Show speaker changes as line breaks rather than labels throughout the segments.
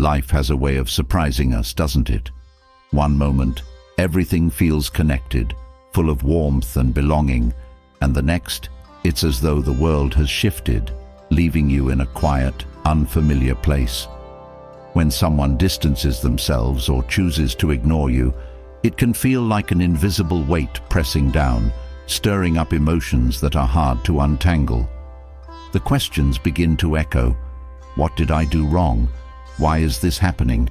Life has a way of surprising us, doesn't it? One moment, everything feels connected, full of warmth and belonging, and the next, it's as though the world has shifted, leaving you in a quiet, unfamiliar place. When someone distances themselves or chooses to ignore you, it can feel like an invisible weight pressing down, stirring up emotions that are hard to untangle. The questions begin to echo. What did I do wrong? Why is this happening?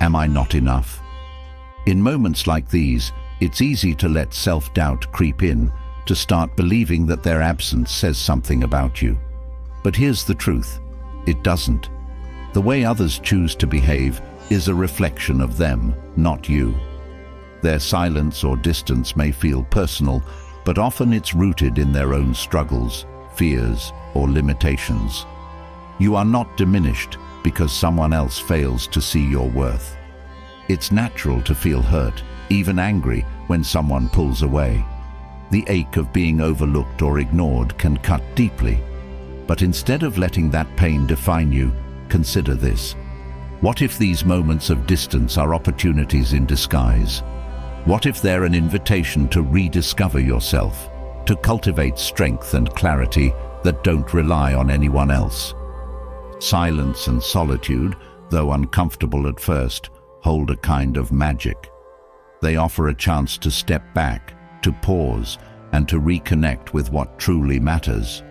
Am I not enough? In moments like these, it's easy to let self-doubt creep in, to start believing that their absence says something about you. But here's the truth. It doesn't. The way others choose to behave is a reflection of them, not you. Their silence or distance may feel personal, but often it's rooted in their own struggles, fears, or limitations. You are not diminished because someone else fails to see your worth. It's natural to feel hurt, even angry, when someone pulls away. The ache of being overlooked or ignored can cut deeply. But instead of letting that pain define you, consider this. What if these moments of distance are opportunities in disguise? What if they're an invitation to rediscover yourself, to cultivate strength and clarity that don't rely on anyone else? Silence and solitude, though uncomfortable at first, hold a kind of magic. They offer a chance to step back, to pause, and to reconnect with what truly matters.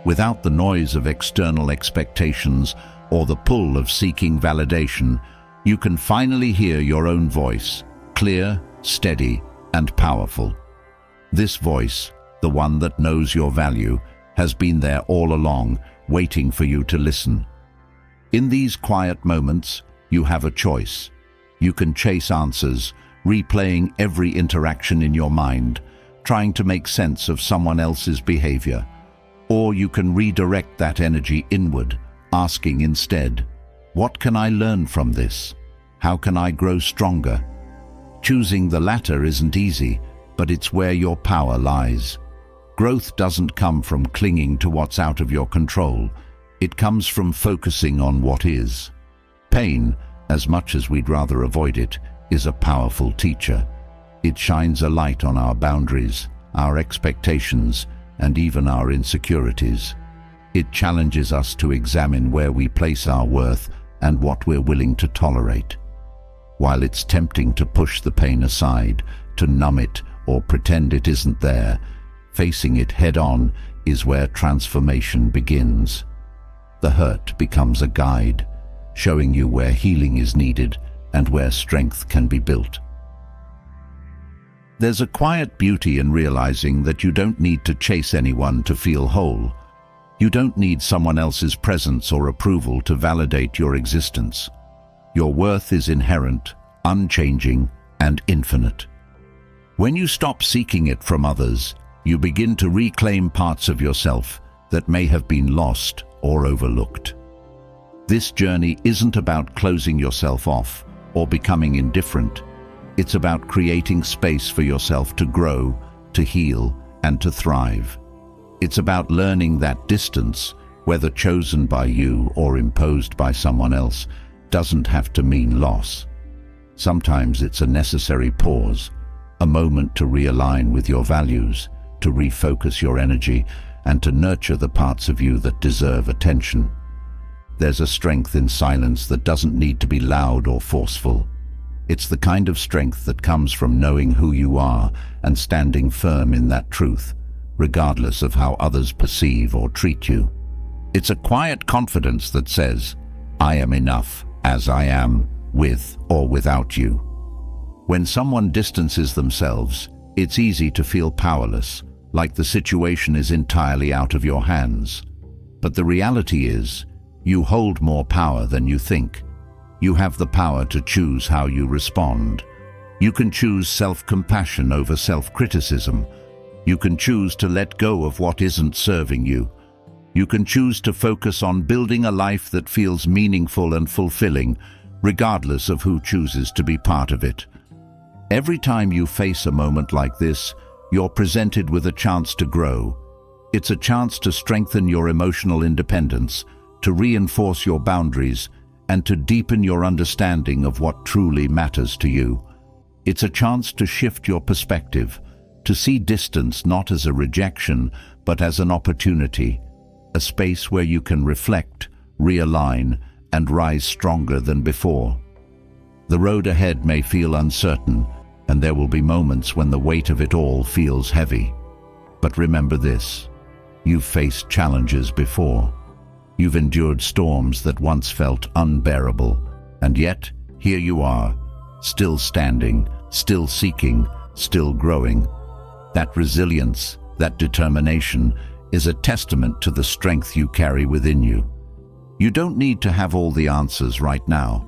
Without the noise of external expectations or the pull of seeking validation, you can finally hear your own voice, clear, steady, and powerful. This voice, the one that knows your value, has been there all along, waiting for you to listen. In these quiet moments, you have a choice. You can chase answers, replaying every interaction in your mind, trying to make sense of someone else's behavior. Or you can redirect that energy inward, asking instead, what can I learn from this? How can I grow stronger? Choosing the latter isn't easy, but it's where your power lies. Growth doesn't come from clinging to what's out of your control. It comes from focusing on what is. Pain, as much as we'd rather avoid it, is a powerful teacher. It shines a light on our boundaries, our expectations, and even our insecurities. It challenges us to examine where we place our worth and what we're willing to tolerate. While it's tempting to push the pain aside, to numb it or pretend it isn't there, facing it head-on is where transformation begins. The hurt becomes a guide, showing you where healing is needed and where strength can be built. There's a quiet beauty in realizing that you don't need to chase anyone to feel whole. You don't need someone else's presence or approval to validate your existence. Your worth is inherent, unchanging, and infinite. When you stop seeking it from others, you begin to reclaim parts of yourself that may have been lost or overlooked. This journey isn't about closing yourself off or becoming indifferent. It's about creating space for yourself to grow, to heal, and to thrive. It's about learning that distance, whether chosen by you or imposed by someone else, doesn't have to mean loss. Sometimes it's a necessary pause, a moment to realign with your values, to refocus your energy, and to nurture the parts of you that deserve attention. There's a strength in silence that doesn't need to be loud or forceful. It's the kind of strength that comes from knowing who you are and standing firm in that truth, regardless of how others perceive or treat you. It's a quiet confidence that says, I am enough as I am, with or without you. When someone distances themselves, it's easy to feel powerless, like the situation is entirely out of your hands. But the reality is, you hold more power than you think. You have the power to choose how you respond. You can choose self-compassion over self-criticism. You can choose to let go of what isn't serving you. You can choose to focus on building a life that feels meaningful and fulfilling, regardless of who chooses to be part of it. Every time you face a moment like this, you're presented with a chance to grow. It's a chance to strengthen your emotional independence, to reinforce your boundaries, and to deepen your understanding of what truly matters to you. It's a chance to shift your perspective, to see distance not as a rejection, but as an opportunity, a space where you can reflect, realign, and rise stronger than before. The road ahead may feel uncertain, and there will be moments when the weight of it all feels heavy. But remember this: you've faced challenges before. You've endured storms that once felt unbearable, and yet here you are, still standing, still seeking, still growing. That resilience, that determination, is a testament to the strength you carry within you. You don't need to have all the answers right now.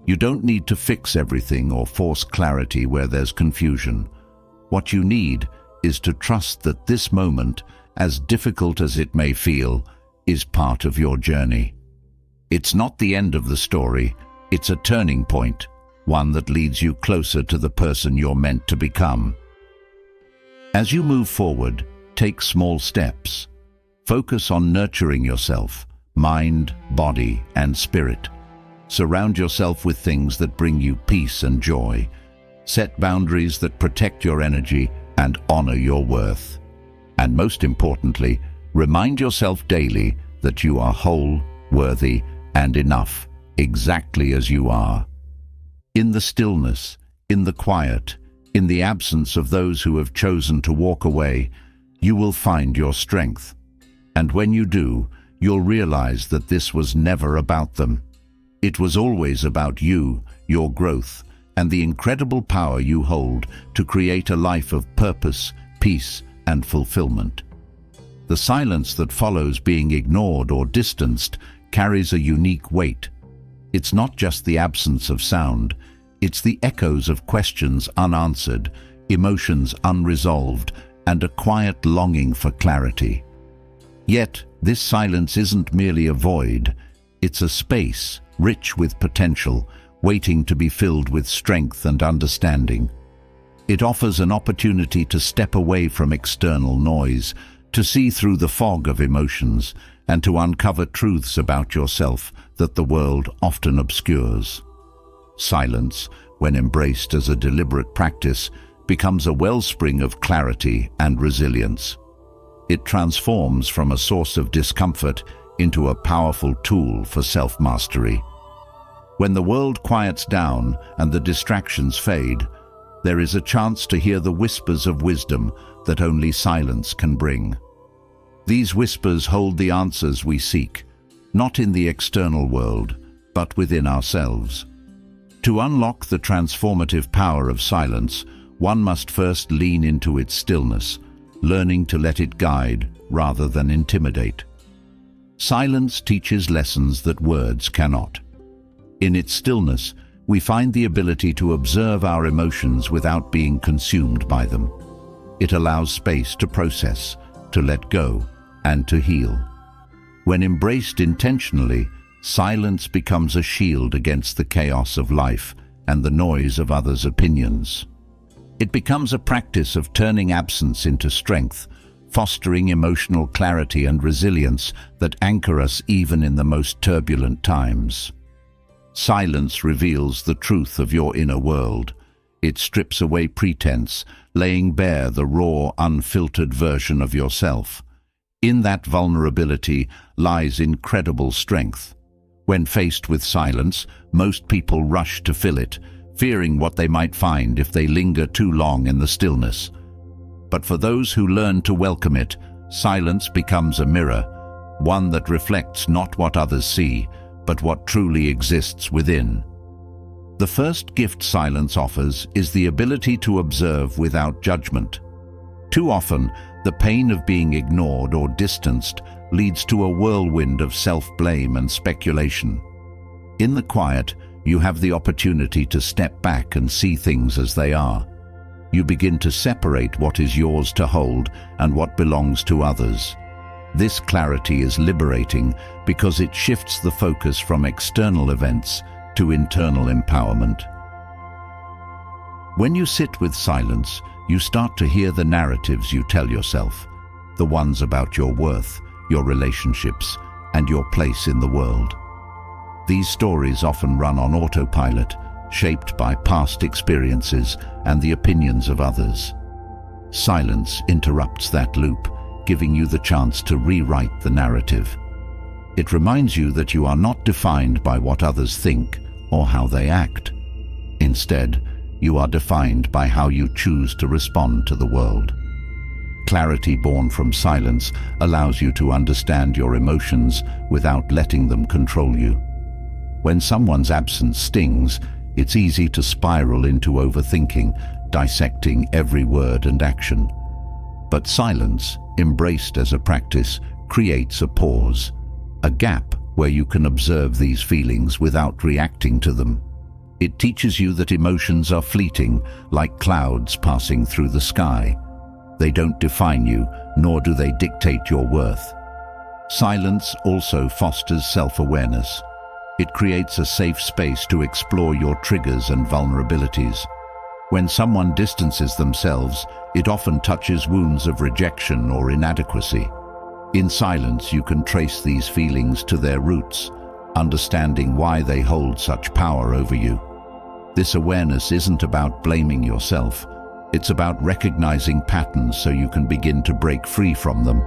You don't need to fix everything or force clarity where there's confusion. What you need is to trust that this moment, as difficult as it may feel, is part of your journey. It's not the end of the story, it's a turning point, one that leads you closer to the person you're meant to become. As you move forward, take small steps. Focus on nurturing yourself, mind, body, and spirit. Surround yourself with things that bring you peace and joy. Set boundaries that protect your energy and honor your worth. And most importantly, remind yourself daily that you are whole, worthy, and enough, exactly as you are. In the stillness, in the quiet, in the absence of those who have chosen to walk away, you will find your strength. And when you do, you'll realize that this was never about them. It was always about you, your growth, and the incredible power you hold to create a life of purpose, peace, and fulfillment. The silence that follows being ignored or distanced carries a unique weight. It's not just the absence of sound, it's the echoes of questions unanswered, emotions unresolved, and a quiet longing for clarity. Yet, this silence isn't merely a void, it's a space rich with potential, waiting to be filled with strength and understanding. It offers an opportunity to step away from external noise, to see through the fog of emotions, and to uncover truths about yourself that the world often obscures. Silence, when embraced as a deliberate practice, becomes a wellspring of clarity and resilience. It transforms from a source of discomfort into a powerful tool for self-mastery. When the world quiets down and the distractions fade, there is a chance to hear the whispers of wisdom that only silence can bring. These whispers hold the answers we seek, not in the external world, but within ourselves. To unlock the transformative power of silence, one must first lean into its stillness, learning to let it guide rather than intimidate. Silence teaches lessons that words cannot. In its stillness, we find the ability to observe our emotions without being consumed by them. It allows space to process, to let go, and to heal. When embraced intentionally, silence becomes a shield against the chaos of life and the noise of others' opinions. It becomes a practice of turning absence into strength, fostering emotional clarity and resilience that anchor us even in the most turbulent times. Silence reveals the truth of your inner world. It strips away pretense, laying bare the raw, unfiltered version of yourself. In that vulnerability lies incredible strength. When faced with silence, most people rush to fill it, fearing what they might find if they linger too long in the stillness. But for those who learn to welcome it, silence becomes a mirror, one that reflects not what others see, but what truly exists within. The first gift silence offers is the ability to observe without judgment. Too often, the pain of being ignored or distanced leads to a whirlwind of self-blame and speculation. In the quiet, you have the opportunity to step back and see things as they are. You begin to separate what is yours to hold and what belongs to others. This clarity is liberating because it shifts the focus from external events to internal empowerment. When you sit with silence, you start to hear the narratives you tell yourself, the ones about your worth, your relationships, and your place in the world. These stories often run on autopilot, shaped by past experiences and the opinions of others. Silence interrupts that loop, giving you the chance to rewrite the narrative. It reminds you that you are not defined by what others think or how they act. Instead, you are defined by how you choose to respond to the world. Clarity born from silence allows you to understand your emotions without letting them control you. When someone's absence stings, it's easy to spiral into overthinking, dissecting every word and action. But silence, embraced as a practice, creates a pause, a gap where you can observe these feelings without reacting to them. It teaches you that emotions are fleeting, like clouds passing through the sky. They don't define you, nor do they dictate your worth. Silence also fosters self-awareness. It creates a safe space to explore your triggers and vulnerabilities. When someone distances themselves, it often touches wounds of rejection or inadequacy. In silence, you can trace these feelings to their roots, understanding why they hold such power over you. This awareness isn't about blaming yourself. It's about recognizing patterns so you can begin to break free from them.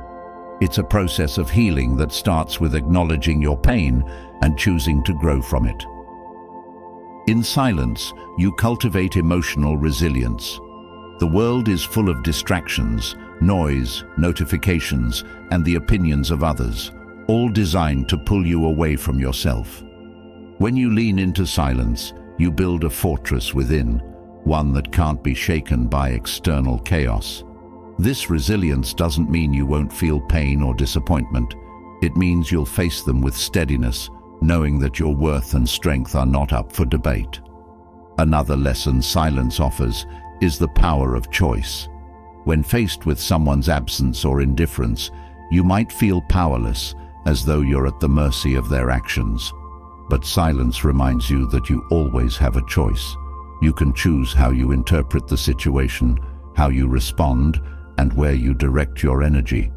It's a process of healing that starts with acknowledging your pain and choosing to grow from it. In silence, you cultivate emotional resilience. The world is full of distractions, noise, notifications, and the opinions of others, all designed to pull you away from yourself. When you lean into silence, you build a fortress within, one that can't be shaken by external chaos. This resilience doesn't mean you won't feel pain or disappointment. It means you'll face them with steadiness, knowing that your worth and strength are not up for debate. Another lesson silence offers is the power of choice. When faced with someone's absence or indifference, you might feel powerless, as though you're at the mercy of their actions. But silence reminds you that you always have a choice. You can choose how you interpret the situation, how you respond, and where you direct your energy.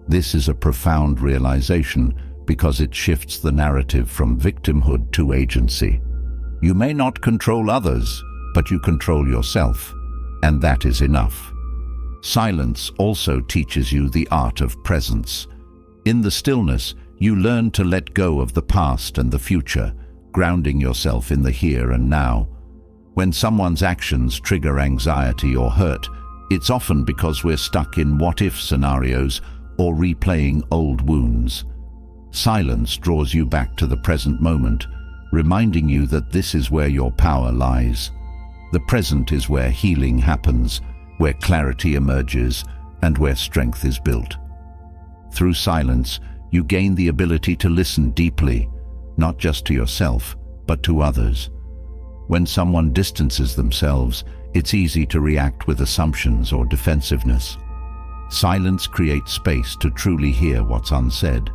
This is a profound realization because it shifts the narrative from victimhood to agency. You may not control others, but you control yourself, and that is enough. Silence also teaches you the art of presence. In the stillness, you learn to let go of the past and the future, grounding yourself in the here and now. When someone's actions trigger anxiety or hurt, it's often because we're stuck in what-if scenarios or replaying old wounds. Silence draws you back to the present moment, reminding you that this is where your power lies. The present is where healing happens, where clarity emerges, and where strength is built. Through silence, you gain the ability to listen deeply, not just to yourself, but to others. When someone distances themselves, it's easy to react with assumptions or defensiveness. Silence creates space to truly hear what's unsaid.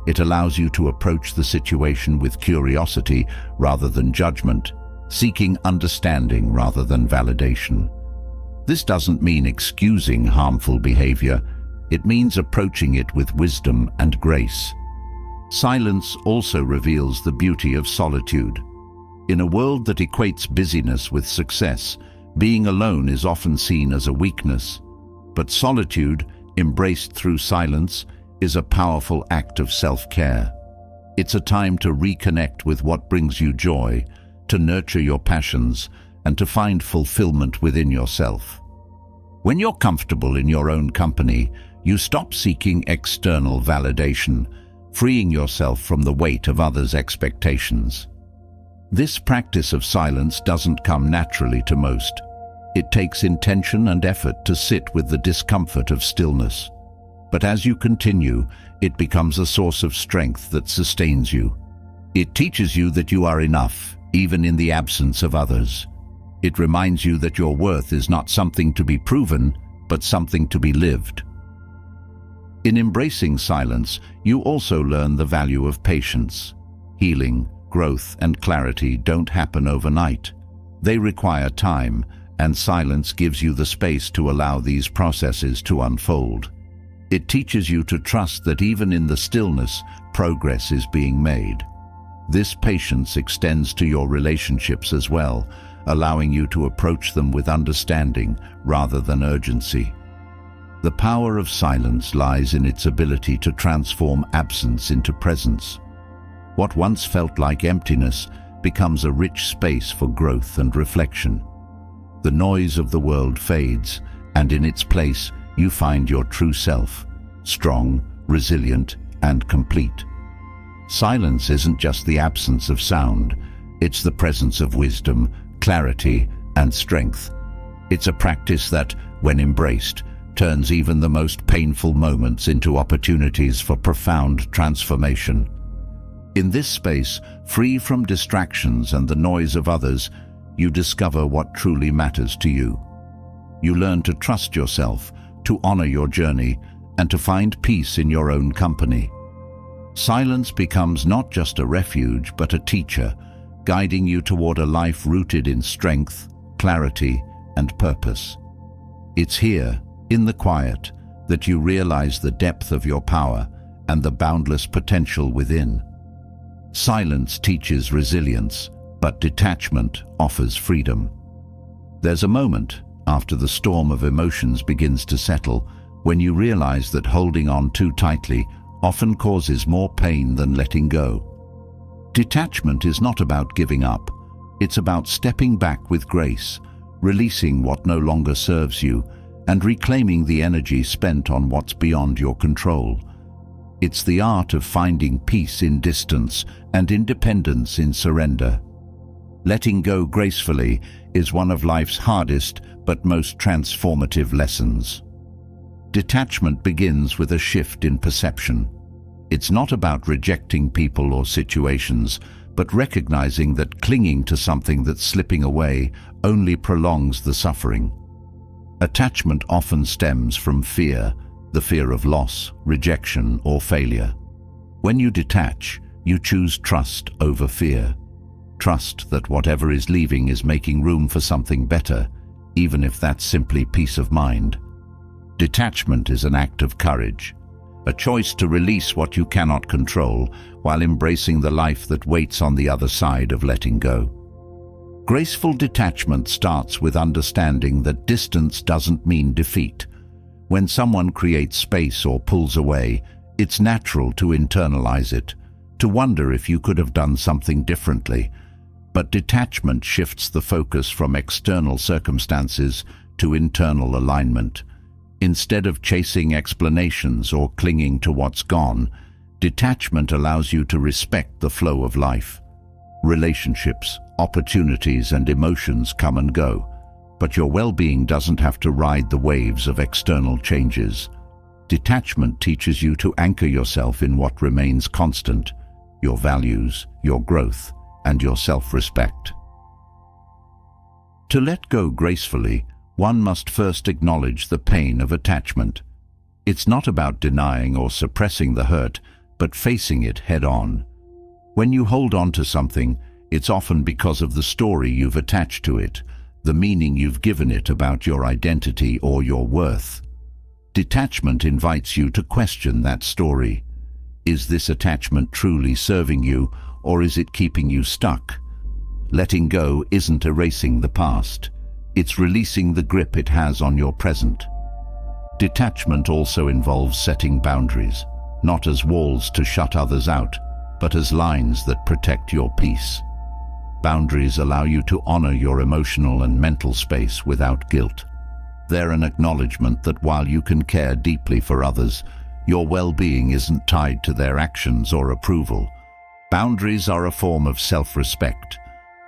It allows you to approach the situation with curiosity rather than judgment, seeking understanding rather than validation. This doesn't mean excusing harmful behavior. It means approaching it with wisdom and grace. Silence also reveals the beauty of solitude. In a world that equates busyness with success, being alone is often seen as a weakness. But solitude, embraced through silence, is a powerful act of self-care. It's a time to reconnect with what brings you joy, to nurture your passions, and to find fulfillment within yourself. When you're comfortable in your own company, you stop seeking external validation, freeing yourself from the weight of others' expectations. This practice of silence doesn't come naturally to most. It takes intention and effort to sit with the discomfort of stillness. But as you continue, it becomes a source of strength that sustains you. It teaches you that you are enough, even in the absence of others. It reminds you that your worth is not something to be proven, but something to be lived. In embracing silence, you also learn the value of patience. Healing, growth, and clarity don't happen overnight. They require time, and silence gives you the space to allow these processes to unfold. It teaches you to trust that even in the stillness, progress is being made. This patience extends to your relationships as well, allowing you to approach them with understanding rather than urgency. The power of silence lies in its ability to transform absence into presence. What once felt like emptiness becomes a rich space for growth and reflection. The noise of the world fades, and in its place you find your true self, strong, resilient, and complete. Silence isn't just the absence of sound, it's the presence of wisdom, clarity, and strength. It's a practice that, when embraced, turns even the most painful moments into opportunities for profound transformation. In this space, free from distractions and the noise of others, you discover what truly matters to you. You learn to trust yourself, to honor your journey, and to find peace in your own company. Silence becomes not just a refuge, but a teacher, guiding you toward a life rooted in strength, clarity, and purpose. It's here, in the quiet, that you realize the depth of your power and the boundless potential within. Silence teaches resilience, but detachment offers freedom. There's a moment, after the storm of emotions begins to settle, when you realize that holding on too tightly often causes more pain than letting go. Detachment is not about giving up. It's about stepping back with grace, releasing what no longer serves you, and reclaiming the energy spent on what's beyond your control. It's the art of finding peace in distance and independence in surrender. Letting go gracefully is one of life's hardest but most transformative lessons. Detachment begins with a shift in perception. It's not about rejecting people or situations, but recognizing that clinging to something that's slipping away only prolongs the suffering. Attachment often stems from fear, the fear of loss, rejection, or failure. When you detach, you choose trust over fear. Trust that whatever is leaving is making room for something better, even if that's simply peace of mind. Detachment is an act of courage, a choice to release what you cannot control while embracing the life that waits on the other side of letting go. Graceful detachment starts with understanding that distance doesn't mean defeat. When someone creates space or pulls away, it's natural to internalize it, to wonder if you could have done something differently. But detachment shifts the focus from external circumstances to internal alignment. Instead of chasing explanations or clinging to what's gone, detachment allows you to respect the flow of life. Relationships, opportunities, and emotions come and go, but your well-being doesn't have to ride the waves of external changes. Detachment teaches you to anchor yourself in what remains constant: your values, your growth, and your self-respect. To let go gracefully, one must first acknowledge the pain of attachment. It's not about denying or suppressing the hurt, but facing it head-on. When you hold on to something, it's often because of the story you've attached to it, the meaning you've given it about your identity or your worth. Detachment invites you to question that story. Is this attachment truly serving you, or is it keeping you stuck? Letting go isn't erasing the past. It's releasing the grip it has on your present. Detachment also involves setting boundaries, not as walls to shut others out, but as lines that protect your peace. Boundaries allow you to honor your emotional and mental space without guilt. They're an acknowledgement that while you can care deeply for others, your well-being isn't tied to their actions or approval. Boundaries are a form of self-respect,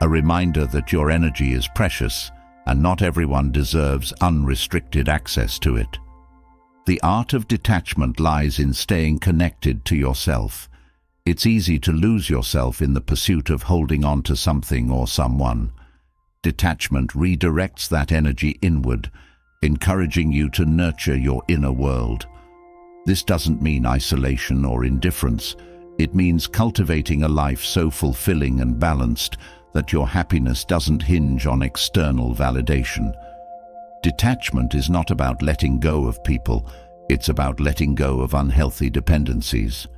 a reminder that your energy is precious and not everyone deserves unrestricted access to it. The art of detachment lies in staying connected to yourself. It's easy to lose yourself in the pursuit of holding on to something or someone. Detachment redirects that energy inward, encouraging you to nurture your inner world. This doesn't mean isolation or indifference. It means cultivating a life so fulfilling and balanced that your happiness doesn't hinge on external validation. Detachment is not about letting go of people, it's about letting go of unhealthy dependencies.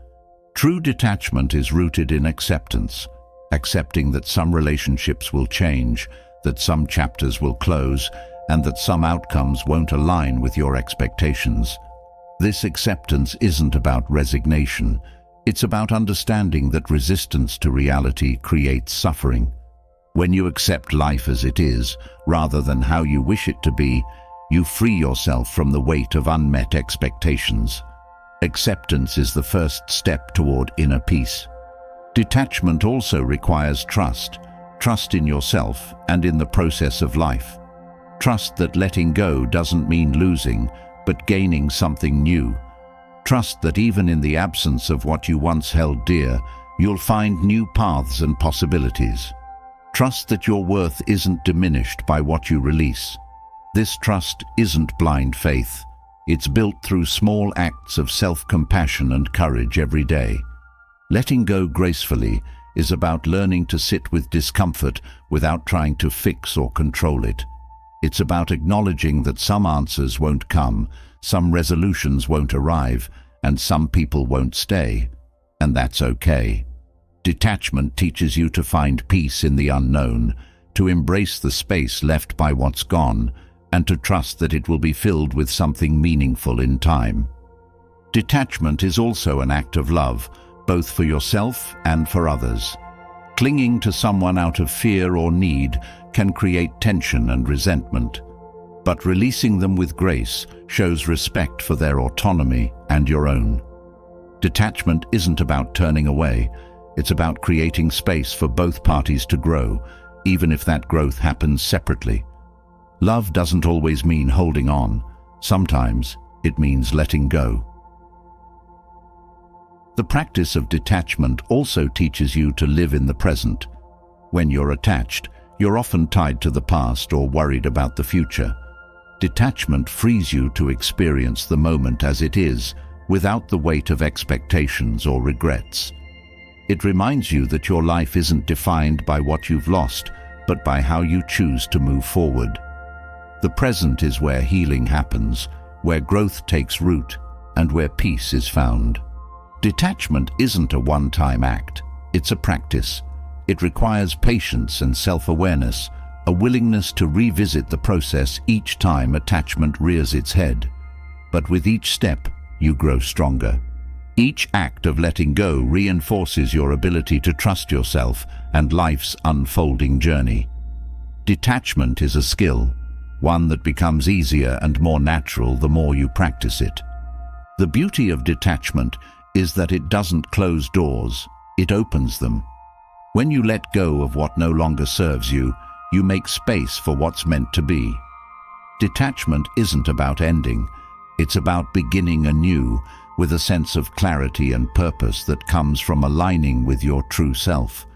True detachment is rooted in acceptance, accepting that some relationships will change, that some chapters will close, and that some outcomes won't align with your expectations. This acceptance isn't about resignation. It's about understanding that resistance to reality creates suffering. When you accept life as it is, rather than how you wish it to be, you free yourself from the weight of unmet expectations. Acceptance is the first step toward inner peace. Detachment also requires trust. Trust in yourself and in the process of life. Trust that letting go doesn't mean losing, but gaining something new. Trust that even in the absence of what you once held dear, you'll find new paths and possibilities. Trust that your worth isn't diminished by what you release. This trust isn't blind faith. It's built through small acts of self-compassion and courage every day. Letting go gracefully is about learning to sit with discomfort without trying to fix or control it. It's about acknowledging that some answers won't come, some resolutions won't arrive, and some people won't stay. And that's okay. Detachment teaches you to find peace in the unknown, to embrace the space left by what's gone, and to trust that it will be filled with something meaningful in time. Detachment is also an act of love, both for yourself and for others. Clinging to someone out of fear or need can create tension and resentment, but releasing them with grace shows respect for their autonomy and your own. Detachment isn't about turning away. It's about creating space for both parties to grow, even if that growth happens separately. Love doesn't always mean holding on. Sometimes it means letting go. The practice of detachment also teaches you to live in the present. When you're attached, you're often tied to the past or worried about the future. Detachment frees you to experience the moment as it is, without the weight of expectations or regrets. It reminds you that your life isn't defined by what you've lost, but by how you choose to move forward. The present is where healing happens, where growth takes root, and where peace is found. Detachment isn't a one-time act. It's a practice. It requires patience and self-awareness, a willingness to revisit the process each time attachment rears its head. But with each step, you grow stronger. Each act of letting go reinforces your ability to trust yourself and life's unfolding journey. Detachment is a skill, one that becomes easier and more natural the more you practice it. The beauty of detachment is that it doesn't close doors, it opens them. When you let go of what no longer serves you, you make space for what's meant to be. Detachment isn't about ending, it's about beginning anew, with a sense of clarity and purpose that comes from aligning with your true self.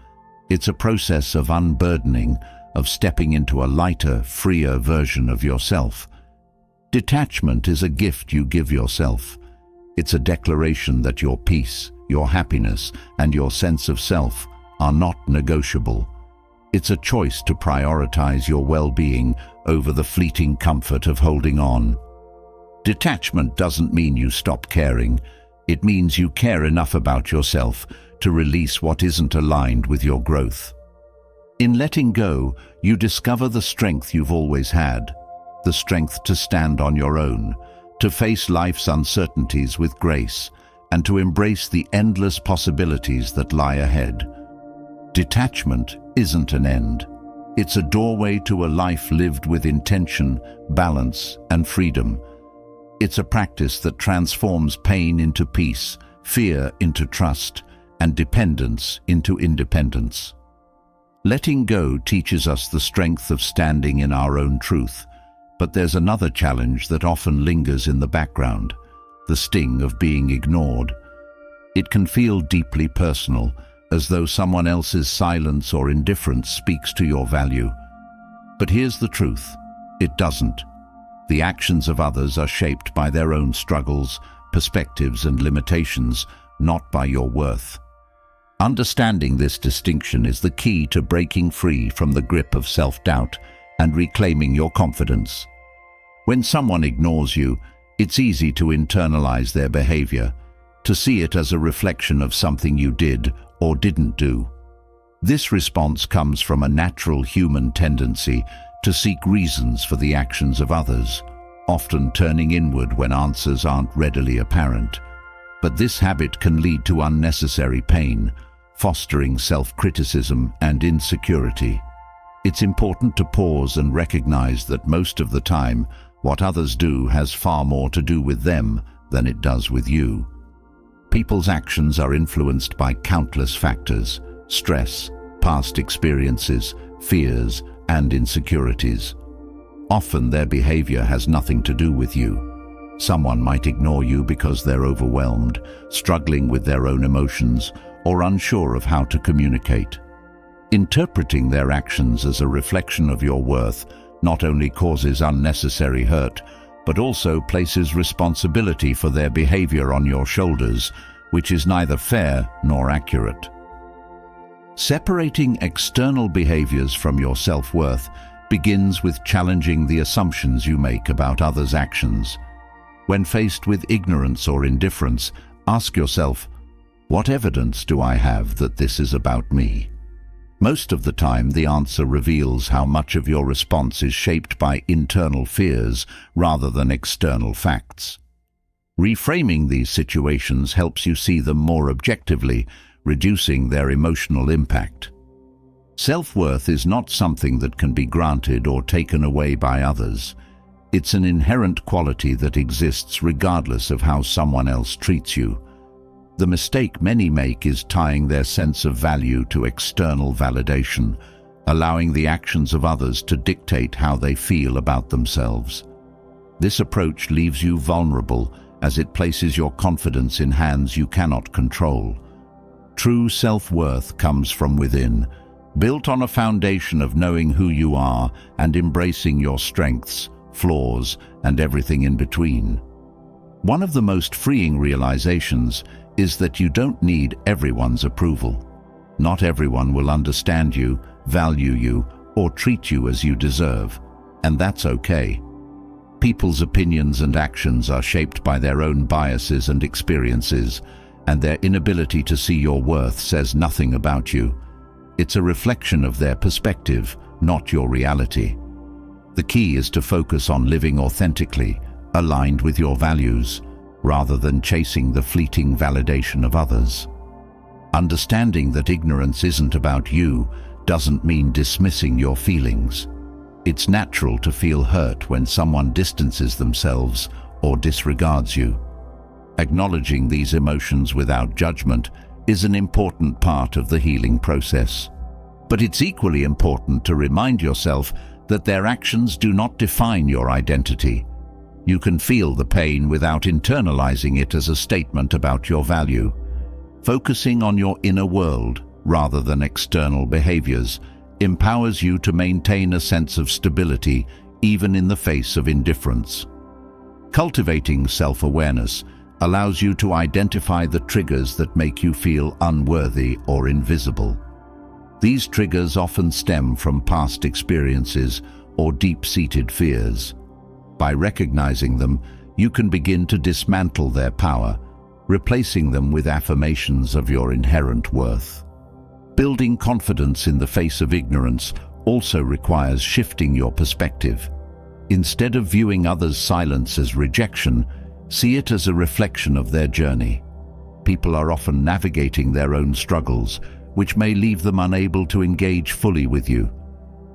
It's a process of unburdening, of stepping into a lighter, freer version of yourself. Detachment is a gift you give yourself. It's a declaration that your peace, your happiness, and your sense of self are not negotiable. It's a choice to prioritize your well-being over the fleeting comfort of holding on. Detachment doesn't mean you stop caring. It means you care enough about yourself to release what isn't aligned with your growth. In letting go, you discover the strength you've always had, the strength to stand on your own, to face life's uncertainties with grace, and to embrace the endless possibilities that lie ahead. Detachment isn't an end. It's a doorway to a life lived with intention, balance, and freedom. It's a practice that transforms pain into peace, fear into trust, and dependence into independence. Letting go teaches us the strength of standing in our own truth, but there's another challenge that often lingers in the background, the sting of being ignored. It can feel deeply personal, as though someone else's silence or indifference speaks to your value. But here's the truth: it doesn't. The actions of others are shaped by their own struggles, perspectives, and limitations, not by your worth. Understanding this distinction is the key to breaking free from the grip of self-doubt and reclaiming your confidence. When someone ignores you, it's easy to internalize their behavior, to see it as a reflection of something you did or didn't do. This response comes from a natural human tendency to seek reasons for the actions of others, often turning inward when answers aren't readily apparent. But this habit can lead to unnecessary pain, fostering self-criticism and insecurity. It's important to pause and recognize that most of the time, what others do has far more to do with them than it does with you. People's actions are influenced by countless factors: stress, past experiences, fears, and insecurities. Often their behavior has nothing to do with you. Someone might ignore you because they're overwhelmed, struggling with their own emotions, or unsure of how to communicate. Interpreting their actions as a reflection of your worth not only causes unnecessary hurt, but also places responsibility for their behavior on your shoulders, which is neither fair nor accurate. Separating external behaviors from your self-worth begins with challenging the assumptions you make about others' actions. When faced with ignorance or indifference, ask yourself, what evidence do I have that this is about me? Most of the time, the answer reveals how much of your response is shaped by internal fears rather than external facts. Reframing these situations helps you see them more objectively, reducing their emotional impact. Self-worth is not something that can be granted or taken away by others. It's an inherent quality that exists regardless of how someone else treats you. The mistake many make is tying their sense of value to external validation, allowing the actions of others to dictate how they feel about themselves. This approach leaves you vulnerable as it places your confidence in hands you cannot control. True self-worth comes from within, built on a foundation of knowing who you are and embracing your strengths, flaws, and everything in between. One of the most freeing realizations is that you don't need everyone's approval. Not everyone will understand you, value you, or treat you as you deserve, and that's okay. People's opinions and actions are shaped by their own biases and experiences, and their inability to see your worth says nothing about you. It's a reflection of their perspective, not your reality. The key is to focus on living authentically, aligned with your values, rather than chasing the fleeting validation of others. Understanding that ignorance isn't about you doesn't mean dismissing your feelings. It's natural to feel hurt when someone distances themselves or disregards you. Acknowledging these emotions without judgment is an important part of the healing process. But it's equally important to remind yourself that their actions do not define your identity. You can feel the pain without internalizing it as a statement about your value. Focusing on your inner world rather than external behaviors empowers you to maintain a sense of stability even in the face of indifference. Cultivating self-awareness allows you to identify the triggers that make you feel unworthy or invisible. These triggers often stem from past experiences or deep-seated fears. By recognizing them, you can begin to dismantle their power, replacing them with affirmations of your inherent worth. Building confidence in the face of ignorance also requires shifting your perspective. Instead of viewing others' silence as rejection, see it as a reflection of their journey. People are often navigating their own struggles, which may leave them unable to engage fully with you.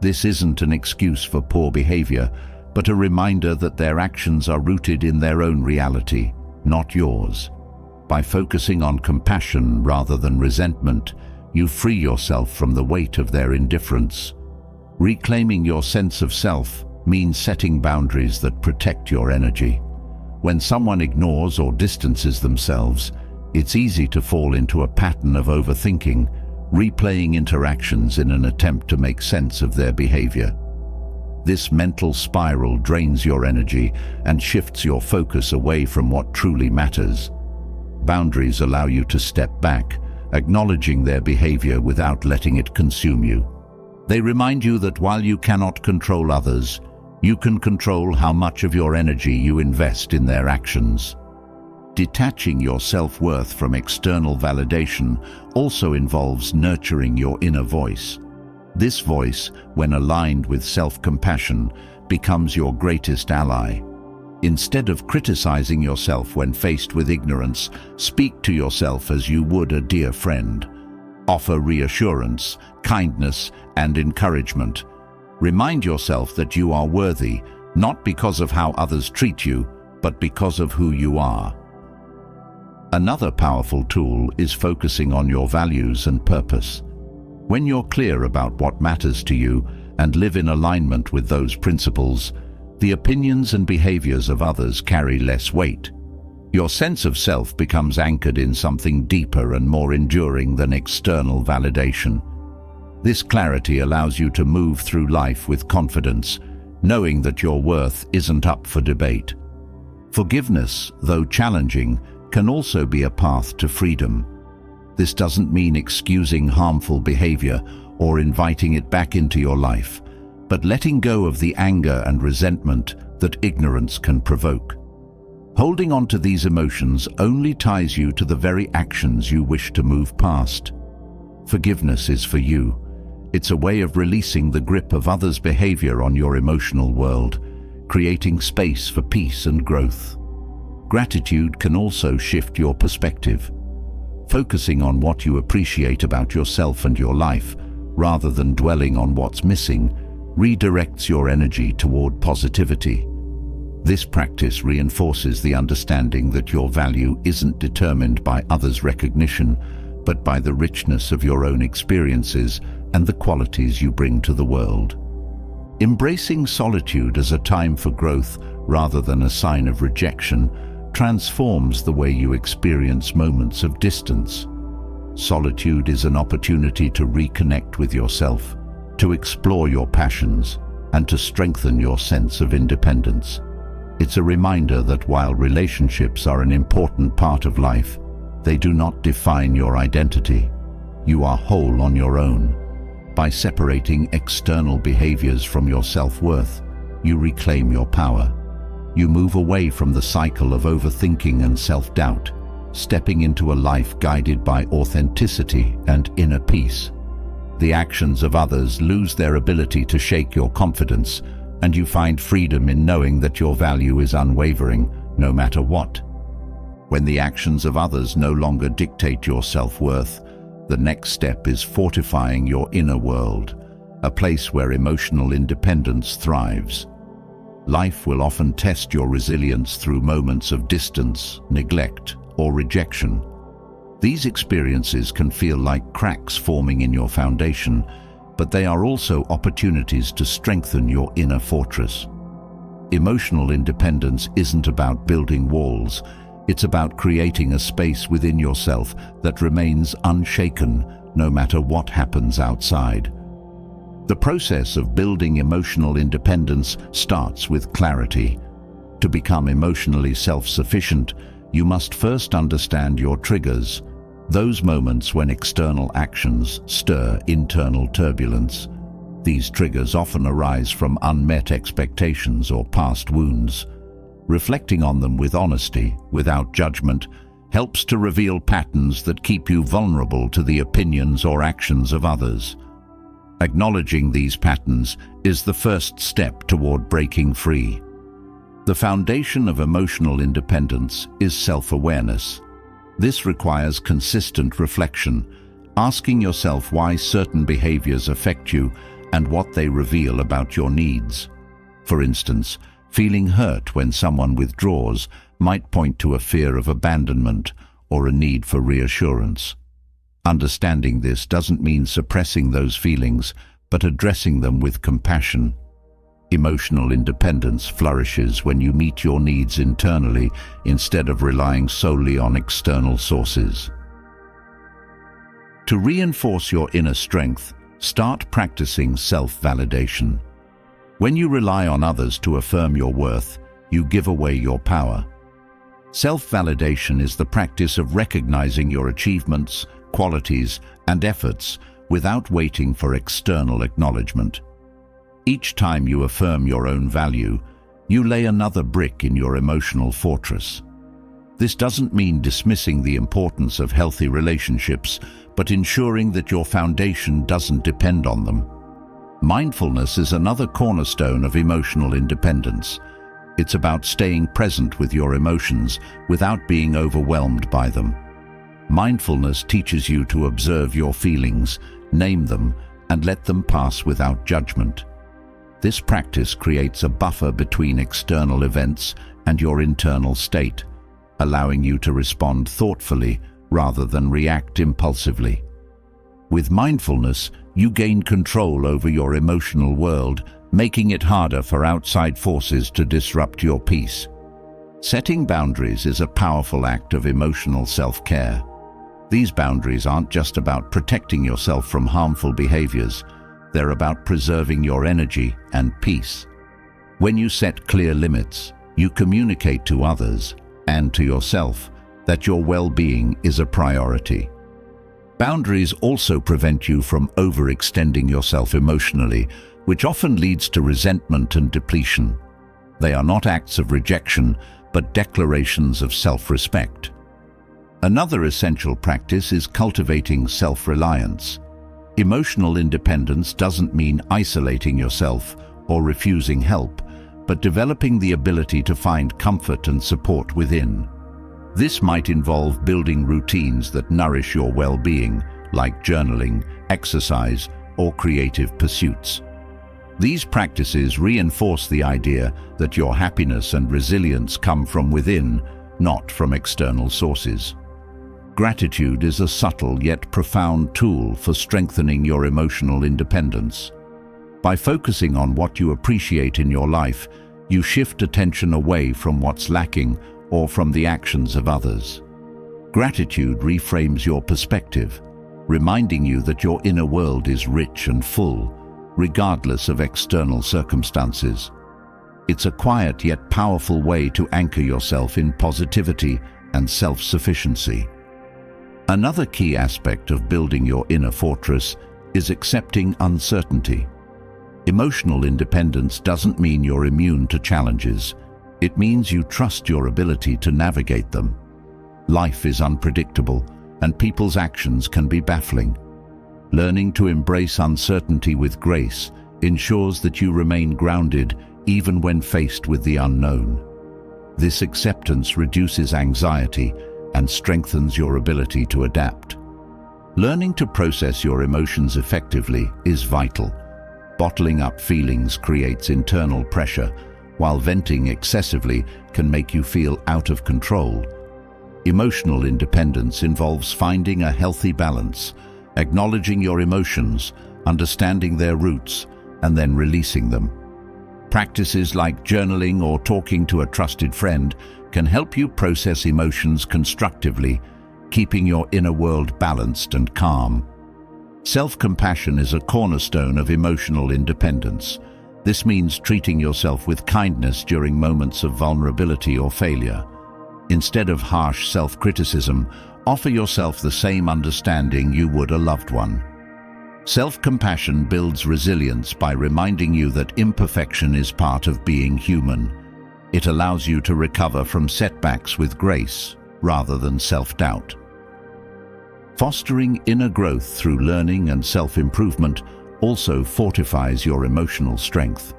This isn't an excuse for poor behavior, but a reminder that their actions are rooted in their own reality, not yours. By focusing on compassion rather than resentment, you free yourself from the weight of their indifference. Reclaiming your sense of self means setting boundaries that protect your energy. When someone ignores or distances themselves, it's easy to fall into a pattern of overthinking, replaying interactions in an attempt to make sense of their behavior. This mental spiral drains your energy and shifts your focus away from what truly matters. Boundaries allow you to step back, acknowledging their behavior without letting it consume you. They remind you that while you cannot control others, you can control how much of your energy you invest in their actions. Detaching your self-worth from external validation also involves nurturing your inner voice. This voice, when aligned with self-compassion, becomes your greatest ally. Instead of criticizing yourself when faced with ignorance, speak to yourself as you would a dear friend. Offer reassurance, kindness, and encouragement. Remind yourself that you are worthy, not because of how others treat you, but because of who you are. Another powerful tool is focusing on your values and purpose. When you're clear about what matters to you and live in alignment with those principles, the opinions and behaviors of others carry less weight. Your sense of self becomes anchored in something deeper and more enduring than external validation. This clarity allows you to move through life with confidence, knowing that your worth isn't up for debate. Forgiveness, though challenging, can also be a path to freedom. This doesn't mean excusing harmful behavior or inviting it back into your life, but letting go of the anger and resentment that ignorance can provoke. Holding on to these emotions only ties you to the very actions you wish to move past. Forgiveness is for you. It's a way of releasing the grip of others' behavior on your emotional world, creating space for peace and growth. Gratitude can also shift your perspective. Focusing on what you appreciate about yourself and your life, rather than dwelling on what's missing, redirects your energy toward positivity. This practice reinforces the understanding that your value isn't determined by others' recognition, but by the richness of your own experiences and the qualities you bring to the world. Embracing solitude as a time for growth rather than a sign of rejection transforms the way you experience moments of distance. Solitude is an opportunity to reconnect with yourself, to explore your passions, and to strengthen your sense of independence. It's a reminder that while relationships are an important part of life, they do not define your identity. You are whole on your own. By separating external behaviors from your self-worth, you reclaim your power. You move away from the cycle of overthinking and self-doubt, stepping into a life guided by authenticity and inner peace. The actions of others lose their ability to shake your confidence, and you find freedom in knowing that your value is unwavering, no matter what. When the actions of others no longer dictate your self-worth, the next step is fortifying your inner world, a place where emotional independence thrives. Life will often test your resilience through moments of distance, neglect, or rejection. These experiences can feel like cracks forming in your foundation, but they are also opportunities to strengthen your inner fortress. Emotional independence isn't about building walls. It's about creating a space within yourself that remains unshaken no matter what happens outside. The process of building emotional independence starts with clarity. To become emotionally self-sufficient, you must first understand your triggers, those moments when external actions stir internal turbulence. These triggers often arise from unmet expectations or past wounds. Reflecting on them with honesty, without judgment, helps to reveal patterns that keep you vulnerable to the opinions or actions of others. Acknowledging these patterns is the first step toward breaking free. The foundation of emotional independence is self-awareness. This requires consistent reflection, asking yourself why certain behaviors affect you and what they reveal about your needs. For instance, feeling hurt when someone withdraws might point to a fear of abandonment or a need for reassurance. Understanding this doesn't mean suppressing those feelings, but addressing them with compassion. Emotional independence flourishes when you meet your needs internally instead of relying solely on external sources. To reinforce your inner strength, start practicing self-validation. When you rely on others to affirm your worth, you give away your power. Self-validation is the practice of recognizing your achievements, qualities, and efforts without waiting for external acknowledgement. Each time you affirm your own value, you lay another brick in your emotional fortress. This doesn't mean dismissing the importance of healthy relationships, but ensuring that your foundation doesn't depend on them. Mindfulness is another cornerstone of emotional independence. It's about staying present with your emotions without being overwhelmed by them. Mindfulness teaches you to observe your feelings, name them, and let them pass without judgment. This practice creates a buffer between external events and your internal state, allowing you to respond thoughtfully rather than react impulsively. With mindfulness, you gain control over your emotional world, making it harder for outside forces to disrupt your peace. Setting boundaries is a powerful act of emotional self-care. These boundaries aren't just about protecting yourself from harmful behaviors, they're about preserving your energy and peace. When you set clear limits, you communicate to others and to yourself that your well-being is a priority. Boundaries also prevent you from overextending yourself emotionally, which often leads to resentment and depletion. They are not acts of rejection, but declarations of self-respect. Another essential practice is cultivating self-reliance. Emotional independence doesn't mean isolating yourself or refusing help, but developing the ability to find comfort and support within. This might involve building routines that nourish your well-being, like journaling, exercise, or creative pursuits. These practices reinforce the idea that your happiness and resilience come from within, not from external sources. Gratitude is a subtle yet profound tool for strengthening your emotional independence. By focusing on what you appreciate in your life, you shift attention away from what's lacking or from the actions of others. Gratitude reframes your perspective, reminding you that your inner world is rich and full, regardless of external circumstances. It's a quiet yet powerful way to anchor yourself in positivity and self-sufficiency. Another key aspect of building your inner fortress is accepting uncertainty. Emotional independence doesn't mean you're immune to challenges. It means you trust your ability to navigate them. Life is unpredictable, and people's actions can be baffling. Learning to embrace uncertainty with grace ensures that you remain grounded even when faced with the unknown. This acceptance reduces anxiety and strengthens your ability to adapt. Learning to process your emotions effectively is vital. Bottling up feelings creates internal pressure, while venting excessively can make you feel out of control. Emotional independence involves finding a healthy balance, acknowledging your emotions, understanding their roots, and then releasing them. Practices like journaling or talking to a trusted friend can help you process emotions constructively, keeping your inner world balanced and calm. Self-compassion is a cornerstone of emotional independence. This means treating yourself with kindness during moments of vulnerability or failure. Instead of harsh self-criticism, offer yourself the same understanding you would a loved one. Self-compassion builds resilience by reminding you that imperfection is part of being human. It allows you to recover from setbacks with grace, rather than self-doubt. Fostering inner growth through learning and self-improvement also fortifies your emotional strength.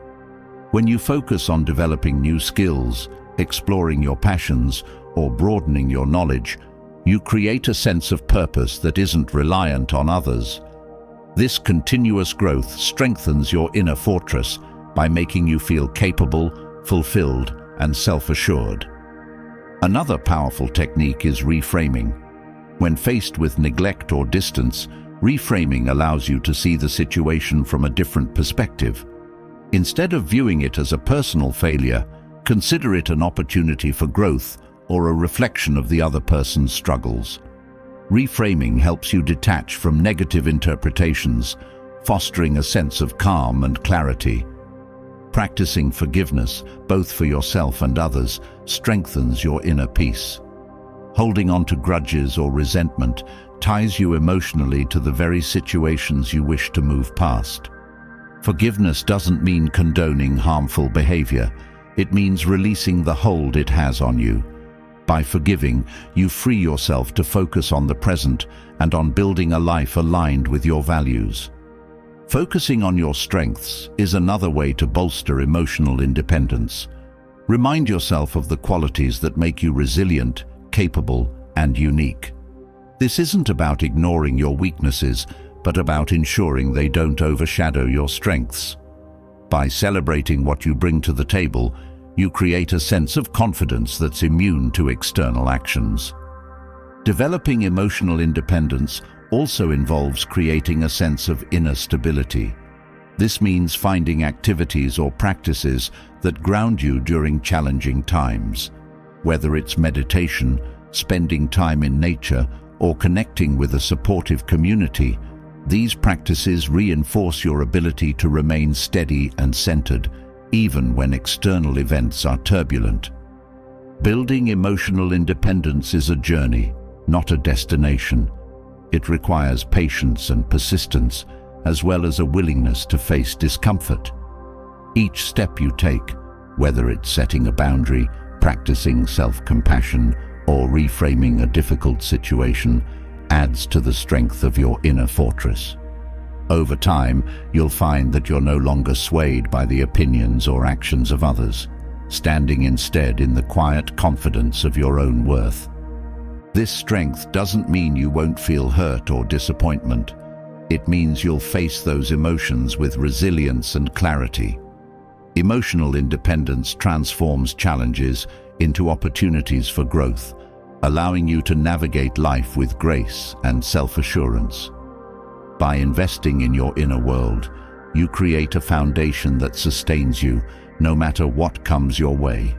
When you focus on developing new skills, exploring your passions, or broadening your knowledge, you create a sense of purpose that isn't reliant on others. This continuous growth strengthens your inner fortress by making you feel capable, fulfilled, and self-assured. Another powerful technique is reframing. When faced with neglect or distance, reframing allows you to see the situation from a different perspective. Instead of viewing it as a personal failure, consider it an opportunity for growth or a reflection of the other person's struggles. Reframing helps you detach from negative interpretations, fostering a sense of calm and clarity. Practicing forgiveness, both for yourself and others, strengthens your inner peace. Holding on to grudges or resentment ties you emotionally to the very situations you wish to move past. Forgiveness doesn't mean condoning harmful behavior. It means releasing the hold it has on you. By forgiving, you free yourself to focus on the present and on building a life aligned with your values. Focusing on your strengths is another way to bolster emotional independence. Remind yourself of the qualities that make you resilient, capable, and unique. This isn't about ignoring your weaknesses, but about ensuring they don't overshadow your strengths. By celebrating what you bring to the table, you create a sense of confidence that's immune to external actions. Developing emotional independence also involves creating a sense of inner stability. This means finding activities or practices that ground you during challenging times. Whether it's meditation, spending time in nature, or connecting with a supportive community, these practices reinforce your ability to remain steady and centered, even when external events are turbulent. Building emotional independence is a journey, not a destination. It requires patience and persistence, as well as a willingness to face discomfort. Each step you take, whether it's setting a boundary, practicing self-compassion, or reframing a difficult situation, adds to the strength of your inner fortress. Over time, you'll find that you're no longer swayed by the opinions or actions of others, standing instead in the quiet confidence of your own worth. This strength doesn't mean you won't feel hurt or disappointment. It means you'll face those emotions with resilience and clarity. Emotional independence transforms challenges into opportunities for growth, allowing you to navigate life with grace and self-assurance. By investing in your inner world, you create a foundation that sustains you no matter what comes your way.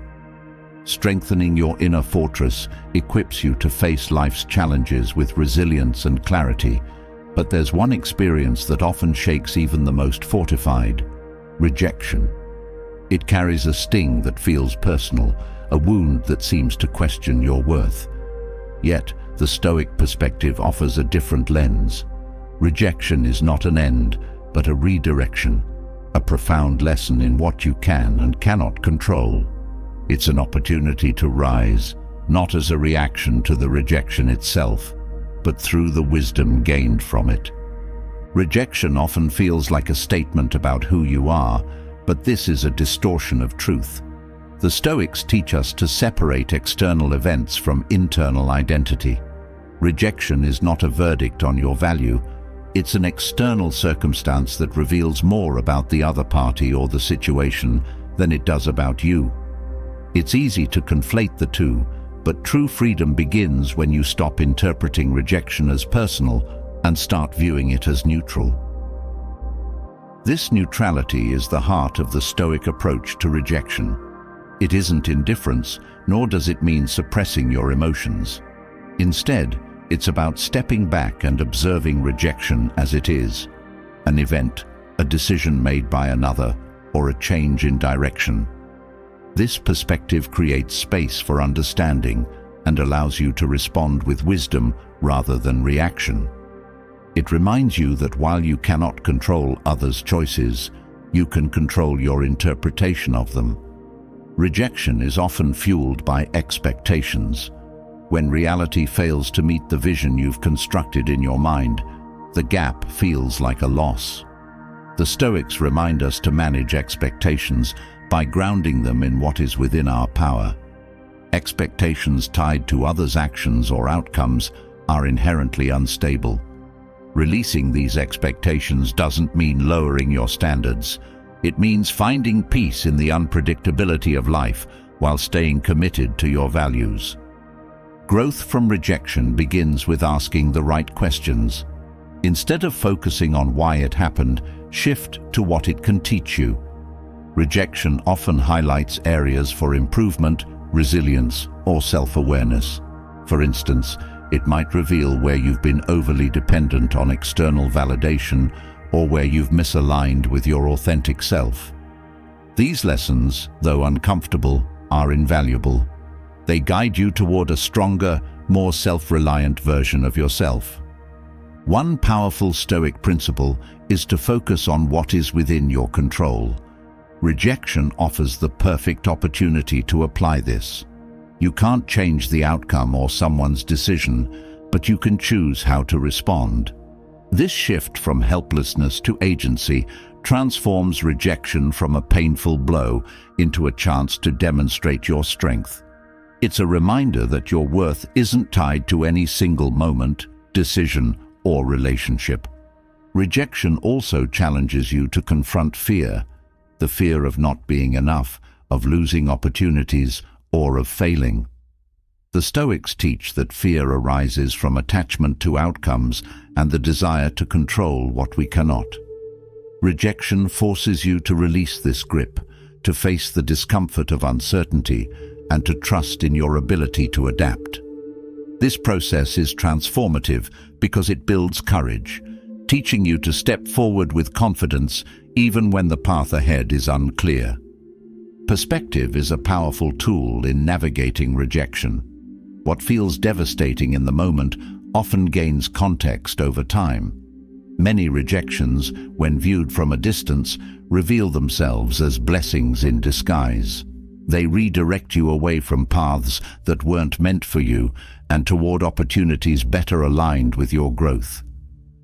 Strengthening your inner fortress equips you to face life's challenges with resilience and clarity, but there's one experience that often shakes even the most fortified: rejection. It carries a sting that feels personal, a wound that seems to question your worth. Yet, the Stoic perspective offers a different lens. Rejection is not an end, but a redirection, a profound lesson in what you can and cannot control. It's an opportunity to rise, not as a reaction to the rejection itself, but through the wisdom gained from it. Rejection often feels like a statement about who you are, but this is a distortion of truth. The Stoics teach us to separate external events from internal identity. Rejection is not a verdict on your value. It's an external circumstance that reveals more about the other party or the situation than it does about you. It's easy to conflate the two, but true freedom begins when you stop interpreting rejection as personal and start viewing it as neutral. This neutrality is the heart of the Stoic approach to rejection. It isn't indifference, nor does it mean suppressing your emotions. Instead, it's about stepping back and observing rejection as it is: an event, a decision made by another, or a change in direction. This perspective creates space for understanding and allows you to respond with wisdom rather than reaction. It reminds you that while you cannot control others' choices, you can control your interpretation of them. Rejection is often fueled by expectations. When reality fails to meet the vision you've constructed in your mind, the gap feels like a loss. The Stoics remind us to manage expectations by grounding them in what is within our power. Expectations tied to others' actions or outcomes are inherently unstable. Releasing these expectations doesn't mean lowering your standards. It means finding peace in the unpredictability of life while staying committed to your values. Growth from rejection begins with asking the right questions. Instead of focusing on why it happened, shift to what it can teach you. Rejection often highlights areas for improvement, resilience, or self-awareness. For instance, it might reveal where you've been overly dependent on external validation or where you've misaligned with your authentic self. These lessons, though uncomfortable, are invaluable. They guide you toward a stronger, more self-reliant version of yourself. One powerful Stoic principle is to focus on what is within your control. Rejection offers the perfect opportunity to apply this. You can't change the outcome or someone's decision, but you can choose how to respond. This shift from helplessness to agency transforms rejection from a painful blow into a chance to demonstrate your strength. It's a reminder that your worth isn't tied to any single moment, decision, or relationship. Rejection also challenges you to confront fear, the fear of not being enough, of losing opportunities, or of failing. The Stoics teach that fear arises from attachment to outcomes and the desire to control what we cannot. Rejection forces you to release this grip, to face the discomfort of uncertainty, and to trust in your ability to adapt. This process is transformative because it builds courage, teaching you to step forward with confidence even when the path ahead is unclear. Perspective is a powerful tool in navigating rejection. What feels devastating in the moment often gains context over time. Many rejections, when viewed from a distance, reveal themselves as blessings in disguise. They redirect you away from paths that weren't meant for you and toward opportunities better aligned with your growth.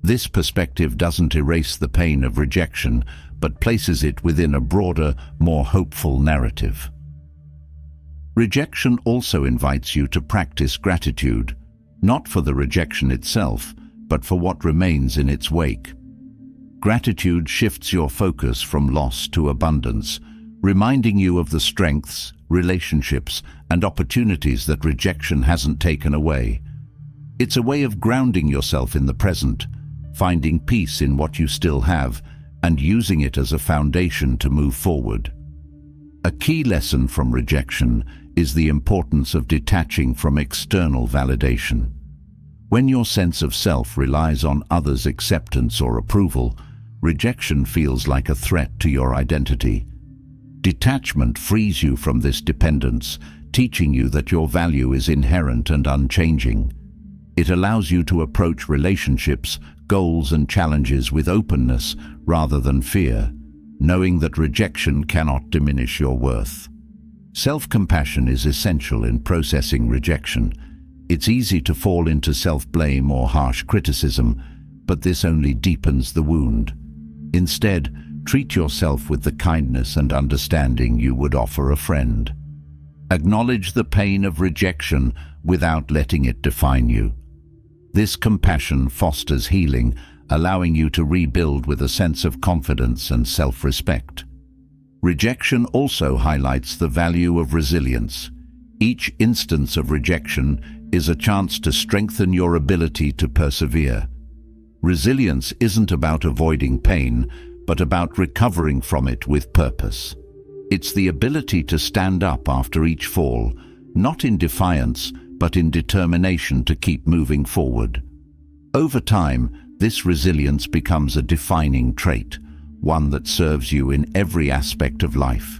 This perspective doesn't erase the pain of rejection, but places it within a broader, more hopeful narrative. Rejection also invites you to practice gratitude, not for the rejection itself, but for what remains in its wake. Gratitude shifts your focus from loss to abundance, reminding you of the strengths, relationships, and opportunities that rejection hasn't taken away. It's a way of grounding yourself in the present, finding peace in what you still have, and using it as a foundation to move forward. A key lesson from rejection is the importance of detaching from external validation. When your sense of self relies on others' acceptance or approval, rejection feels like a threat to your identity. Detachment frees you from this dependence, teaching you that your value is inherent and unchanging. It allows you to approach relationships, goals, and challenges with openness rather than fear, knowing that rejection cannot diminish your worth. Self-compassion is essential in processing rejection. It's easy to fall into self-blame or harsh criticism, but this only deepens the wound. Instead, treat yourself with the kindness and understanding you would offer a friend. Acknowledge the pain of rejection without letting it define you. This compassion fosters healing, allowing you to rebuild with a sense of confidence and self-respect. Rejection also highlights the value of resilience. Each instance of rejection is a chance to strengthen your ability to persevere. Resilience isn't about avoiding pain, but about recovering from it with purpose. It's the ability to stand up after each fall, not in defiance, but in determination to keep moving forward. Over time, this resilience becomes a defining trait, one that serves you in every aspect of life.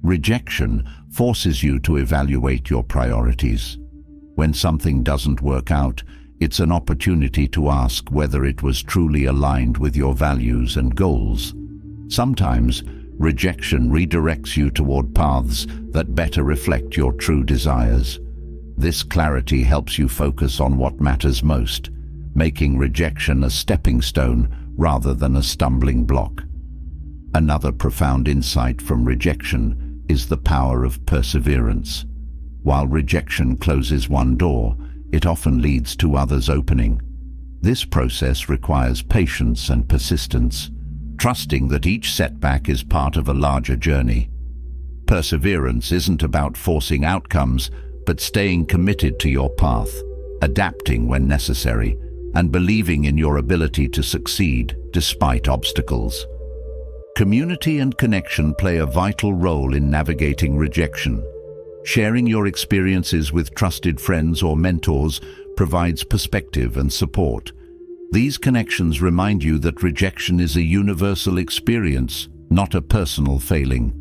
Rejection forces you to evaluate your priorities. When something doesn't work out, it's an opportunity to ask whether it was truly aligned with your values and goals. Sometimes, rejection redirects you toward paths that better reflect your true desires. This clarity helps you focus on what matters most, making rejection a stepping stone rather than a stumbling block. Another profound insight from rejection is the power of perseverance. While rejection closes one door, it often leads to others opening. This process requires patience and persistence, trusting that each setback is part of a larger journey. Perseverance isn't about forcing outcomes, but staying committed to your path, adapting when necessary, and believing in your ability to succeed despite obstacles. Community and connection play a vital role in navigating rejection. Sharing your experiences with trusted friends or mentors provides perspective and support. These connections remind you that rejection is a universal experience, not a personal failing.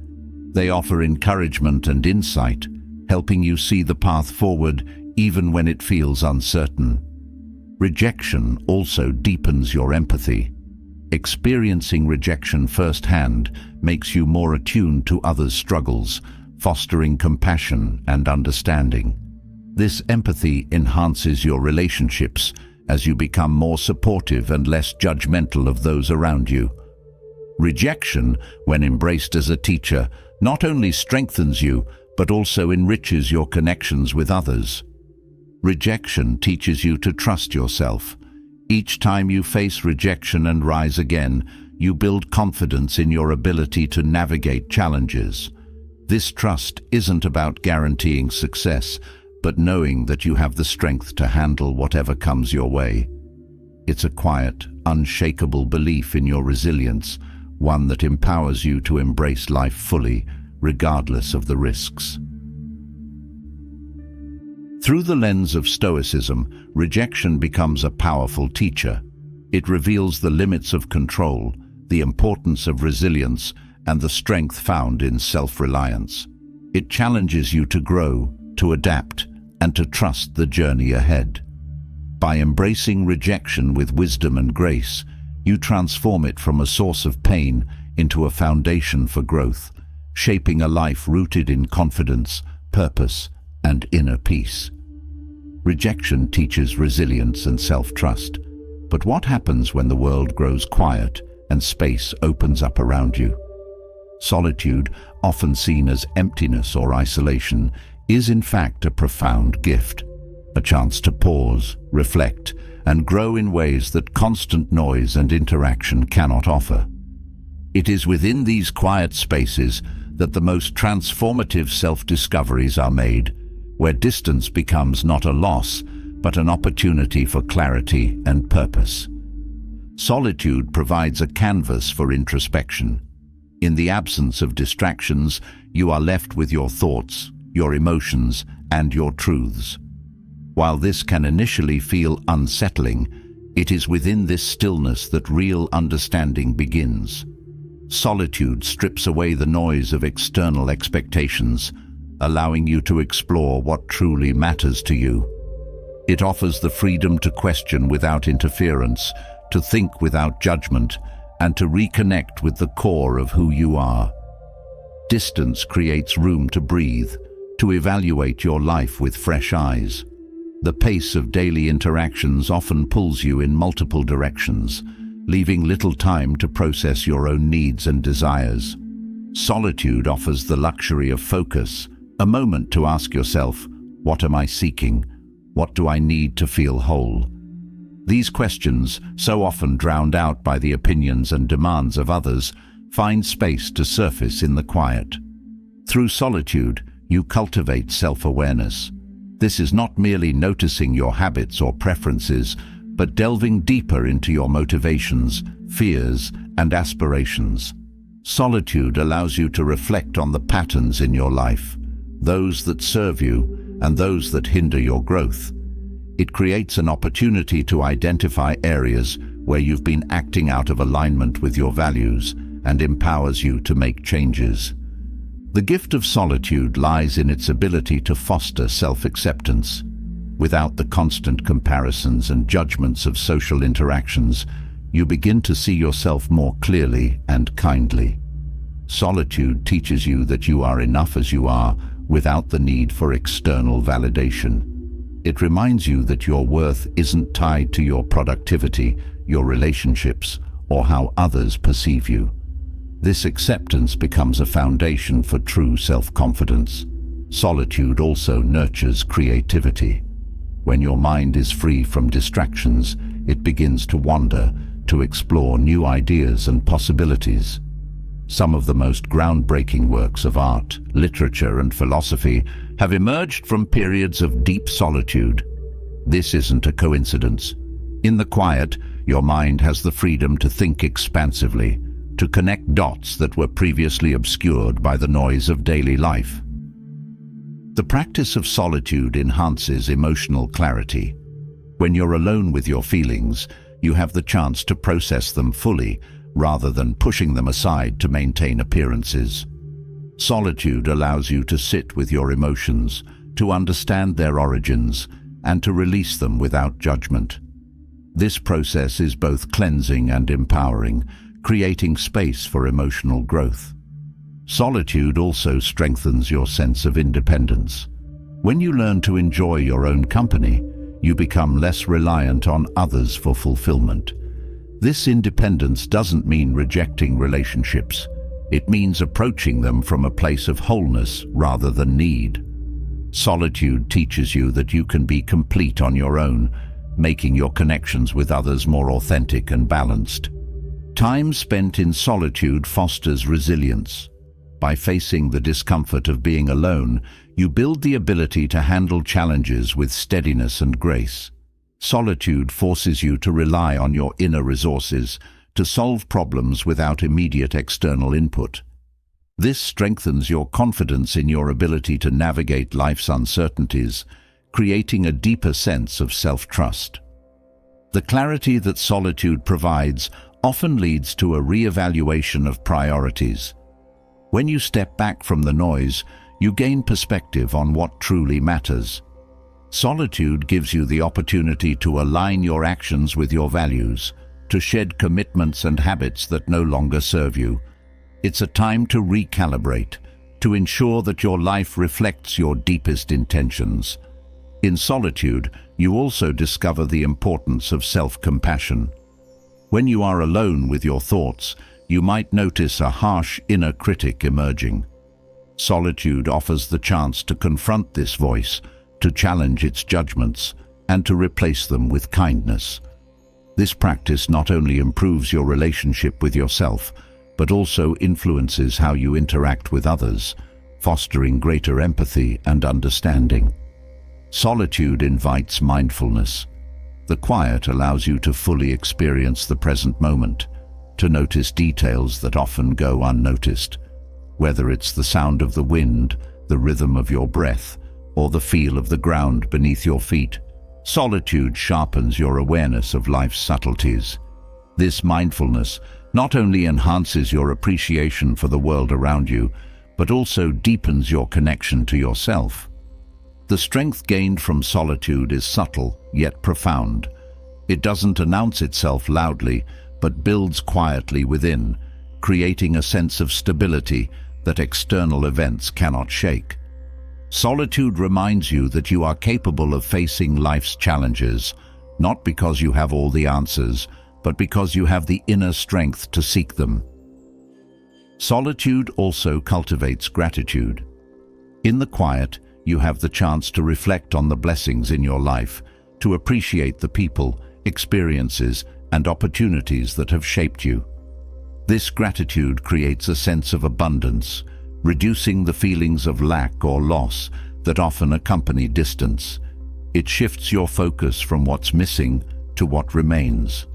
They offer encouragement and insight, helping you see the path forward even when it feels uncertain. Rejection also deepens your empathy. Experiencing rejection firsthand makes you more attuned to others' struggles, fostering compassion and understanding. This empathy enhances your relationships as you become more supportive and less judgmental of those around you. Rejection, when embraced as a teacher, not only strengthens you, but also enriches your connections with others. Rejection teaches you to trust yourself. Each time you face rejection and rise again, you build confidence in your ability to navigate challenges. This trust isn't about guaranteeing success, but knowing that you have the strength to handle whatever comes your way. It's a quiet, unshakable belief in your resilience, one that empowers you to embrace life fully, regardless of the risks. Through the lens of Stoicism, rejection becomes a powerful teacher. It reveals the limits of control, the importance of resilience, and the strength found in self-reliance. It challenges you to grow, to adapt, and to trust the journey ahead. By embracing rejection with wisdom and grace, you transform it from a source of pain into a foundation for growth, shaping a life rooted in confidence, purpose, and inner peace. Rejection teaches resilience and self-trust. But what happens when the world grows quiet and space opens up around you? Solitude, often seen as emptiness or isolation, is in fact a profound gift, a chance to pause, reflect, and grow in ways that constant noise and interaction cannot offer. It is within these quiet spaces that the most transformative self-discoveries are made, where distance becomes not a loss, but an opportunity for clarity and purpose. Solitude provides a canvas for introspection. In the absence of distractions, you are left with your thoughts, your emotions, and your truths. While this can initially feel unsettling, it is within this stillness that real understanding begins. Solitude strips away the noise of external expectations, allowing you to explore what truly matters to you. It offers the freedom to question without interference, to think without judgment, and to reconnect with the core of who you are. Distance creates room to breathe, to evaluate your life with fresh eyes. The pace of daily interactions often pulls you in multiple directions, leaving little time to process your own needs and desires. Solitude offers the luxury of focus, a moment to ask yourself, what am I seeking? What do I need to feel whole? These questions, so often drowned out by the opinions and demands of others, find space to surface in the quiet. Through solitude, you cultivate self-awareness. This is not merely noticing your habits or preferences, but delving deeper into your motivations, fears, and aspirations. Solitude allows you to reflect on the patterns in your life, those that serve you and those that hinder your growth. It creates an opportunity to identify areas where you've been acting out of alignment with your values and empowers you to make changes. The gift of solitude lies in its ability to foster self-acceptance. Without the constant comparisons and judgments of social interactions, you begin to see yourself more clearly and kindly. Solitude teaches you that you are enough as you are, without the need for external validation. It reminds you that your worth isn't tied to your productivity, your relationships, or how others perceive you. This acceptance becomes a foundation for true self-confidence. Solitude also nurtures creativity. When your mind is free from distractions, it begins to wander, to explore new ideas and possibilities. Some of the most groundbreaking works of art, literature, and philosophy have emerged from periods of deep solitude. This isn't a coincidence. In the quiet, your mind has the freedom to think expansively, to connect dots that were previously obscured by the noise of daily life. The practice of solitude enhances emotional clarity. When you're alone with your feelings, you have the chance to process them fully, rather than pushing them aside to maintain appearances. Solitude allows you to sit with your emotions, to understand their origins, and to release them without judgment. This process is both cleansing and empowering, creating space for emotional growth. Solitude also strengthens your sense of independence. When you learn to enjoy your own company, you become less reliant on others for fulfillment. This independence doesn't mean rejecting relationships. It means approaching them from a place of wholeness rather than need. Solitude teaches you that you can be complete on your own, making your connections with others more authentic and balanced. Time spent in solitude fosters resilience. By facing the discomfort of being alone, you build the ability to handle challenges with steadiness and grace. Solitude forces you to rely on your inner resources to solve problems without immediate external input. This strengthens your confidence in your ability to navigate life's uncertainties, creating a deeper sense of self-trust. The clarity that solitude provides often leads to a re-evaluation of priorities. When you step back from the noise, you gain perspective on what truly matters. Solitude gives you the opportunity to align your actions with your values, to shed commitments and habits that no longer serve you. It's a time to recalibrate, to ensure that your life reflects your deepest intentions. In solitude, you also discover the importance of self-compassion. When you are alone with your thoughts, you might notice a harsh inner critic emerging. Solitude offers the chance to confront this voice, to challenge its judgments, and to replace them with kindness. This practice not only improves your relationship with yourself, but also influences how you interact with others, fostering greater empathy and understanding. Solitude invites mindfulness. The quiet allows you to fully experience the present moment, to notice details that often go unnoticed. Whether it's the sound of the wind, the rhythm of your breath, or the feel of the ground beneath your feet, solitude sharpens your awareness of life's subtleties. This mindfulness not only enhances your appreciation for the world around you, but also deepens your connection to yourself. The strength gained from solitude is subtle, yet profound. It doesn't announce itself loudly, but builds quietly within, creating a sense of stability that external events cannot shake. Solitude reminds you that you are capable of facing life's challenges, not because you have all the answers, but because you have the inner strength to seek them. Solitude also cultivates gratitude. In the quiet, you have the chance to reflect on the blessings in your life, to appreciate the people, experiences, and opportunities that have shaped you. This gratitude creates a sense of abundance, reducing the feelings of lack or loss that often accompany distance. It shifts your focus from what's missing to what remains.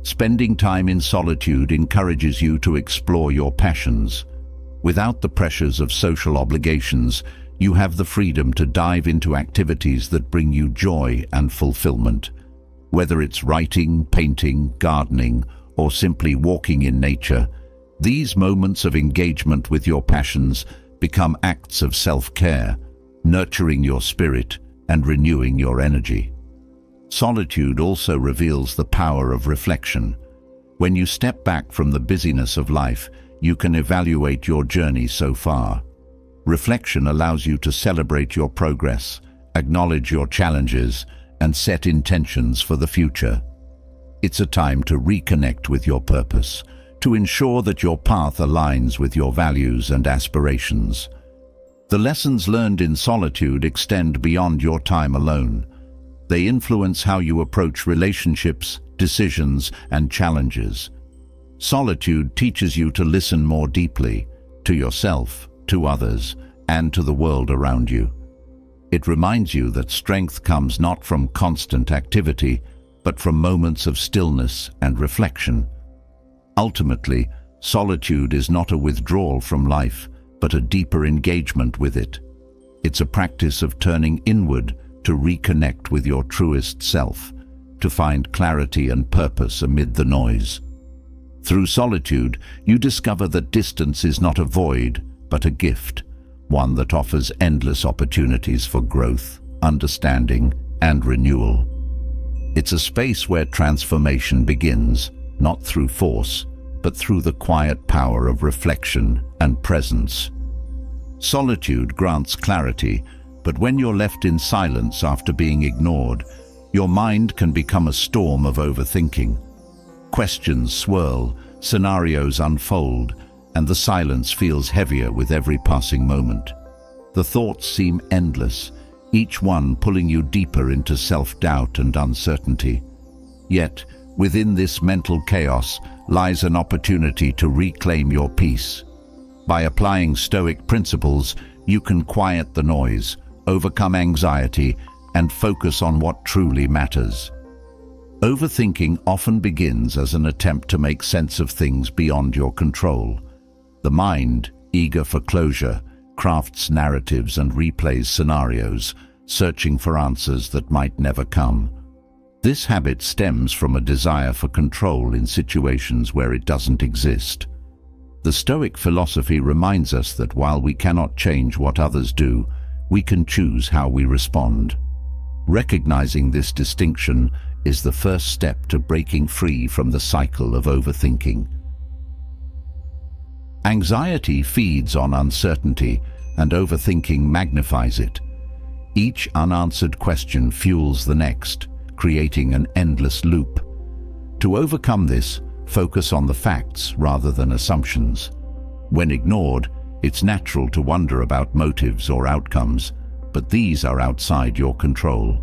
Spending time in solitude encourages you to explore your passions. Without the pressures of social obligations, you have the freedom to dive into activities that bring you joy and fulfillment. Whether it's writing, painting, gardening, or simply walking in nature, these moments of engagement with your passions become acts of self-care, nurturing your spirit and renewing your energy. Solitude also reveals the power of reflection. When you step back from the busyness of life, you can evaluate your journey so far. Reflection allows you to celebrate your progress, acknowledge your challenges, and set intentions for the future. It's a time to reconnect with your purpose, to ensure that your path aligns with your values and aspirations. The lessons learned in solitude extend beyond your time alone. They influence how you approach relationships, decisions, and challenges. Solitude teaches you to listen more deeply, to yourself, to others, and to the world around you. It reminds you that strength comes not from constant activity, but from moments of stillness and reflection. Ultimately, solitude is not a withdrawal from life, but a deeper engagement with it. It's a practice of turning inward to reconnect with your truest self, to find clarity and purpose amid the noise. Through solitude, you discover that distance is not a void, but a gift, one that offers endless opportunities for growth, understanding, and renewal. It's a space where transformation begins, not through force, but through the quiet power of reflection and presence. Solitude grants clarity, but when you're left in silence after being ignored, your mind can become a storm of overthinking. Questions swirl, scenarios unfold, and the silence feels heavier with every passing moment. The thoughts seem endless, each one pulling you deeper into self-doubt and uncertainty. Yet, within this mental chaos lies an opportunity to reclaim your peace. By applying Stoic principles, you can quiet the noise, overcome anxiety, and focus on what truly matters. Overthinking often begins as an attempt to make sense of things beyond your control. The mind, eager for closure, crafts narratives and replays scenarios, searching for answers that might never come. This habit stems from a desire for control in situations where it doesn't exist. The Stoic philosophy reminds us that while we cannot change what others do, we can choose how we respond. Recognizing this distinction is the first step to breaking free from the cycle of overthinking. Anxiety feeds on uncertainty, and overthinking magnifies it. Each unanswered question fuels the next, creating an endless loop. To overcome this, focus on the facts rather than assumptions. When ignored, it's natural to wonder about motives or outcomes, but these are outside your control.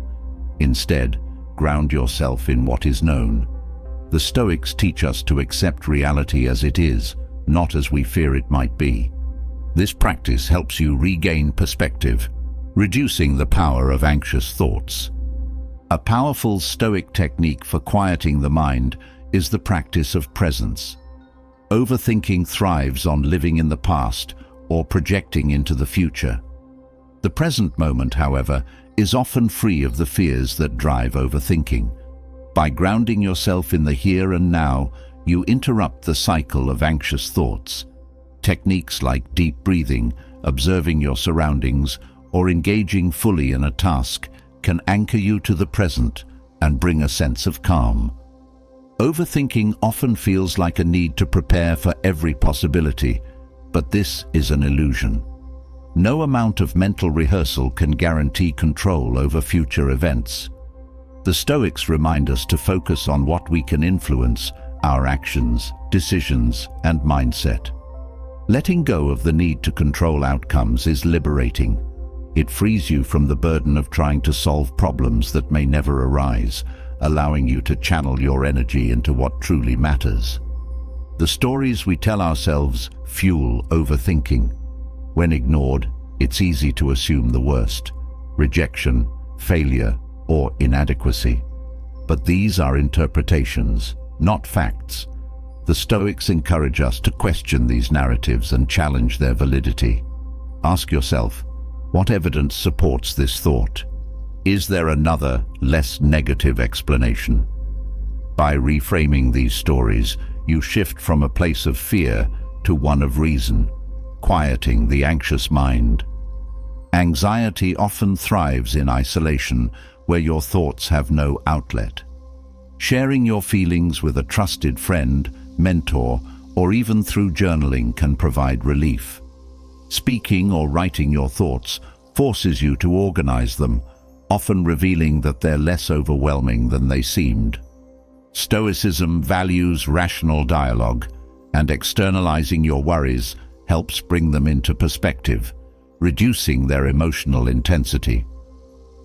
Instead, ground yourself in what is known. The Stoics teach us to accept reality as it is, not as we fear it might be. This practice helps you regain perspective, reducing the power of anxious thoughts. A powerful Stoic technique for quieting the mind is the practice of presence. Overthinking thrives on living in the past or projecting into the future. The present moment, however, is often free of the fears that drive overthinking. By grounding yourself in the here and now, you interrupt the cycle of anxious thoughts. Techniques like deep breathing, observing your surroundings, or engaging fully in a task can anchor you to the present and bring a sense of calm. Overthinking often feels like a need to prepare for every possibility, but this is an illusion. No amount of mental rehearsal can guarantee control over future events. The Stoics remind us to focus on what we can influence: our actions, decisions, and mindset. Letting go of the need to control outcomes is liberating. It frees you from the burden of trying to solve problems that may never arise, allowing you to channel your energy into what truly matters. The stories we tell ourselves fuel overthinking. When ignored, it's easy to assume the worst: rejection, failure, or inadequacy. But these are interpretations, not facts. The Stoics encourage us to question these narratives and challenge their validity. Ask yourself, what evidence supports this thought? Is there another, less negative explanation? By reframing these stories, you shift from a place of fear to one of reason, quieting the anxious mind. Anxiety often thrives in isolation, where your thoughts have no outlet. Sharing your feelings with a trusted friend, mentor, or even through journaling can provide relief. Speaking or writing your thoughts forces you to organize them, often revealing that they're less overwhelming than they seemed. Stoicism values rational dialogue, and externalizing your worries helps bring them into perspective, reducing their emotional intensity.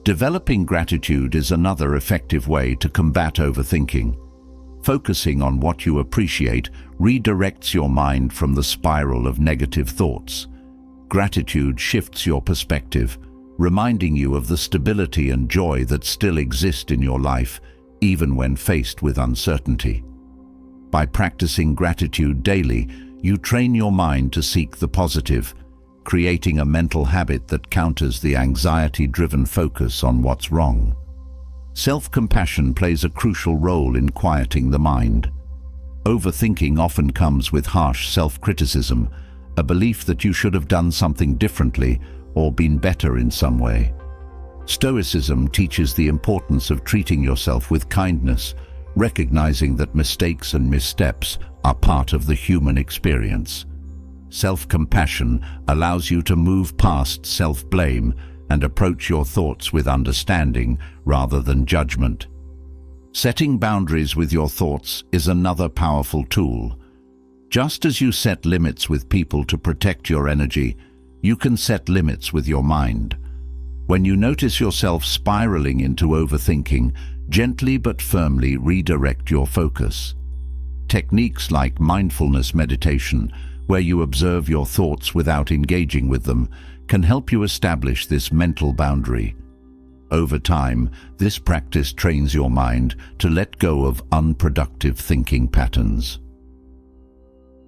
Developing gratitude is another effective way to combat overthinking. Focusing on what you appreciate redirects your mind from the spiral of negative thoughts. Gratitude shifts your perspective, reminding you of the stability and joy that still exist in your life, even when faced with uncertainty. By practicing gratitude daily, you train your mind to seek the positive, creating a mental habit that counters the anxiety-driven focus on what's wrong. Self-compassion plays a crucial role in quieting the mind. Overthinking often comes with harsh self-criticism, a belief that you should have done something differently or been better in some way. Stoicism teaches the importance of treating yourself with kindness, recognizing that mistakes and missteps are part of the human experience. Self-compassion allows you to move past self-blame and approach your thoughts with understanding rather than judgment. Setting boundaries with your thoughts is another powerful tool. Just as you set limits with people to protect your energy, you can set limits with your mind. When you notice yourself spiraling into overthinking, gently but firmly redirect your focus. Techniques like mindfulness meditation, where you observe your thoughts without engaging with them, can help you establish this mental boundary. Over time, this practice trains your mind to let go of unproductive thinking patterns.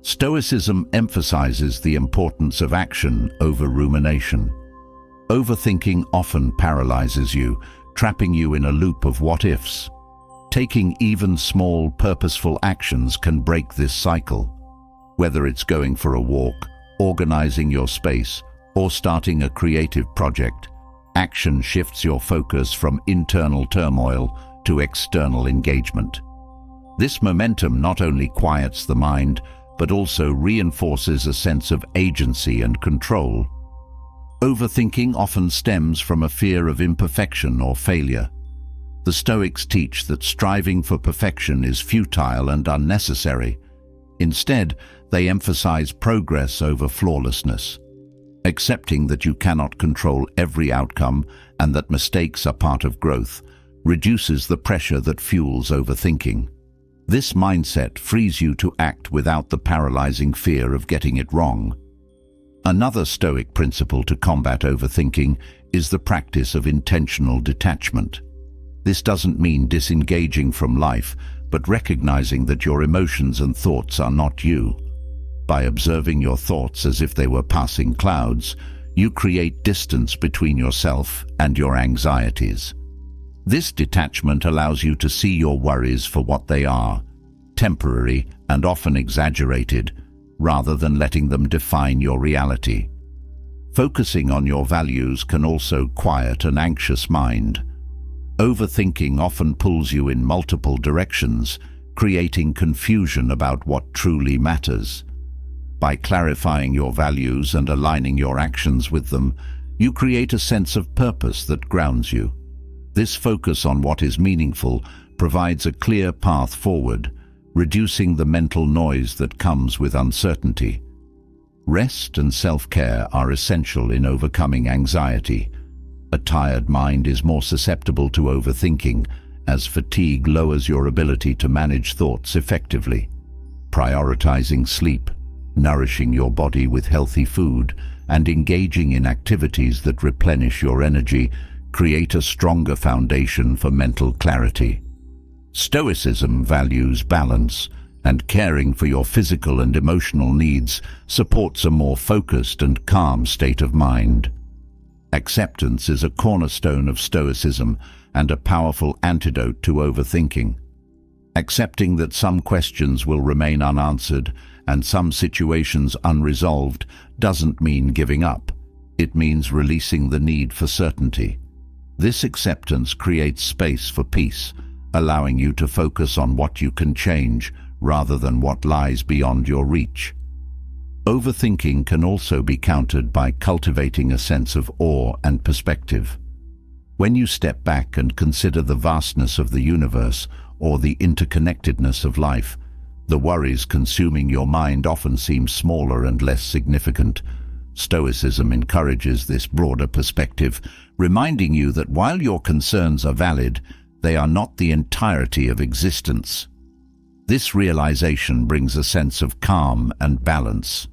Stoicism emphasizes the importance of action over rumination. Overthinking often paralyzes you, trapping you in a loop of what-ifs. Taking even small, purposeful actions can break this cycle. Whether it's going for a walk, organizing your space, or starting a creative project, action shifts your focus from internal turmoil to external engagement. This momentum not only quiets the mind, but also reinforces a sense of agency and control. Overthinking often stems from a fear of imperfection or failure. The Stoics teach that striving for perfection is futile and unnecessary. Instead, they emphasize progress over flawlessness. Accepting that you cannot control every outcome and that mistakes are part of growth reduces the pressure that fuels overthinking. This mindset frees you to act without the paralyzing fear of getting it wrong. Another Stoic principle to combat overthinking is the practice of intentional detachment. This doesn't mean disengaging from life, but recognizing that your emotions and thoughts are not you. By observing your thoughts as if they were passing clouds, you create distance between yourself and your anxieties. This detachment allows you to see your worries for what they are, temporary and often exaggerated, rather than letting them define your reality. Focusing on your values can also quiet an anxious mind. Overthinking often pulls you in multiple directions, creating confusion about what truly matters. By clarifying your values and aligning your actions with them, you create a sense of purpose that grounds you. This focus on what is meaningful provides a clear path forward, reducing the mental noise that comes with uncertainty. Rest and self-care are essential in overcoming anxiety. A tired mind is more susceptible to overthinking, as fatigue lowers your ability to manage thoughts effectively. Prioritizing sleep, nourishing your body with healthy food, and engaging in activities that replenish your energy create a stronger foundation for mental clarity. Stoicism values balance, and caring for your physical and emotional needs supports a more focused and calm state of mind. Acceptance is a cornerstone of Stoicism and a powerful antidote to overthinking. Accepting that some questions will remain unanswered and some situations unresolved doesn't mean giving up. It means releasing the need for certainty. This acceptance creates space for peace, allowing you to focus on what you can change rather than what lies beyond your reach. Overthinking can also be countered by cultivating a sense of awe and perspective. When you step back and consider the vastness of the universe or the interconnectedness of life, the worries consuming your mind often seem smaller and less significant. Stoicism encourages this broader perspective, reminding you that while your concerns are valid, they are not the entirety of existence. This realization brings a sense of calm and balance.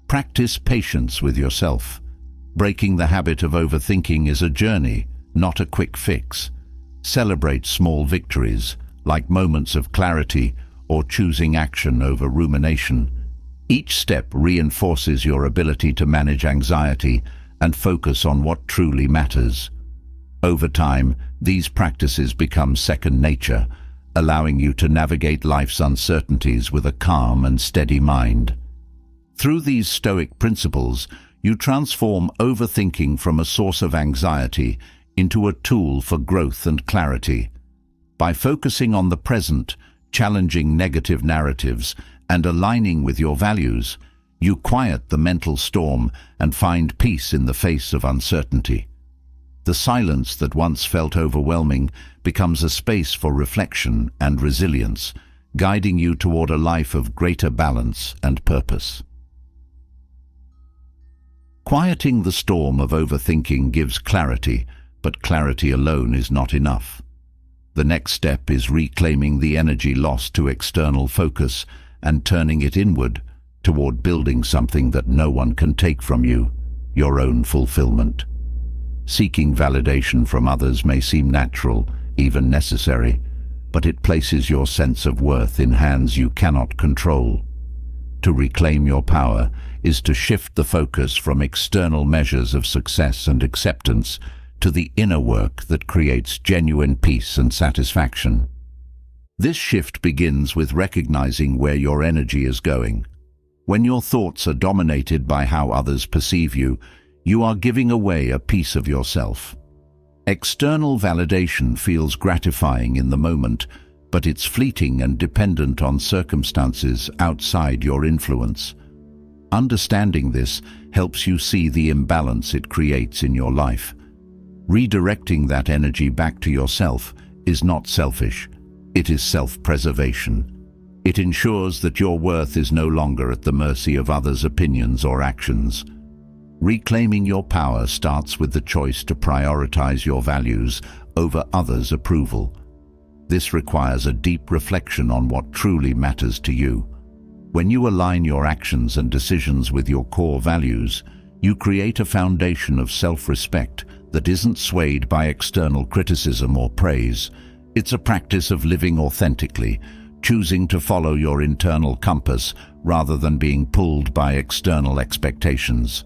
Practice patience with yourself. Breaking the habit of overthinking is a journey, not a quick fix. Celebrate small victories, like moments of clarity or choosing action over rumination. Each step reinforces your ability to manage anxiety and focus on what truly matters. Over time, these practices become second nature, allowing you to navigate life's uncertainties with a calm and steady mind. Through these Stoic principles, you transform overthinking from a source of anxiety into a tool for growth and clarity. By focusing on the present, challenging negative narratives, and aligning with your values, You quiet the mental storm and find peace in the face of uncertainty. The silence that once felt overwhelming becomes a space for reflection and resilience, guiding you toward a life of greater balance and purpose. Quieting the storm of overthinking gives clarity, but clarity alone is not enough. The next step is reclaiming the energy lost to external focus and turning it inward toward building something that no one can take from you, your own fulfillment. Seeking validation from others may seem natural, even necessary, but it places your sense of worth in hands you cannot control. To reclaim your power is to shift the focus from external measures of success and acceptance to the inner work that creates genuine peace and satisfaction. This shift begins with recognizing where your energy is going. When your thoughts are dominated by how others perceive you, you are giving away a piece of yourself. External validation feels gratifying in the moment, but it's fleeting and dependent on circumstances outside your influence. Understanding this helps you see the imbalance it creates in your life. Redirecting that energy back to yourself is not selfish, it is self-preservation. It ensures that your worth is no longer at the mercy of others' opinions or actions. Reclaiming your power starts with the choice to prioritize your values over others' approval. This requires a deep reflection on what truly matters to you. When you align your actions and decisions with your core values, you create a foundation of self-respect that isn't swayed by external criticism or praise. It's a practice of living authentically, choosing to follow your internal compass rather than being pulled by external expectations.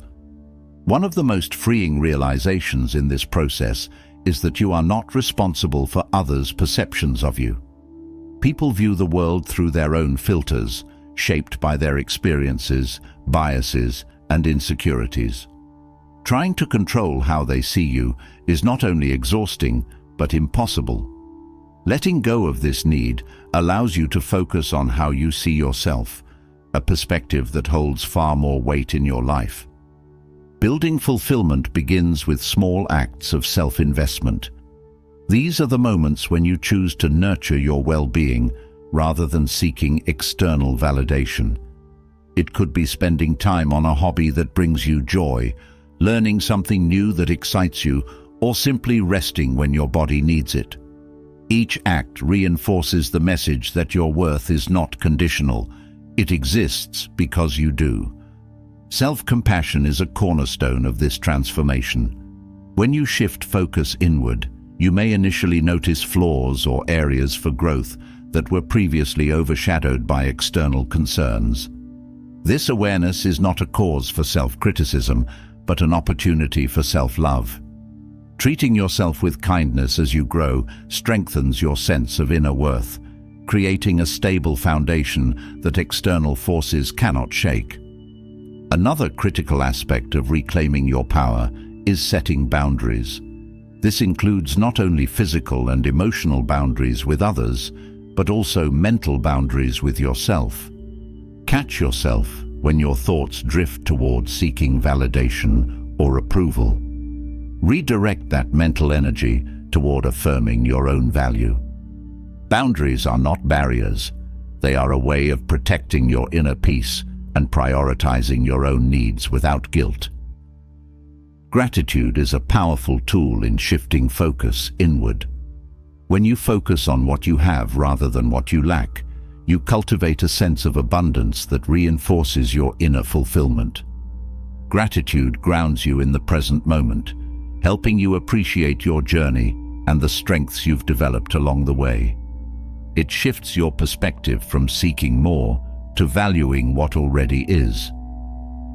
One of the most freeing realizations in this process is that you are not responsible for others' perceptions of you. People view the world through their own filters, shaped by their experiences, biases, and insecurities. Trying to control how they see you is not only exhausting, but impossible. Letting go of this need allows you to focus on how you see yourself, a perspective that holds far more weight in your life. Building fulfillment begins with small acts of self-investment. These are the moments when you choose to nurture your well-being rather than seeking external validation. It could be spending time on a hobby that brings you joy, learning something new that excites you, or simply resting when your body needs it. Each act reinforces the message that your worth is not conditional. It exists because you do. Self-compassion is a cornerstone of this transformation. When you shift focus inward, you may initially notice flaws or areas for growth that were previously overshadowed by external concerns. This awareness is not a cause for self-criticism, but an opportunity for self-love. Treating yourself with kindness as you grow strengthens your sense of inner worth, creating a stable foundation that external forces cannot shake. Another critical aspect of reclaiming your power is setting boundaries. This includes not only physical and emotional boundaries with others, but also mental boundaries with yourself. Catch yourself when your thoughts drift towards seeking validation or approval. Redirect that mental energy toward affirming your own value. Boundaries are not barriers. They are a way of protecting your inner peace and prioritizing your own needs without guilt. Gratitude is a powerful tool in shifting focus inward. When you focus on what you have rather than what you lack, you cultivate a sense of abundance that reinforces your inner fulfillment. Gratitude grounds you in the present moment, helping you appreciate your journey and the strengths you've developed along the way. It shifts your perspective from seeking more to valuing what already is.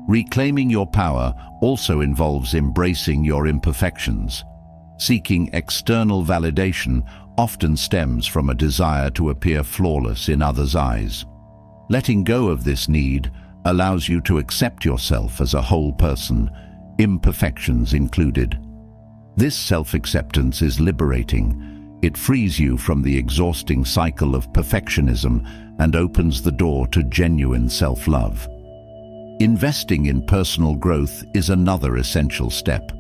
Reclaiming your power also involves embracing your imperfections. Seeking external validation often stems from a desire to appear flawless in others' eyes. Letting go of this need allows you to accept yourself as a whole person, imperfections included. This self-acceptance is liberating. It frees you from the exhausting cycle of perfectionism and opens the door to genuine self-love. Investing in personal growth is another essential step.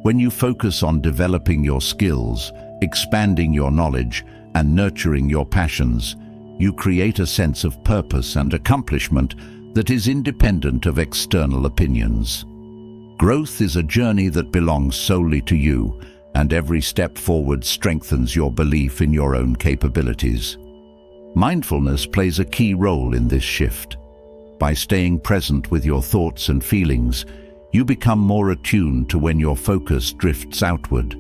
When you focus on developing your skills, expanding your knowledge, and nurturing your passions, you create a sense of purpose and accomplishment that is independent of external opinions. Growth is a journey that belongs solely to you, and every step forward strengthens your belief in your own capabilities. Mindfulness plays a key role in this shift. By staying present with your thoughts and feelings, you become more attuned to when your focus drifts outward.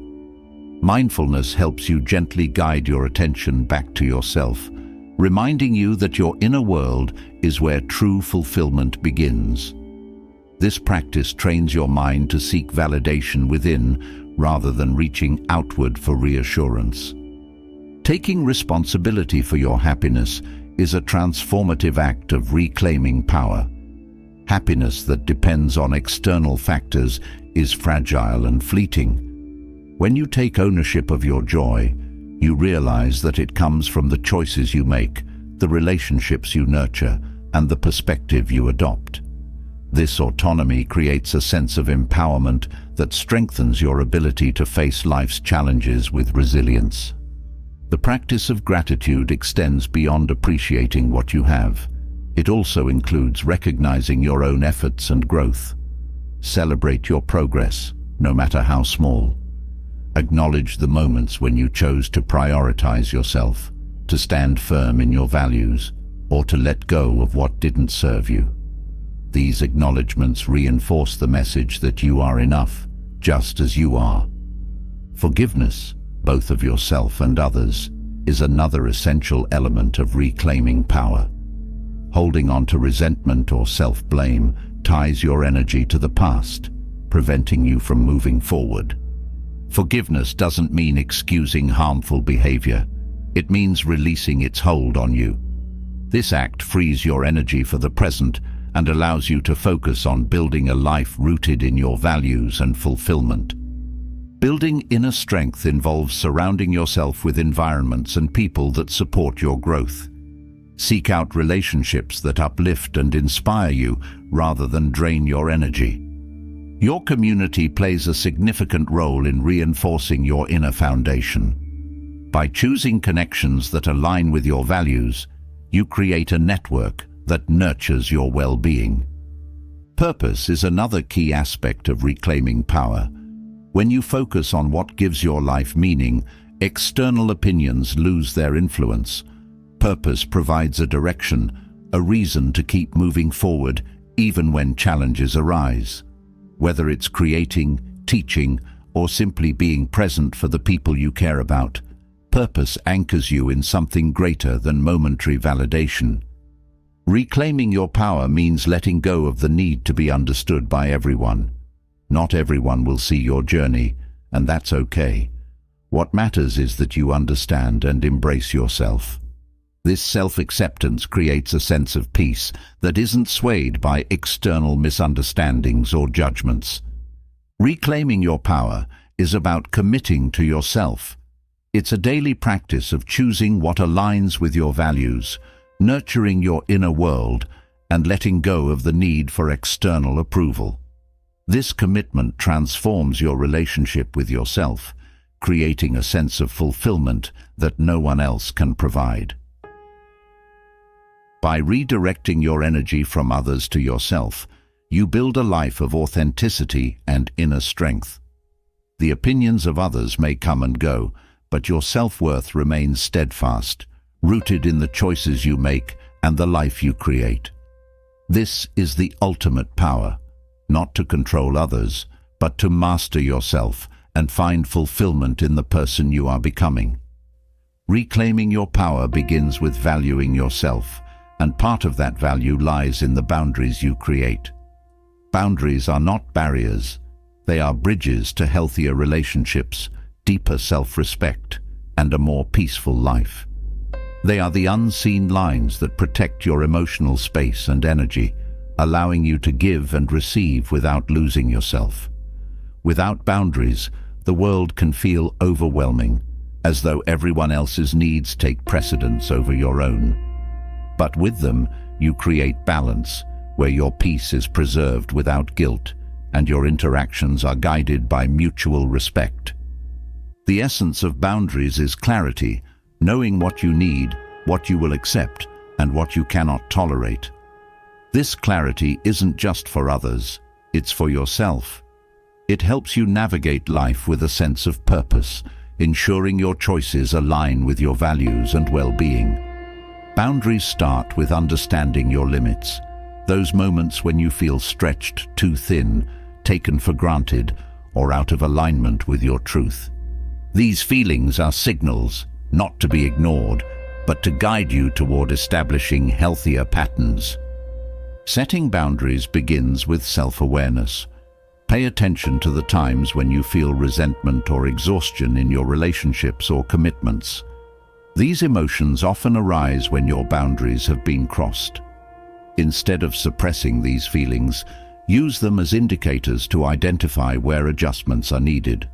Mindfulness helps you gently guide your attention back to yourself, reminding you that your inner world is where true fulfillment begins. This practice trains your mind to seek validation within rather than reaching outward for reassurance. Taking responsibility for your happiness is a transformative act of reclaiming power. Happiness that depends on external factors is fragile and fleeting. When you take ownership of your joy, you realize that it comes from the choices you make, the relationships you nurture, and the perspective you adopt. This autonomy creates a sense of empowerment that strengthens your ability to face life's challenges with resilience. The practice of gratitude extends beyond appreciating what you have. It also includes recognizing your own efforts and growth. Celebrate your progress, no matter how small. Acknowledge the moments when you chose to prioritize yourself, to stand firm in your values, or to let go of what didn't serve you. These acknowledgements reinforce the message that you are enough, just as you are. Forgiveness, both of yourself and others, is another essential element of reclaiming power. Holding on to resentment or self-blame ties your energy to the past, preventing you from moving forward. Forgiveness doesn't mean excusing harmful behavior. It means releasing its hold on you. This act frees your energy for the present and allows you to focus on building a life rooted in your values and fulfillment. Building inner strength involves surrounding yourself with environments and people that support your growth. Seek out relationships that uplift and inspire you rather than drain your energy. Your community plays a significant role in reinforcing your inner foundation. By choosing connections that align with your values, you create a network that nurtures your well-being. Purpose is another key aspect of reclaiming power. When you focus on what gives your life meaning, external opinions lose their influence. Purpose provides a direction, a reason to keep moving forward even when challenges arise. Whether it's creating, teaching, or simply being present for the people you care about, purpose anchors you in something greater than momentary validation. Reclaiming your power means letting go of the need to be understood by everyone. Not everyone will see your journey, and that's okay. What matters is that you understand and embrace yourself. This self-acceptance creates a sense of peace that isn't swayed by external misunderstandings or judgments. Reclaiming your power is about committing to yourself. It's a daily practice of choosing what aligns with your values, nurturing your inner world, and letting go of the need for external approval. This commitment transforms your relationship with yourself, creating a sense of fulfillment that no one else can provide. By redirecting your energy from others to yourself, you build a life of authenticity and inner strength. The opinions of others may come and go, but your self-worth remains steadfast, rooted in the choices you make and the life you create. This is the ultimate power, not to control others, but to master yourself and find fulfillment in the person you are becoming. Reclaiming your power begins with valuing yourself, and part of that value lies in the boundaries you create. Boundaries are not barriers. They are bridges to healthier relationships, deeper self-respect, and a more peaceful life. They are the unseen lines that protect your emotional space and energy, allowing you to give and receive without losing yourself. Without boundaries, the world can feel overwhelming, as though everyone else's needs take precedence over your own. But with them, you create balance, where your peace is preserved without guilt and your interactions are guided by mutual respect. The essence of boundaries is clarity, knowing what you need, what you will accept, and what you cannot tolerate. This clarity isn't just for others, it's for yourself. It helps you navigate life with a sense of purpose, ensuring your choices align with your values and well-being. Boundaries start with understanding your limits, those moments when you feel stretched too thin, taken for granted, or out of alignment with your truth. These feelings are signals, not to be ignored, but to guide you toward establishing healthier patterns. Setting boundaries begins with self-awareness. Pay attention to the times when you feel resentment or exhaustion in your relationships or commitments. These emotions often arise when your boundaries have been crossed. Instead of suppressing these feelings, use them as indicators to identify where adjustments are needed.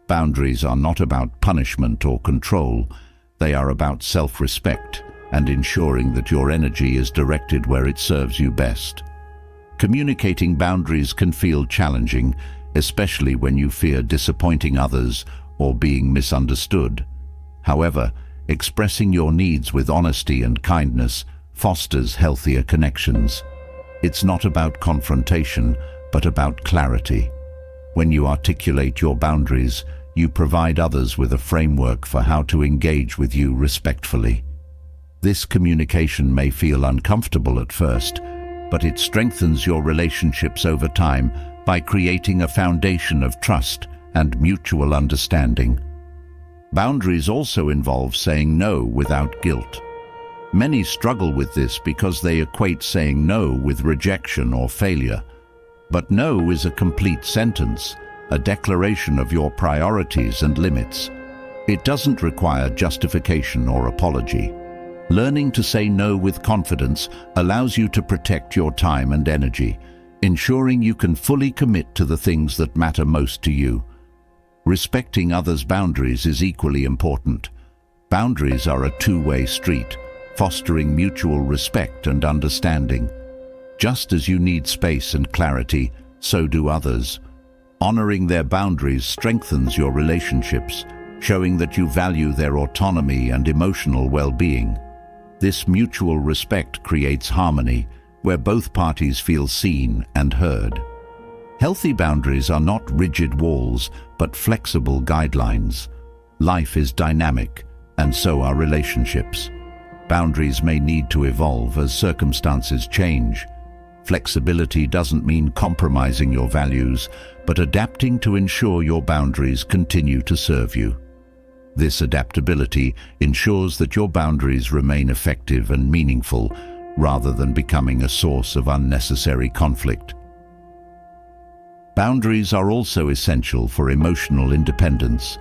Boundaries are not about punishment or control. They are about self-respect and ensuring that your energy is directed where it serves you best. Communicating boundaries can feel challenging, especially when you fear disappointing others or being misunderstood. However, expressing your needs with honesty and kindness fosters healthier connections. It's not about confrontation, but about clarity. When you articulate your boundaries, you provide others with a framework for how to engage with you respectfully. This communication may feel uncomfortable at first, but it strengthens your relationships over time by creating a foundation of trust and mutual understanding. Boundaries also involve saying no without guilt. Many struggle with this because they equate saying no with rejection or failure. But no is a complete sentence, a declaration of your priorities and limits. It doesn't require justification or apology. Learning to say no with confidence allows you to protect your time and energy, ensuring you can fully commit to the things that matter most to you. Respecting others' boundaries is equally important. Boundaries are a two-way street, fostering mutual respect and understanding. Just as you need space and clarity, so do others. Honoring their boundaries strengthens your relationships, showing that you value their autonomy and emotional well-being. This mutual respect creates harmony, where both parties feel seen and heard. Healthy boundaries are not rigid walls, but flexible guidelines. Life is dynamic, and so are relationships. Boundaries may need to evolve as circumstances change. Flexibility doesn't mean compromising your values, but adapting to ensure your boundaries continue to serve you. This adaptability ensures that your boundaries remain effective and meaningful, rather than becoming a source of unnecessary conflict. Boundaries are also essential for emotional independence.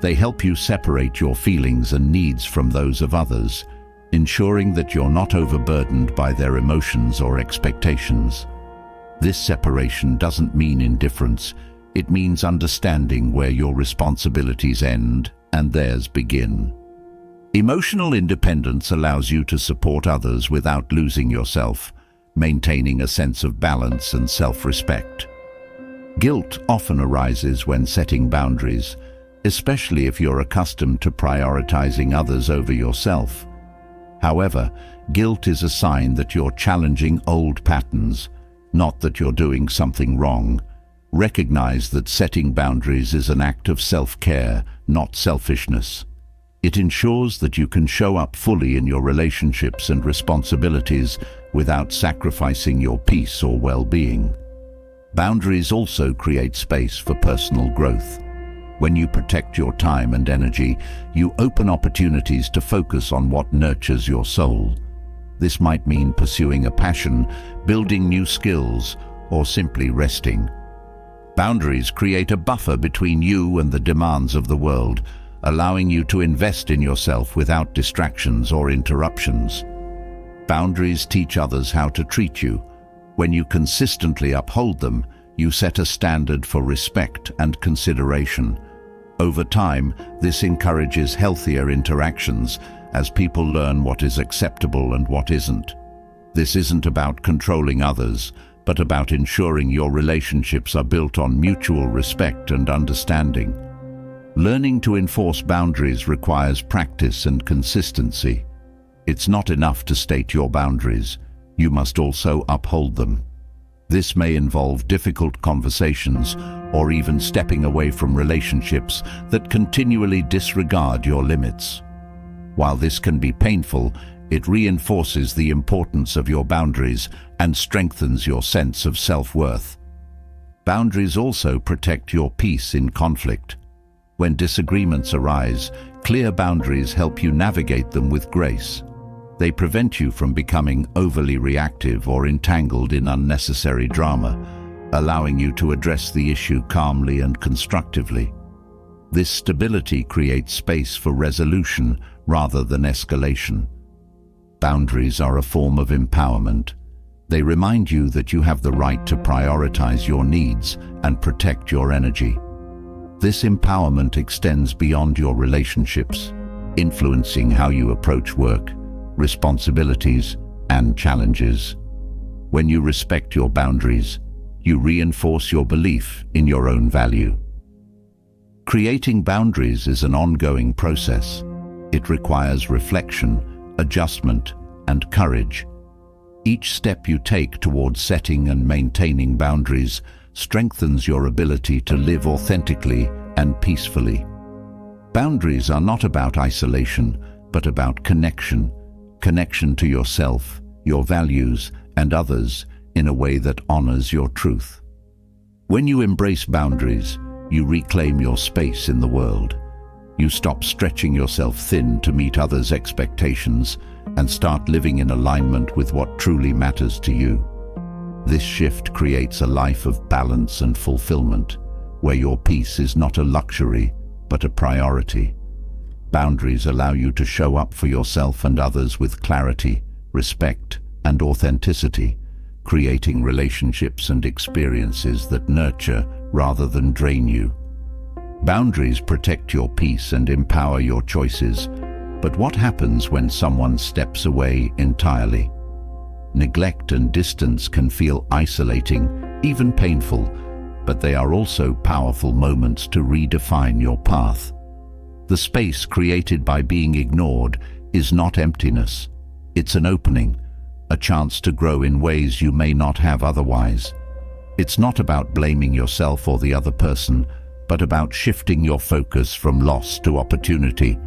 They help you separate your feelings and needs from those of others, ensuring that you're not overburdened by their emotions or expectations. This separation doesn't mean indifference. It means understanding where your responsibilities end and theirs begin. Emotional independence allows you to support others without losing yourself, maintaining a sense of balance and self-respect. Guilt often arises when setting boundaries, especially if you're accustomed to prioritizing others over yourself. However, guilt is a sign that you're challenging old patterns, not that you're doing something wrong. Recognize that setting boundaries is an act of self-care, not selfishness. It ensures that you can show up fully in your relationships and responsibilities without sacrificing your peace or well-being. Boundaries also create space for personal growth. When you protect your time and energy, you open opportunities to focus on what nurtures your soul. This might mean pursuing a passion, building new skills, or simply resting. Boundaries create a buffer between you and the demands of the world, allowing you to invest in yourself without distractions or interruptions. Boundaries teach others how to treat you. When you consistently uphold them, you set a standard for respect and consideration. Over time, this encourages healthier interactions as people learn what is acceptable and what isn't. This isn't about controlling others, but about ensuring your relationships are built on mutual respect and understanding. Learning to enforce boundaries requires practice and consistency. It's not enough to state your boundaries, you must also uphold them. This may involve difficult conversations or even stepping away from relationships that continually disregard your limits. While this can be painful, it reinforces the importance of your boundaries and strengthens your sense of self-worth. Boundaries also protect your peace in conflict. When disagreements arise, clear boundaries help you navigate them with grace. They prevent you from becoming overly reactive or entangled in unnecessary drama, allowing you to address the issue calmly and constructively. This stability creates space for resolution rather than escalation. Boundaries are a form of empowerment. They remind you that you have the right to prioritize your needs and protect your energy. This empowerment extends beyond your relationships, influencing how you approach work, responsibilities, and challenges. When you respect your boundaries, you reinforce your belief in your own value. Creating boundaries is an ongoing process. It requires reflection, adjustment, and courage. Each step you take towards setting and maintaining boundaries strengthens your ability to live authentically and peacefully. Boundaries are not about isolation, but about connection to yourself, your values, and others in a way that honors your truth. When you embrace boundaries, you reclaim your space in the world. You stop stretching yourself thin to meet others' expectations and start living in alignment with what truly matters to you. This shift creates a life of balance and fulfillment, where your peace is not a luxury, but a priority. Boundaries allow you to show up for yourself and others with clarity, respect, and authenticity, creating relationships and experiences that nurture rather than drain you. Boundaries protect your peace and empower your choices, but what happens when someone steps away entirely? Neglect and distance can feel isolating, even painful, but they are also powerful moments to redefine your path. The space created by being ignored is not emptiness. It's an opening, a chance to grow in ways you may not have otherwise. It's not about blaming yourself or the other person, but about shifting your focus from loss to opportunity,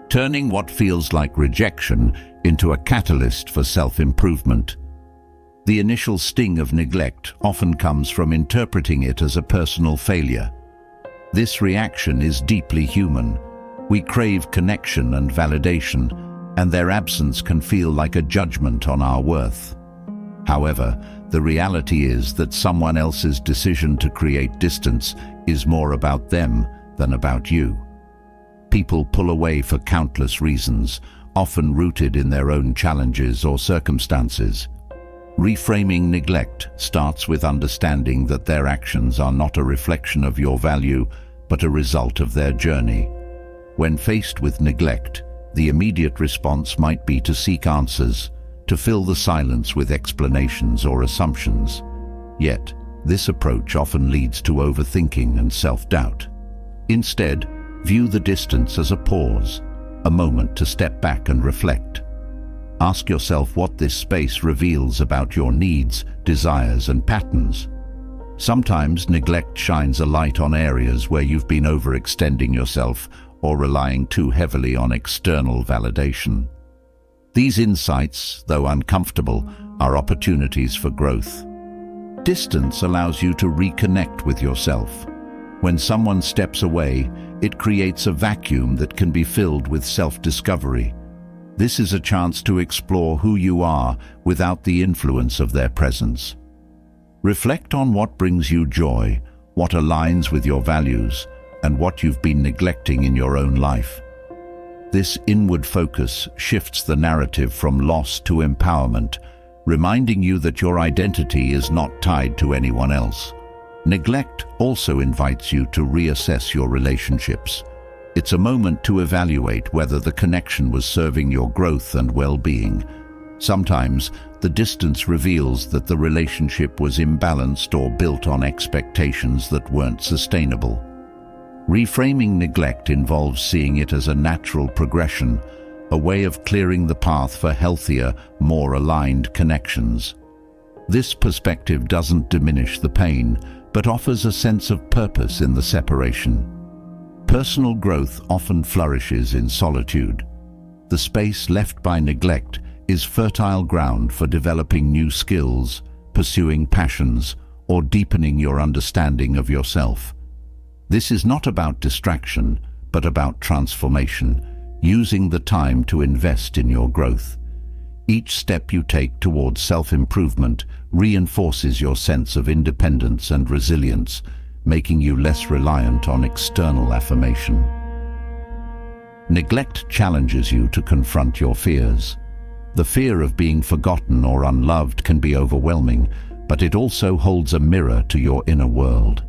turning what feels like rejection into a catalyst for self-improvement. The initial sting of neglect often comes from interpreting it as a personal failure. This reaction is deeply human. We crave connection and validation, and their absence can feel like a judgment on our worth. However, the reality is that someone else's decision to create distance is more about them than about you. People pull away for countless reasons, often rooted in their own challenges or circumstances. Reframing neglect starts with understanding that their actions are not a reflection of your value, but a result of their journey. When faced with neglect, the immediate response might be to seek answers, to fill the silence with explanations or assumptions. Yet, this approach often leads to overthinking and self-doubt. Instead, view the distance as a pause, a moment to step back and reflect. Ask yourself what this space reveals about your needs, desires, and patterns. Sometimes neglect shines a light on areas where you've been overextending yourself or relying too heavily on external validation. These insights, though uncomfortable, are opportunities for growth. Distance allows you to reconnect with yourself. When someone steps away, it creates a vacuum that can be filled with self-discovery. This is a chance to explore who you are without the influence of their presence. Reflect on what brings you joy, what aligns with your values, and what you've been neglecting in your own life. This inward focus shifts the narrative from loss to empowerment, reminding you that your identity is not tied to anyone else. Neglect also invites you to reassess your relationships. It's a moment to evaluate whether the connection was serving your growth and well-being. Sometimes, the distance reveals that the relationship was imbalanced or built on expectations that weren't sustainable. Reframing neglect involves seeing it as a natural progression, a way of clearing the path for healthier, more aligned connections. This perspective doesn't diminish the pain, but offers a sense of purpose in the separation. Personal growth often flourishes in solitude. The space left by neglect is fertile ground for developing new skills, pursuing passions, or deepening your understanding of yourself. This is not about distraction, but about transformation, using the time to invest in your growth. Each step you take towards self-improvement reinforces your sense of independence and resilience, making you less reliant on external affirmation. Neglect challenges you to confront your fears. The fear of being forgotten or unloved can be overwhelming, but it also holds a mirror to your inner world.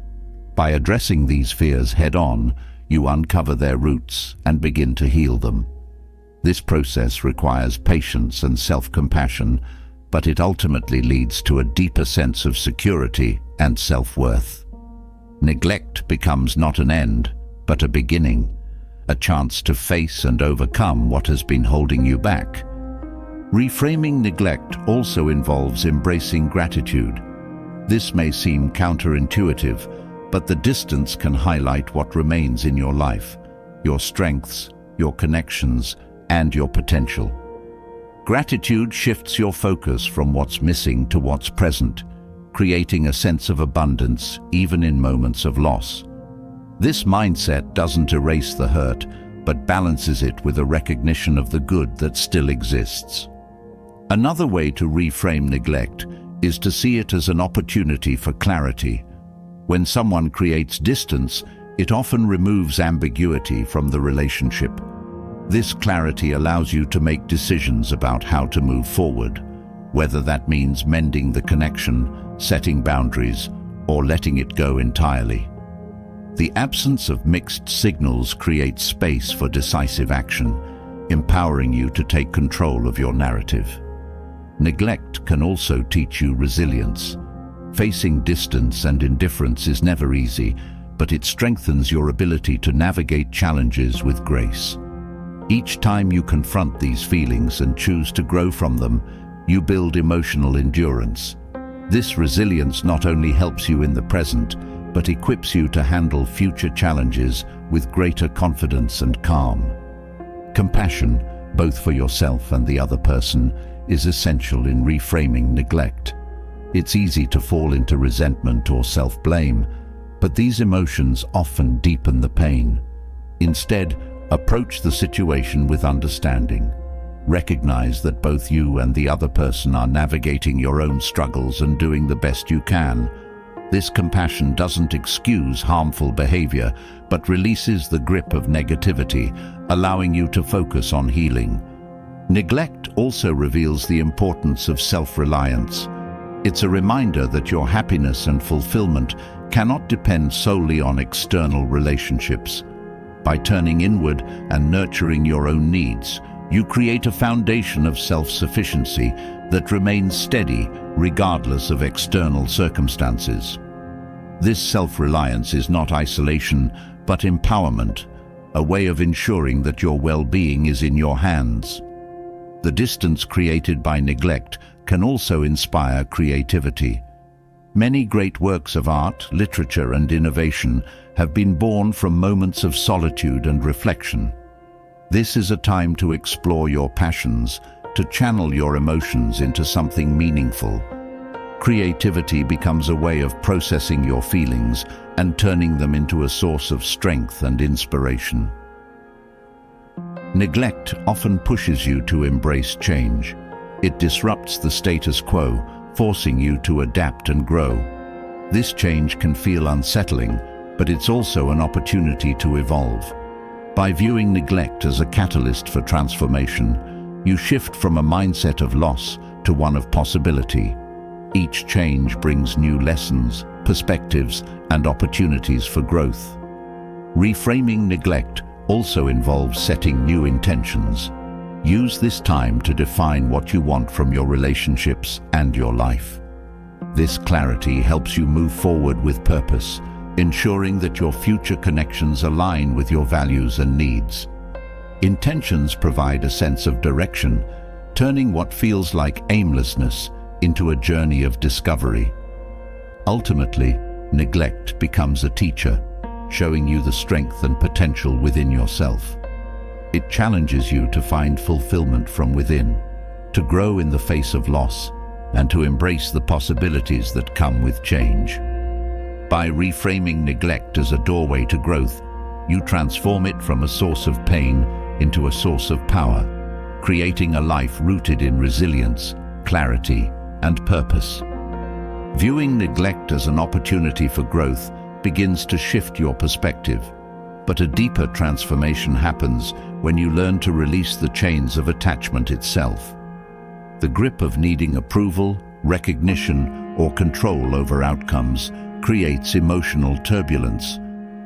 By addressing these fears head-on, you uncover their roots and begin to heal them. This process requires patience and self-compassion, but it ultimately leads to a deeper sense of security and self-worth. Neglect becomes not an end, but a beginning, a chance to face and overcome what has been holding you back. Reframing neglect also involves embracing gratitude. This may seem counterintuitive, but the distance can highlight what remains in your life, your strengths, your connections, and your potential. Gratitude shifts your focus from what's missing to what's present, creating a sense of abundance even in moments of loss. This mindset doesn't erase the hurt, but balances it with a recognition of the good that still exists. Another way to reframe neglect is to see it as an opportunity for clarity. When someone creates distance, it often removes ambiguity from the relationship. This clarity allows you to make decisions about how to move forward, whether that means mending the connection, setting boundaries, or letting it go entirely. The absence of mixed signals creates space for decisive action, empowering you to take control of your narrative. Neglect can also teach you resilience. Facing distance and indifference is never easy, but it strengthens your ability to navigate challenges with grace. Each time you confront these feelings and choose to grow from them, you build emotional endurance. This resilience not only helps you in the present, but equips you to handle future challenges with greater confidence and calm. Compassion, both for yourself and the other person, is essential in reframing neglect. It's easy to fall into resentment or self-blame, but these emotions often deepen the pain. Instead, approach the situation with understanding. Recognize that both you and the other person are navigating your own struggles and doing the best you can. This compassion doesn't excuse harmful behavior, but releases the grip of negativity, allowing you to focus on healing. Neglect also reveals the importance of self-reliance. It's a reminder that your happiness and fulfillment cannot depend solely on external relationships. By turning inward and nurturing your own needs, you create a foundation of self-sufficiency that remains steady regardless of external circumstances. This self-reliance is not isolation, but empowerment, a way of ensuring that your well-being is in your hands. The distance created by neglect can also inspire creativity. Many great works of art, literature, and innovation have been born from moments of solitude and reflection. This is a time to explore your passions, to channel your emotions into something meaningful. Creativity becomes a way of processing your feelings and turning them into a source of strength and inspiration. Neglect often pushes you to embrace change. It disrupts the status quo, forcing you to adapt and grow. This change can feel unsettling, but it's also an opportunity to evolve. By viewing neglect as a catalyst for transformation, you shift from a mindset of loss to one of possibility. Each change brings new lessons, perspectives, and opportunities for growth. Reframing neglect also involves setting new intentions. Use this time to define what you want from your relationships and your life. This clarity helps you move forward with purpose, ensuring that your future connections align with your values and needs. Intentions provide a sense of direction, turning what feels like aimlessness into a journey of discovery. Ultimately, neglect becomes a teacher, showing you the strength and potential within yourself. It challenges you to find fulfillment from within, to grow in the face of loss, and to embrace the possibilities that come with change. By reframing neglect as a doorway to growth, you transform it from a source of pain into a source of power, creating a life rooted in resilience, clarity, and purpose. Viewing neglect as an opportunity for growth begins to shift your perspective, but a deeper transformation happens when you learn to release the chains of attachment itself. The grip of needing approval, recognition, or control over outcomes creates emotional turbulence.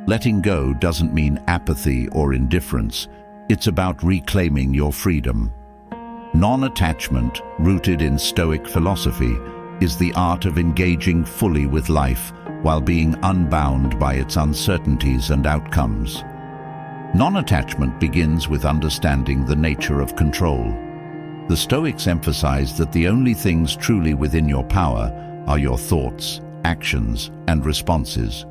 Letting go doesn't mean apathy or indifference. It's about reclaiming your freedom. Non-attachment, rooted in Stoic philosophy, is the art of engaging fully with life while being unbound by its uncertainties and outcomes. Non-attachment begins with understanding the nature of control. The Stoics emphasize that the only things truly within your power are your thoughts, actions, and responses.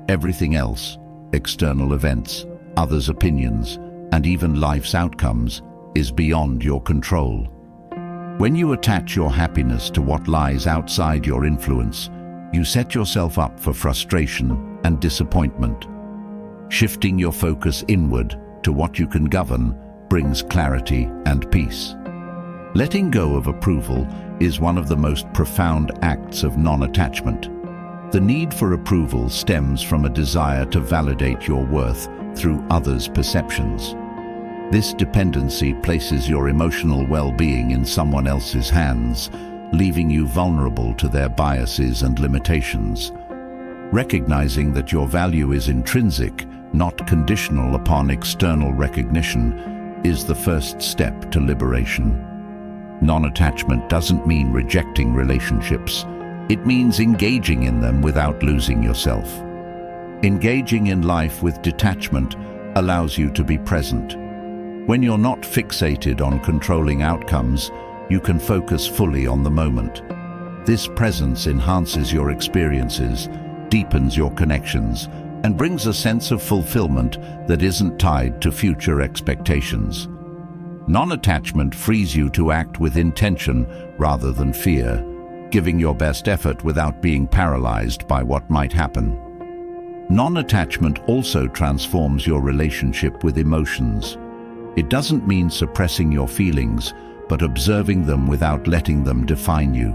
Everything else, external events, others' opinions, and even life's outcomes, is beyond your control. When you attach your happiness to what lies outside your influence, you set yourself up for frustration and disappointment. Shifting your focus inward to what you can govern brings clarity and peace. Letting go of approval is one of the most profound acts of non-attachment. The need for approval stems from a desire to validate your worth through others' perceptions. This dependency places your emotional well-being in someone else's hands, leaving you vulnerable to their biases and limitations. Recognizing that your value is intrinsic, not conditional upon external recognition, is the first step to liberation. Non-attachment doesn't mean rejecting relationships. It means engaging in them without losing yourself. Engaging in life with detachment allows you to be present. When you're not fixated on controlling outcomes, you can focus fully on the moment. This presence enhances your experiences, deepens your connections, and brings a sense of fulfillment that isn't tied to future expectations. Non-attachment frees you to act with intention rather than fear, giving your best effort without being paralyzed by what might happen. Non-attachment also transforms your relationship with emotions. It doesn't mean suppressing your feelings, but observing them without letting them define you.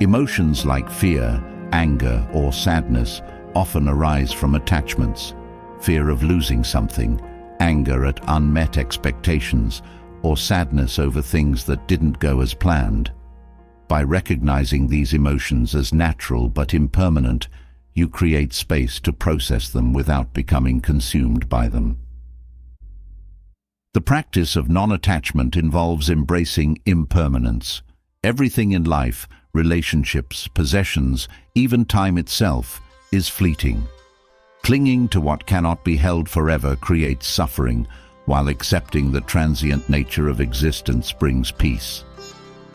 Emotions like fear, anger, or sadness often arise from attachments: fear of losing something, anger at unmet expectations, or sadness over things that didn't go as planned. By recognizing these emotions as natural but impermanent, you create space to process them without becoming consumed by them. The practice of non-attachment involves embracing impermanence. Everything in life, relationships, possessions, even time itself, is fleeting. Clinging to what cannot be held forever creates suffering, while accepting the transient nature of existence brings peace.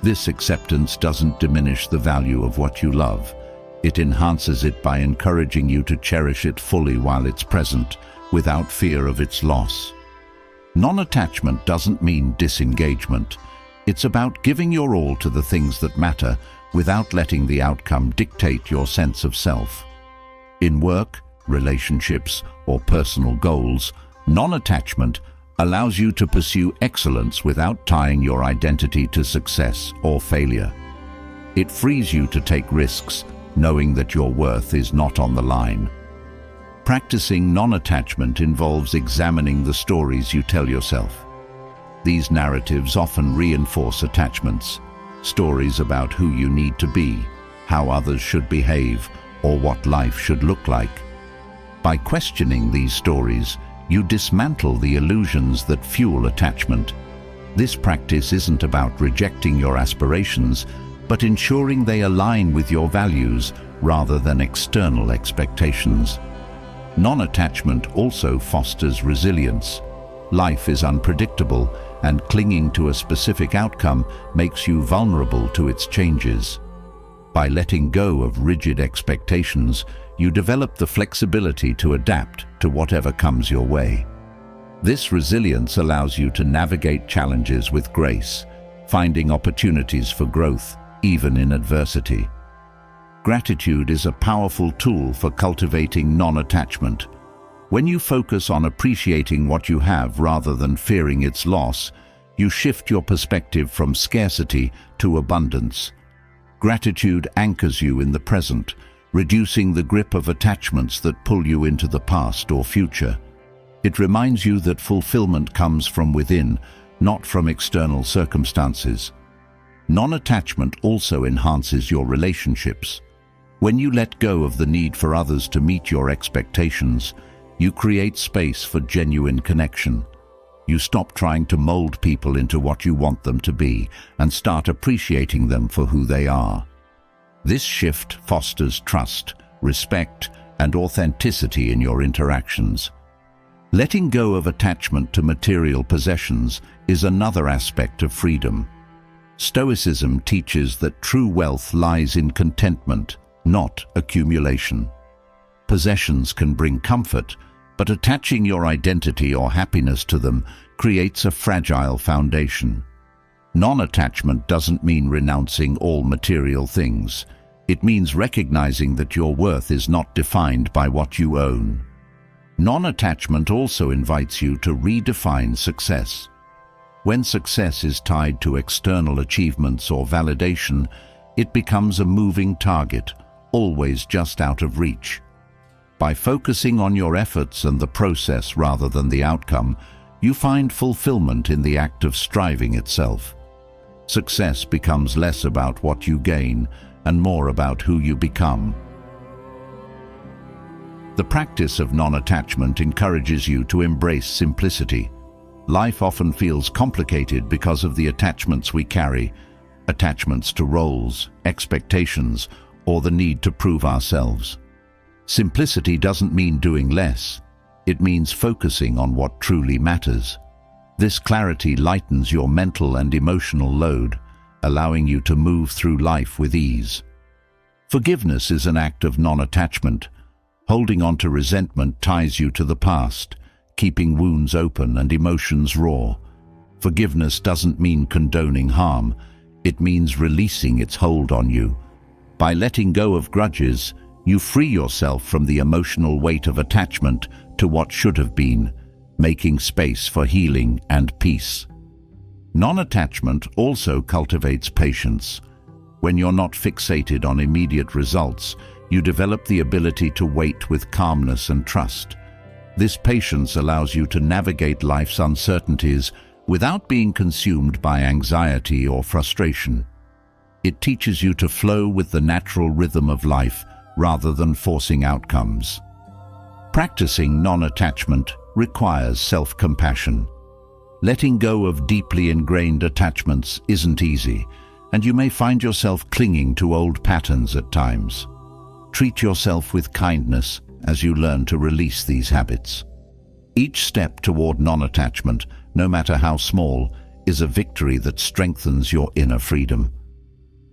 This acceptance doesn't diminish the value of what you love. It enhances it by encouraging you to cherish it fully while it's present, without fear of its loss. Non-attachment doesn't mean disengagement. It's about giving your all to the things that matter without letting the outcome dictate your sense of self. In work, relationships, or personal goals, non-attachment allows you to pursue excellence without tying your identity to success or failure. It frees you to take risks, knowing that your worth is not on the line. Practicing non-attachment involves examining the stories you tell yourself. These narratives often reinforce attachments, stories about who you need to be, how others should behave, or what life should look like. By questioning these stories, you dismantle the illusions that fuel attachment. This practice isn't about rejecting your aspirations, but ensuring they align with your values rather than external expectations. Non-attachment also fosters resilience. Life is unpredictable, and clinging to a specific outcome makes you vulnerable to its changes. By letting go of rigid expectations, you develop the flexibility to adapt to whatever comes your way. This resilience allows you to navigate challenges with grace, finding opportunities for growth, even in adversity. Gratitude is a powerful tool for cultivating non-attachment. When you focus on appreciating what you have rather than fearing its loss, you shift your perspective from scarcity to abundance. Gratitude anchors you in the present, reducing the grip of attachments that pull you into the past or future. It reminds you that fulfillment comes from within, not from external circumstances. Non-attachment also enhances your relationships. When you let go of the need for others to meet your expectations, you create space for genuine connection. You stop trying to mold people into what you want them to be and start appreciating them for who they are. This shift fosters trust, respect, and authenticity in your interactions. Letting go of attachment to material possessions is another aspect of freedom. Stoicism teaches that true wealth lies in contentment, not accumulation. Possessions can bring comfort, but attaching your identity or happiness to them creates a fragile foundation. Non-attachment doesn't mean renouncing all material things. It means recognizing that your worth is not defined by what you own. Non-attachment also invites you to redefine success. When success is tied to external achievements or validation, it becomes a moving target, always just out of reach. By focusing on your efforts and the process rather than the outcome, you find fulfillment in the act of striving itself. Success becomes less about what you gain and more about who you become. The practice of non-attachment encourages you to embrace simplicity. Life often feels complicated because of the attachments we carry, attachments to roles, expectations, or the need to prove ourselves. Simplicity doesn't mean doing less. It means focusing on what truly matters. This clarity lightens your mental and emotional load, allowing you to move through life with ease. Forgiveness is an act of non-attachment. Holding on to resentment ties you to the past, keeping wounds open and emotions raw. Forgiveness doesn't mean condoning harm. It means releasing its hold on you. By letting go of grudges, you free yourself from the emotional weight of attachment to what should have been, making space for healing and peace. Non-attachment also cultivates patience. When you're not fixated on immediate results, you develop the ability to wait with calmness and trust. This patience allows you to navigate life's uncertainties without being consumed by anxiety or frustration. It teaches you to flow with the natural rhythm of life rather than forcing outcomes. Practicing non-attachment requires self-compassion. Letting go of deeply ingrained attachments isn't easy, and you may find yourself clinging to old patterns at times. Treat yourself with kindness as you learn to release these habits. Each step toward non-attachment, no matter how small, is a victory that strengthens your inner freedom.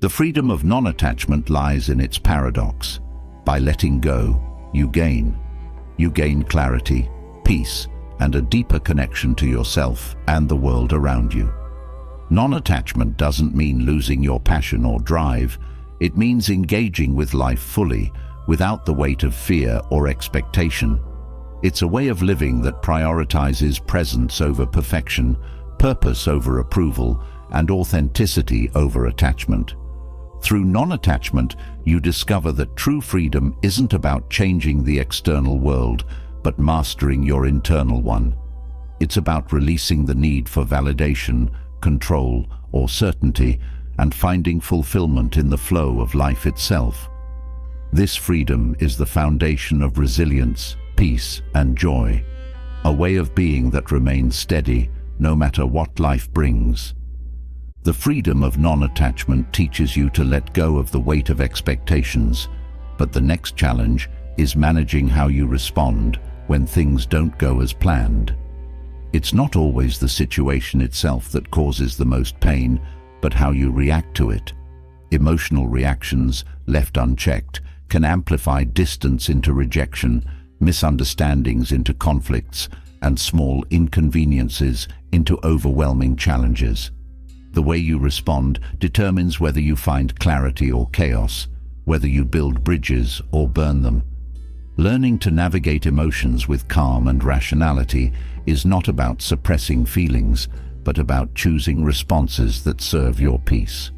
The freedom of non-attachment lies in its paradox. By letting go, you gain. You gain clarity, peace, and a deeper connection to yourself and the world around you. Non-attachment doesn't mean losing your passion or drive. It means engaging with life fully, without the weight of fear or expectation. It's a way of living that prioritizes presence over perfection, purpose over approval, and authenticity over attachment. Through non-attachment, you discover that true freedom isn't about changing the external world, but mastering your internal one. It's about releasing the need for validation, control, or certainty, and finding fulfillment in the flow of life itself. This freedom is the foundation of resilience, peace, and joy, a way of being that remains steady, no matter what life brings. The freedom of non-attachment teaches you to let go of the weight of expectations, but the next challenge is managing how you respond when things don't go as planned. It's not always the situation itself that causes the most pain, but how you react to it. Emotional reactions, left unchecked, can amplify distance into rejection, misunderstandings into conflicts, and small inconveniences into overwhelming challenges. The way you respond determines whether you find clarity or chaos, whether you build bridges or burn them. Learning to navigate emotions with calm and rationality is not about suppressing feelings, but about choosing responses that serve your peace.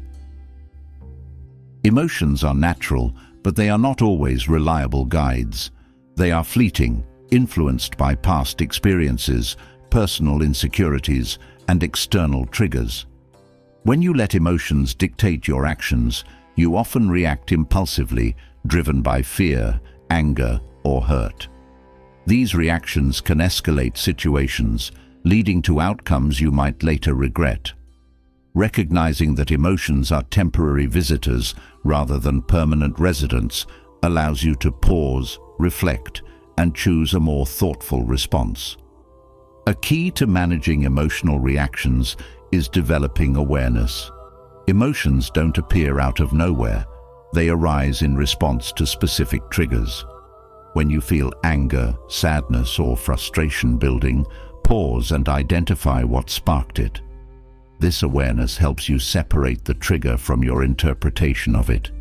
Emotions are natural, but they are not always reliable guides. They are fleeting, influenced by past experiences, personal insecurities, and external triggers. When you let emotions dictate your actions, you often react impulsively, driven by fear, anger, or hurt. These reactions can escalate situations, leading to outcomes you might later regret. Recognizing that emotions are temporary visitors rather than permanent residents allows you to pause, reflect, and choose a more thoughtful response. A key to managing emotional reactions is developing awareness. Emotions don't appear out of nowhere. They arise in response to specific triggers. When you feel anger, sadness, or frustration building, pause and identify what sparked it. This awareness helps you separate the trigger from your interpretation of it.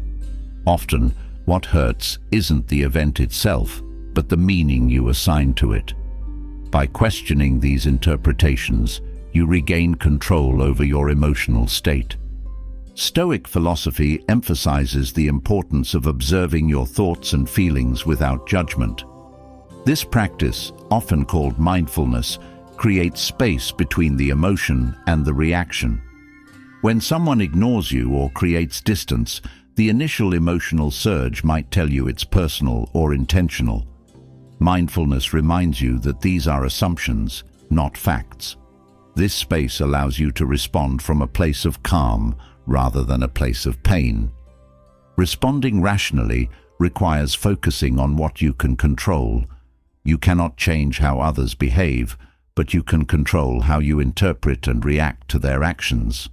Often, what hurts isn't the event itself, but the meaning you assign to it. By questioning these interpretations, you regain control over your emotional state. Stoic philosophy emphasizes the importance of observing your thoughts and feelings without judgment. This practice, often called mindfulness, creates space between the emotion and the reaction. When someone ignores you or creates distance, the initial emotional surge might tell you it's personal or intentional. Mindfulness reminds you that these are assumptions, not facts. This space allows you to respond from a place of calm rather than a place of pain. Responding rationally requires focusing on what you can control. You cannot change how others behave, but you can control how you interpret and react to their actions.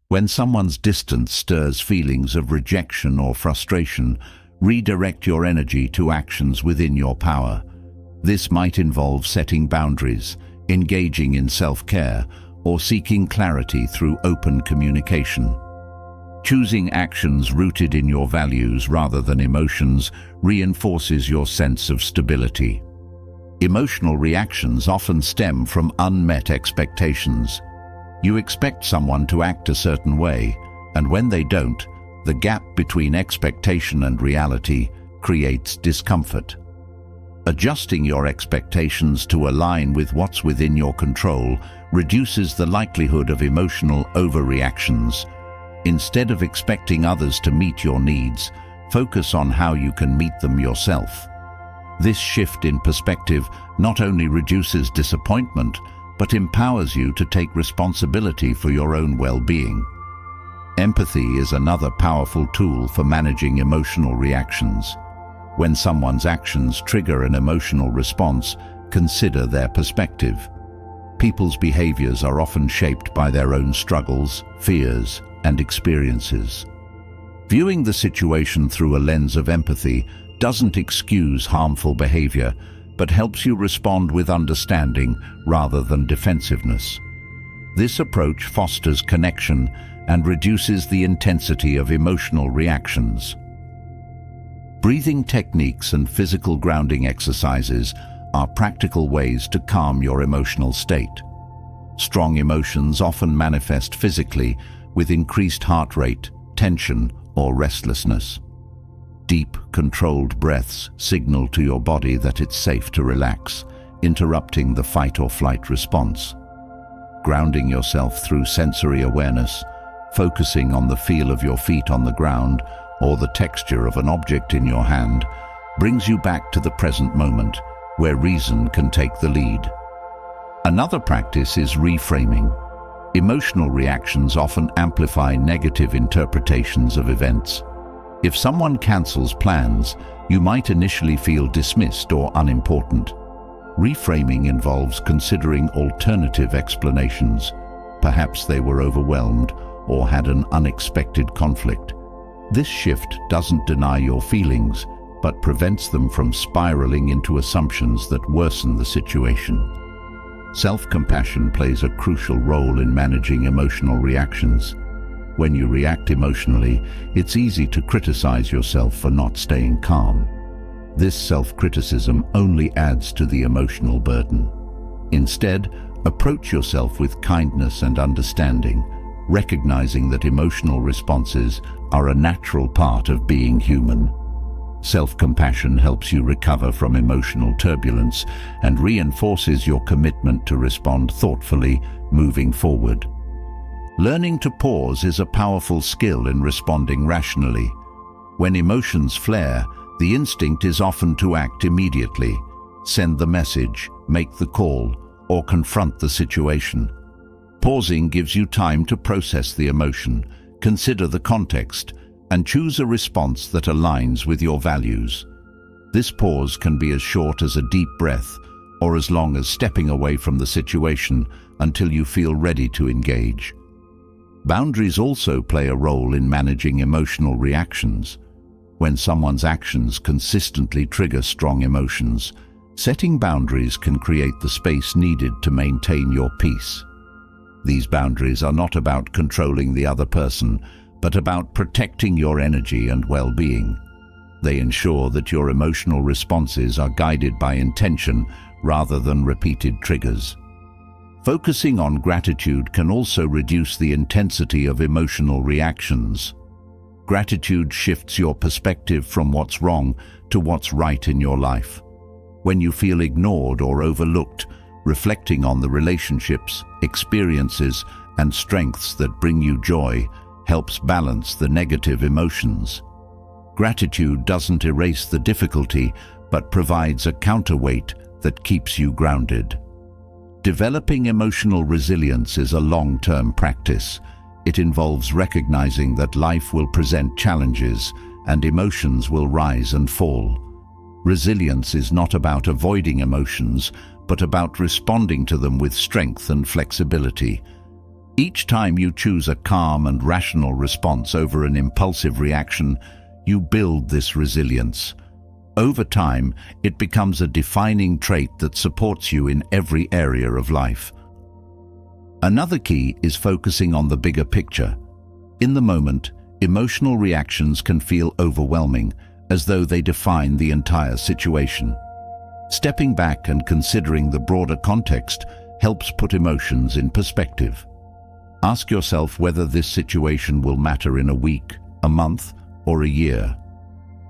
When someone's distance stirs feelings of rejection or frustration, redirect your energy to actions within your power. This might involve setting boundaries, engaging in self-care, or seeking clarity through open communication. Choosing actions rooted in your values rather than emotions reinforces your sense of stability. Emotional reactions often stem from unmet expectations. You expect someone to act a certain way, and when they don't, the gap between expectation and reality creates discomfort. Adjusting your expectations to align with what's within your control reduces the likelihood of emotional overreactions. Instead of expecting others to meet your needs, focus on how you can meet them yourself. This shift in perspective not only reduces disappointment, but empowers you to take responsibility for your own well-being. Empathy is another powerful tool for managing emotional reactions. When someone's actions trigger an emotional response, consider their perspective. People's behaviors are often shaped by their own struggles, fears, and experiences. Viewing the situation through a lens of empathy doesn't excuse harmful behavior, but helps you respond with understanding rather than defensiveness. This approach fosters connection and reduces the intensity of emotional reactions. Breathing techniques and physical grounding exercises are practical ways to calm your emotional state. Strong emotions often manifest physically with increased heart rate, tension, or restlessness. Deep, controlled breaths signal to your body that it's safe to relax, interrupting the fight or flight response. Grounding yourself through sensory awareness, focusing on the feel of your feet on the ground or the texture of an object in your hand, brings you back to the present moment, where reason can take the lead. Another practice is reframing. Emotional reactions often amplify negative interpretations of events. If someone cancels plans, you might initially feel dismissed or unimportant. Reframing involves considering alternative explanations. Perhaps they were overwhelmed or had an unexpected conflict. This shift doesn't deny your feelings, but prevents them from spiraling into assumptions that worsen the situation. Self-compassion plays a crucial role in managing emotional reactions. When you react emotionally, it's easy to criticize yourself for not staying calm. This self-criticism only adds to the emotional burden. Instead, approach yourself with kindness and understanding, recognizing that emotional responses are a natural part of being human. Self-compassion helps you recover from emotional turbulence and reinforces your commitment to respond thoughtfully moving forward. Learning to pause is a powerful skill in responding rationally. When emotions flare, the instinct is often to act immediately, send the message, make the call, or confront the situation. Pausing gives you time to process the emotion, consider the context, and choose a response that aligns with your values. This pause can be as short as a deep breath or as long as stepping away from the situation until you feel ready to engage. Boundaries also play a role in managing emotional reactions. When someone's actions consistently trigger strong emotions, setting boundaries can create the space needed to maintain your peace. These boundaries are not about controlling the other person, but about protecting your energy and well-being. They ensure that your emotional responses are guided by intention rather than repeated triggers. Focusing on gratitude can also reduce the intensity of emotional reactions. Gratitude shifts your perspective from what's wrong to what's right in your life. When you feel ignored or overlooked, reflecting on the relationships, experiences, and strengths that bring you joy helps balance the negative emotions. Gratitude doesn't erase the difficulty, but provides a counterweight that keeps you grounded. Developing emotional resilience is a long-term practice. It involves recognizing that life will present challenges and emotions will rise and fall. Resilience is not about avoiding emotions, but about responding to them with strength and flexibility. Each time you choose a calm and rational response over an impulsive reaction, you build this resilience. Over time, it becomes a defining trait that supports you in every area of life. Another key is focusing on the bigger picture. In the moment, emotional reactions can feel overwhelming, as though they define the entire situation. Stepping back and considering the broader context helps put emotions in perspective. Ask yourself whether this situation will matter in a week, a month, or a year.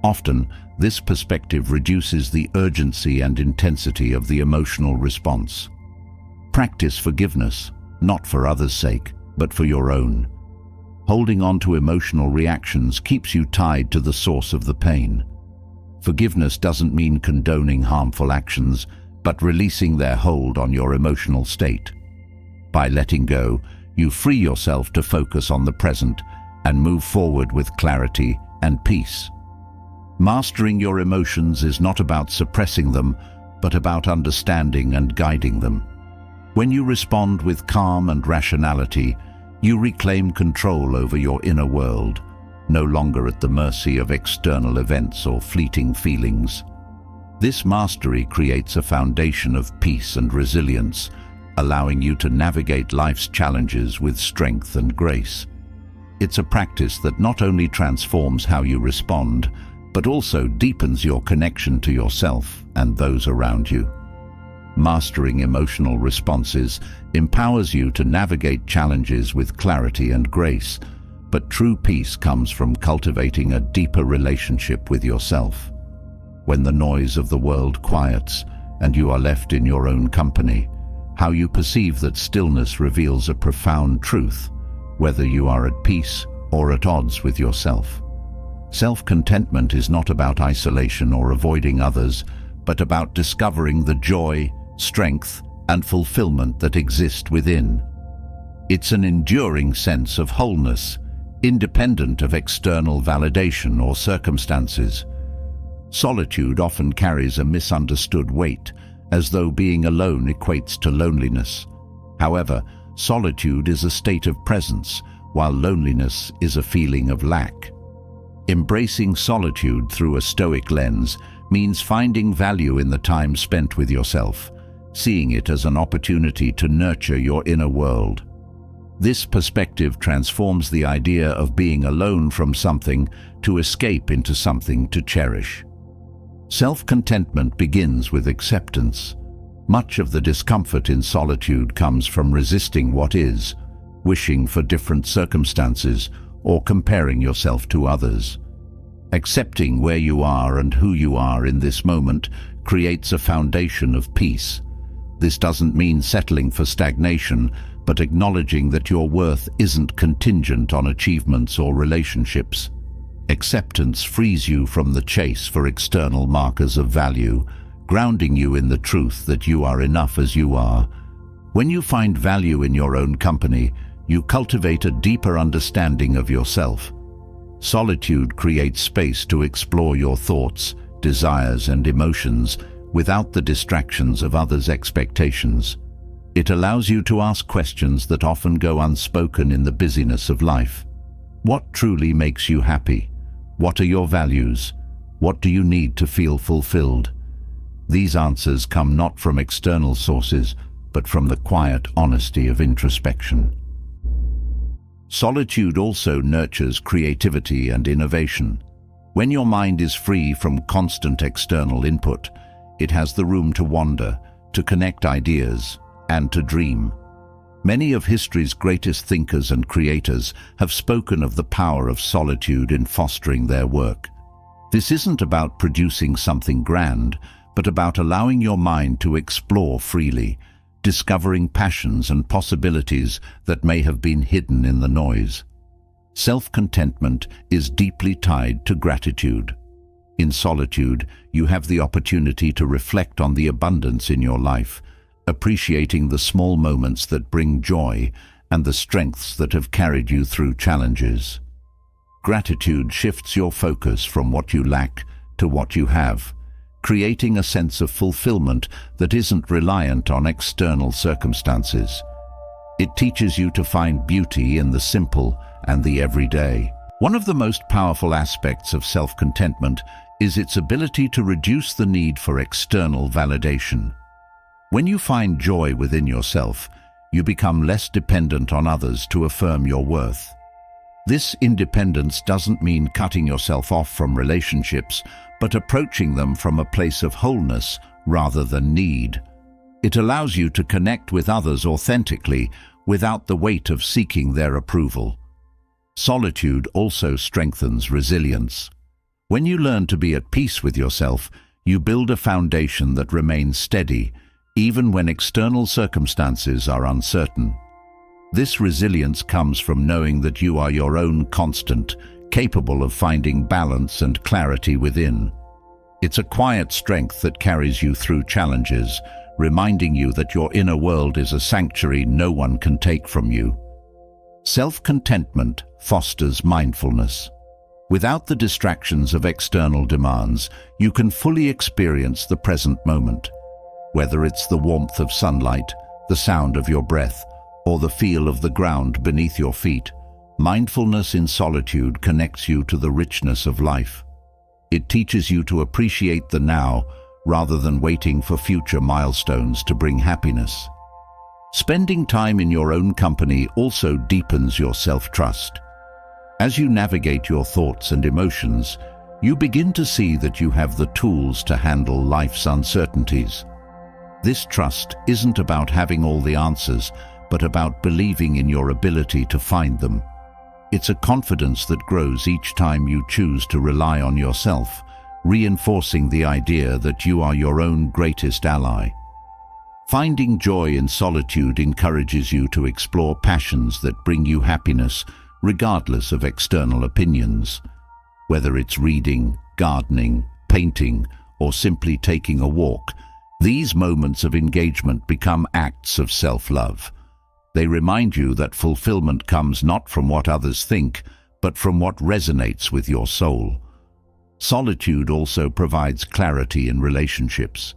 Often, this perspective reduces the urgency and intensity of the emotional response. Practice forgiveness, not for others' sake, but for your own. Holding on to emotional reactions keeps you tied to the source of the pain. Forgiveness doesn't mean condoning harmful actions, but releasing their hold on your emotional state. By letting go, you free yourself to focus on the present and move forward with clarity and peace. Mastering your emotions is not about suppressing them, but about understanding and guiding them. When you respond with calm and rationality, you reclaim control over your inner world, no longer at the mercy of external events or fleeting feelings. This mastery creates a foundation of peace and resilience, allowing you to navigate life's challenges with strength and grace. It's a practice that not only transforms how you respond, but also deepens your connection to yourself and those around you. Mastering emotional responses empowers you to navigate challenges with clarity and grace, but true peace comes from cultivating a deeper relationship with yourself. When the noise of the world quiets and you are left in your own company, how you perceive that stillness reveals a profound truth, whether you are at peace or at odds with yourself. Self-contentment is not about isolation or avoiding others, but about discovering the joy, strength, and fulfillment that exist within. It's an enduring sense of wholeness, independent of external validation or circumstances. Solitude often carries a misunderstood weight, as though being alone equates to loneliness. However, solitude is a state of presence, while loneliness is a feeling of lack. Embracing solitude through a Stoic lens means finding value in the time spent with yourself, seeing it as an opportunity to nurture your inner world. This perspective transforms the idea of being alone from something to escape into something to cherish. Self-contentment begins with acceptance. Much of the discomfort in solitude comes from resisting what is, wishing for different circumstances, or comparing yourself to others. Accepting where you are and who you are in this moment creates a foundation of peace. This doesn't mean settling for stagnation, but acknowledging that your worth isn't contingent on achievements or relationships. Acceptance frees you from the chase for external markers of value, grounding you in the truth that you are enough as you are. When you find value in your own company, you cultivate a deeper understanding of yourself. Solitude creates space to explore your thoughts, desires, and emotions without the distractions of others' expectations. It allows you to ask questions that often go unspoken in the busyness of life. What truly makes you happy? What are your values? What do you need to feel fulfilled? These answers come not from external sources, but from the quiet honesty of introspection. Solitude also nurtures creativity and innovation. When your mind is free from constant external input, it has the room to wander, to connect ideas, and to dream. Many of history's greatest thinkers and creators have spoken of the power of solitude in fostering their work. This isn't about producing something grand, but about allowing your mind to explore freely, discovering passions and possibilities that may have been hidden in the noise. Self-contentment is deeply tied to gratitude. In solitude, you have the opportunity to reflect on the abundance in your life, appreciating the small moments that bring joy and the strengths that have carried you through challenges. Gratitude shifts your focus from what you lack to what you have, creating a sense of fulfillment that isn't reliant on external circumstances. It teaches you to find beauty in the simple and the everyday. One of the most powerful aspects of self-contentment is its ability to reduce the need for external validation. When you find joy within yourself, you become less dependent on others to affirm your worth. This independence doesn't mean cutting yourself off from relationships, but approaching them from a place of wholeness rather than need. It allows you to connect with others authentically without the weight of seeking their approval. Solitude also strengthens resilience. When you learn to be at peace with yourself, you build a foundation that remains steady, even when external circumstances are uncertain. This resilience comes from knowing that you are your own constant, capable of finding balance and clarity within. It's a quiet strength that carries you through challenges, reminding you that your inner world is a sanctuary no one can take from you. Self-contentment fosters mindfulness. Without the distractions of external demands, you can fully experience the present moment. Whether it's the warmth of sunlight, the sound of your breath, or the feel of the ground beneath your feet, mindfulness in solitude connects you to the richness of life. It teaches you to appreciate the now rather than waiting for future milestones to bring happiness. Spending time in your own company also deepens your self-trust. As you navigate your thoughts and emotions, you begin to see that you have the tools to handle life's uncertainties. This trust isn't about having all the answers, but about believing in your ability to find them. It's a confidence that grows each time you choose to rely on yourself, reinforcing the idea that you are your own greatest ally. Finding joy in solitude encourages you to explore passions that bring you happiness, regardless of external opinions. Whether it's reading, gardening, painting, or simply taking a walk, These moments of engagement become acts of self-love. They remind you that fulfillment comes not from what others think, but from what resonates with your soul. Solitude also provides clarity in relationships.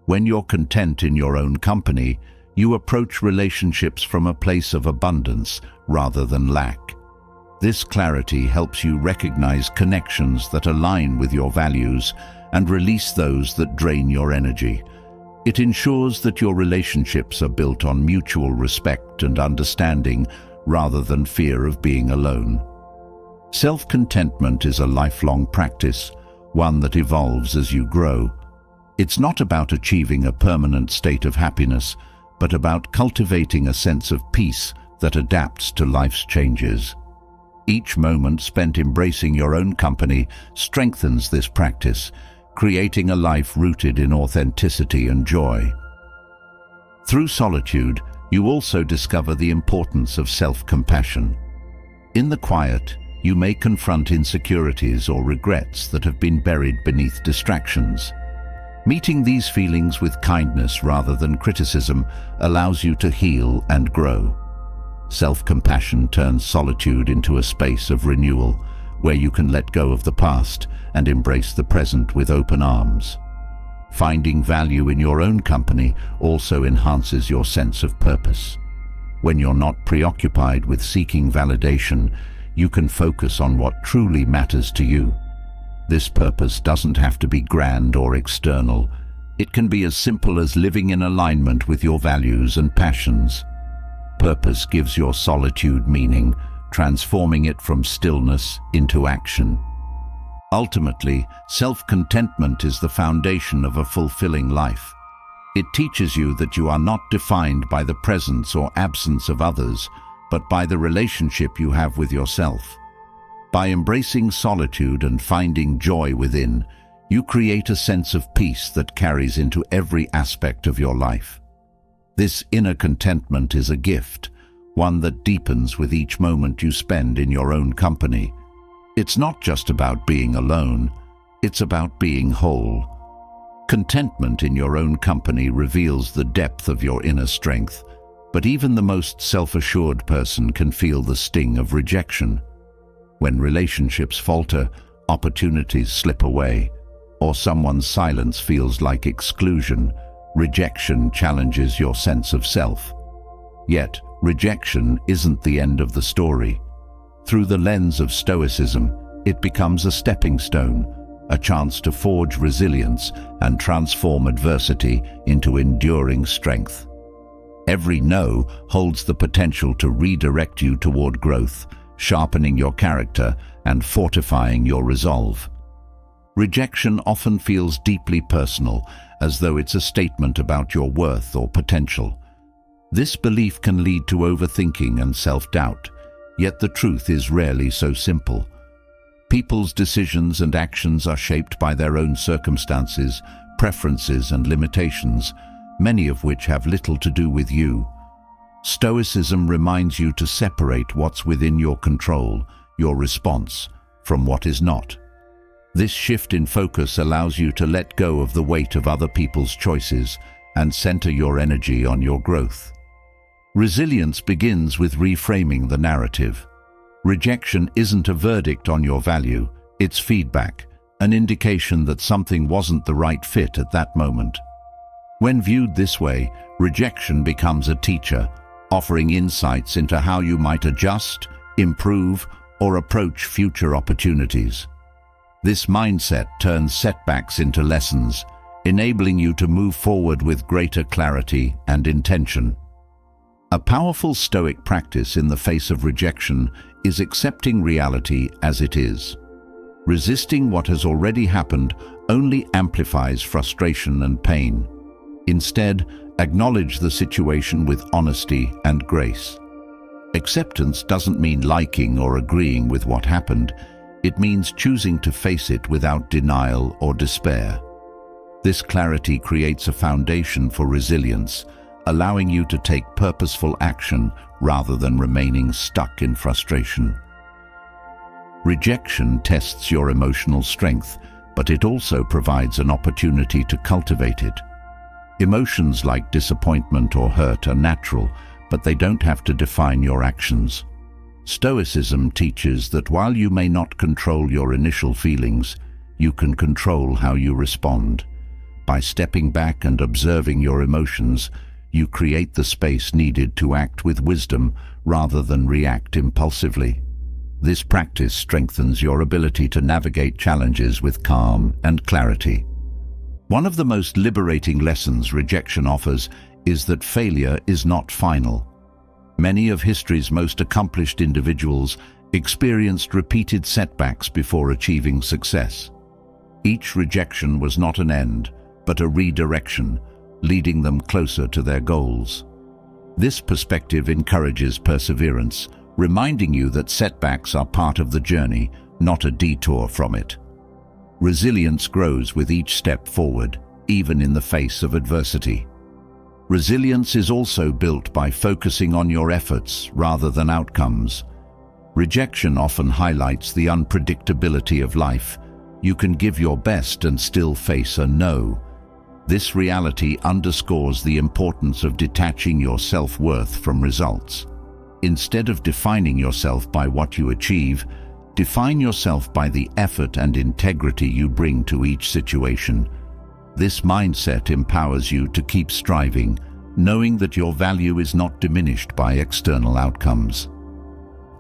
When you're content in your own company, you approach relationships from a place of abundance rather than lack. This clarity helps you recognize connections that align with your values and release those that drain your energy. It ensures that your relationships are built on mutual respect and understanding rather than fear of being alone. Self-contentment is a lifelong practice, one that evolves as you grow. It's not about achieving a permanent state of happiness, but about cultivating a sense of peace that adapts to life's changes. Each moment spent embracing your own company strengthens this practice, creating a life rooted in authenticity and joy. Through solitude, you also discover the importance of self-compassion. In the quiet, you may confront insecurities or regrets that have been buried beneath distractions. Meeting these feelings with kindness rather than criticism allows you to heal and grow. Self-compassion turns solitude into a space of renewal, where you can let go of the past and embrace the present with open arms. Finding value in your own company also enhances your sense of purpose. When you're not preoccupied with seeking validation, you can focus on what truly matters to you. This purpose doesn't have to be grand or external. It can be as simple as living in alignment with your values and passions. Purpose gives your solitude meaning, transforming it from stillness into action. Ultimately, self-contentment is the foundation of a fulfilling life. It teaches you that you are not defined by the presence or absence of others, but by the relationship you have with yourself. By embracing solitude and finding joy within, you create a sense of peace that carries into every aspect of your life. This inner contentment is a gift, one that deepens with each moment you spend in your own company. It's not just about being alone, it's about being whole. Contentment in your own company reveals the depth of your inner strength, but even the most self-assured person can feel the sting of rejection. When relationships falter, opportunities slip away, or someone's silence feels like exclusion, rejection challenges your sense of self. Yet, rejection isn't the end of the story. Through the lens of Stoicism, it becomes a stepping stone, a chance to forge resilience and transform adversity into enduring strength. Every no holds the potential to redirect you toward growth, sharpening your character and fortifying your resolve. Rejection often feels deeply personal, as though it's a statement about your worth or potential. This belief can lead to overthinking and self-doubt, yet the truth is rarely so simple. People's decisions and actions are shaped by their own circumstances, preferences and limitations, many of which have little to do with you. Stoicism reminds you to separate what's within your control, your response, from what is not. This shift in focus allows you to let go of the weight of other people's choices and center your energy on your growth. Resilience begins with reframing the narrative. Rejection isn't a verdict on your value, it's feedback, an indication that something wasn't the right fit at that moment. When viewed this way, rejection becomes a teacher, offering insights into how you might adjust, improve, or approach future opportunities. This mindset turns setbacks into lessons, enabling you to move forward with greater clarity and intention. A powerful Stoic practice in the face of rejection is accepting reality as it is. Resisting what has already happened only amplifies frustration and pain. Instead, acknowledge the situation with honesty and grace. Acceptance doesn't mean liking or agreeing with what happened. It means choosing to face it without denial or despair. This clarity creates a foundation for resilience, allowing you to take purposeful action rather than remaining stuck in frustration. Rejection tests your emotional strength, but it also provides an opportunity to cultivate it. Emotions like disappointment or hurt are natural, but they don't have to define your actions. Stoicism teaches that while you may not control your initial feelings, you can control how you respond. By stepping back and observing your emotions, you create the space needed to act with wisdom rather than react impulsively. This practice strengthens your ability to navigate challenges with calm and clarity. One of the most liberating lessons rejection offers is that failure is not final. Many of history's most accomplished individuals experienced repeated setbacks before achieving success. Each rejection was not an end, but a redirection, leading them closer to their goals. This perspective encourages perseverance, reminding you that setbacks are part of the journey, not a detour from it. Resilience grows with each step forward, even in the face of adversity. Resilience is also built by focusing on your efforts rather than outcomes. Rejection often highlights the unpredictability of life. You can give your best and still face a no. This reality underscores the importance of detaching your self-worth from results. Instead of defining yourself by what you achieve, define yourself by the effort and integrity you bring to each situation. This mindset empowers you to keep striving, knowing that your value is not diminished by external outcomes.